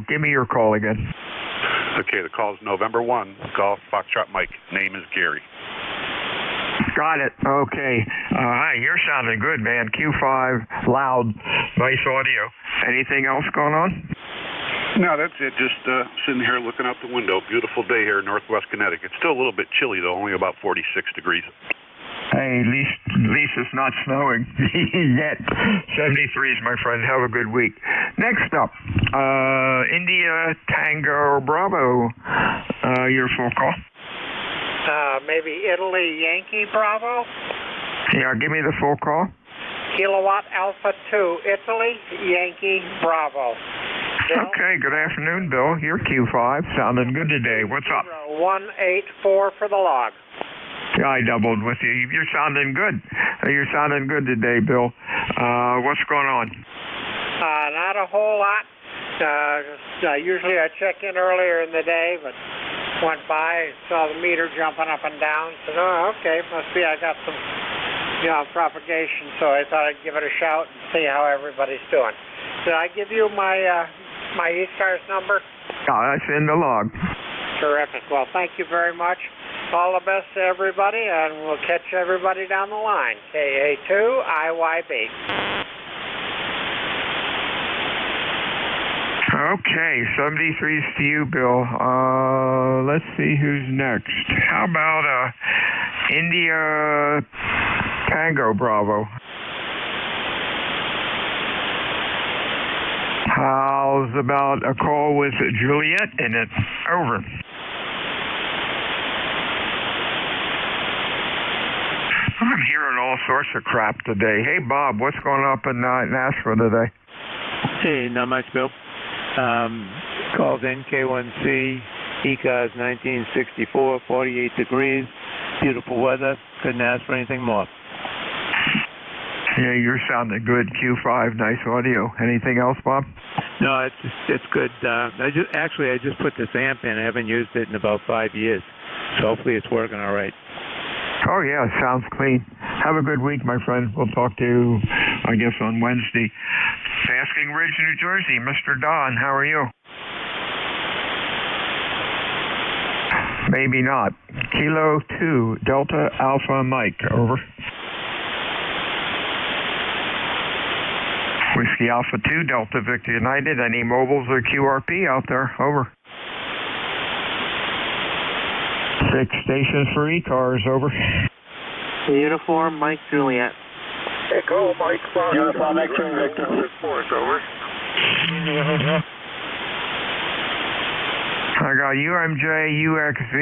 Give me your call again. Okay, the call is November 1, Golf Foxtrot Mike. Name is Gary. Got it. Okay. Hi, you're sounding good, man. Q5, loud, nice audio. Anything else going on? No, that's it. Just sitting here looking out the window. Beautiful day here in Northwest Connecticut. Still a little bit chilly, though, only about 46 degrees. Hey, at least it's not snowing yet. 73s, my friend. Have a good week. Next up, India Tango Bravo. Your full call. Maybe Italy, Yankee, Bravo. Yeah, give me the full call. Kilowatt Alpha 2, Italy, Yankee, Bravo. Bill? Okay, good afternoon, Bill. You're Q5. Sounding good today. What's up? 184 for the log. Yeah, I doubled with you. You're sounding good. You're sounding good today, Bill. What's going on? Not a whole lot. Usually I check in earlier in the day, but went by, saw the meter jumping up and down, said, oh, okay, must be I got some, propagation, so I thought I'd give it a shout and see how everybody's doing. Did I give you my E-Stars number? Oh, that's in the log. Terrific. Well, thank you very much. All the best to everybody, and we'll catch everybody down the line. KA2 IYB. Okay, 73's to you, Bill. Let's see who's next. How about India Tango Bravo? How's about a call with Juliet in it? Over. I'm hearing all sorts of crap today. Hey, Bob, what's going up in Nashville today? Hey, not much, Bill. Called NK1C, ECAS 1964, 48 degrees, beautiful weather. Couldn't ask for anything more. Yeah, you're sounding good. Q5, nice audio. Anything else, Bob? No, it's good. I just put this amp in. I haven't used it in about 5 years, so hopefully it's working all right. Oh, yeah, sounds clean. Have a good week, my friend. We'll talk to you I guess, on Wednesday. Basking Ridge, New Jersey. Mr. Don, how are you? Maybe not. Kilo 2, Delta Alpha Mike, over. Whiskey Alpha 2, Delta Victor United. Any mobiles or QRP out there? Over. 6 stations for E-cars, over. Uniform Mike Juliet. Echo Mike Fox. Uniform X-ray Victor. Over. I got UMJ, UXV,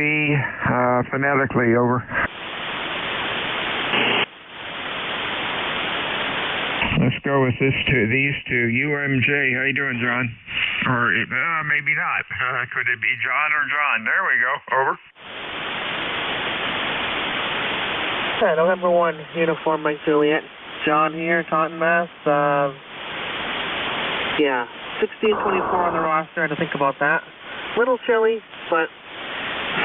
phonetically, over. Let's go with these two. UMJ, how you doing, John? Or maybe not. Could it be John or John? There we go. Over. November 1, Uniform Mike Juliet. John here, Taunton, Mass. 16-24 on the roster. I had to think about that. Little chilly, but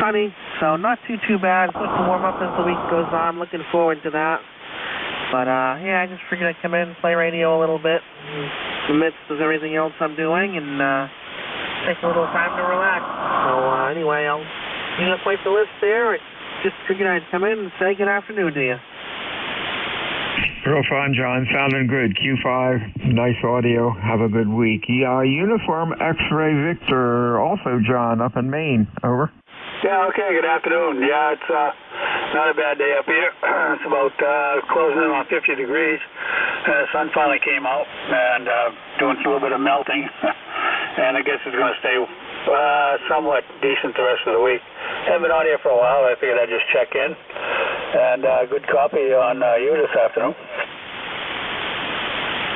sunny, so not too bad. It's supposed to warm up as the week goes on. I'm looking forward to that. But I just figured I'd come in, play radio a little bit in the midst of everything else I'm doing, and take a little time to relax. So anyway, I'll wipe the list there. I just figured I'd come in and say good afternoon to you. Real fun, John. Sounding good. Q5, nice audio. Have a good week. Uniform X-Ray Victor, also John, up in Maine. Over. Yeah, okay, good afternoon. Yeah, it's not a bad day up here. It's about closing in on 50 degrees. The sun finally came out and doing a little bit of melting. And I guess it's going to stay somewhat decent the rest of the week. Haven't been on here for a while. I figured I'd just check in. And good copy on you this afternoon.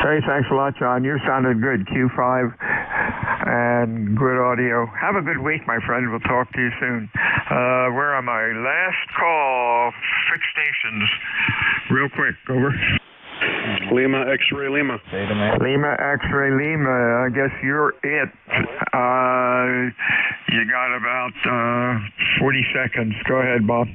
Hey, thanks a lot, John. You sounded good. Q5 and good audio. Have a good week, my friend. We'll talk to you soon. Where am I? Last call. 6 stations. Real quick. Over. Lima X-ray Lima. Lima X-ray Lima. I guess you're it. You got about 40 seconds. Go ahead, Bob.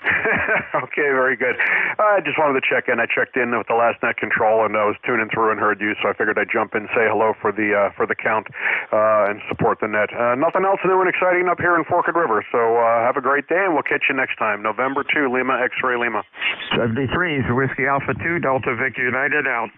Okay, very good. I just wanted to check in. I checked in with the last net control, and I was tuning through and heard you, so I figured I'd jump in and say hello for the count and support the net. Nothing else new and exciting up here in Forked River, so have a great day, and we'll catch you next time. November 2, Lima X-ray Lima. 73 is Whiskey Alpha 2, Delta Victor United out.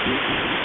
Thank you.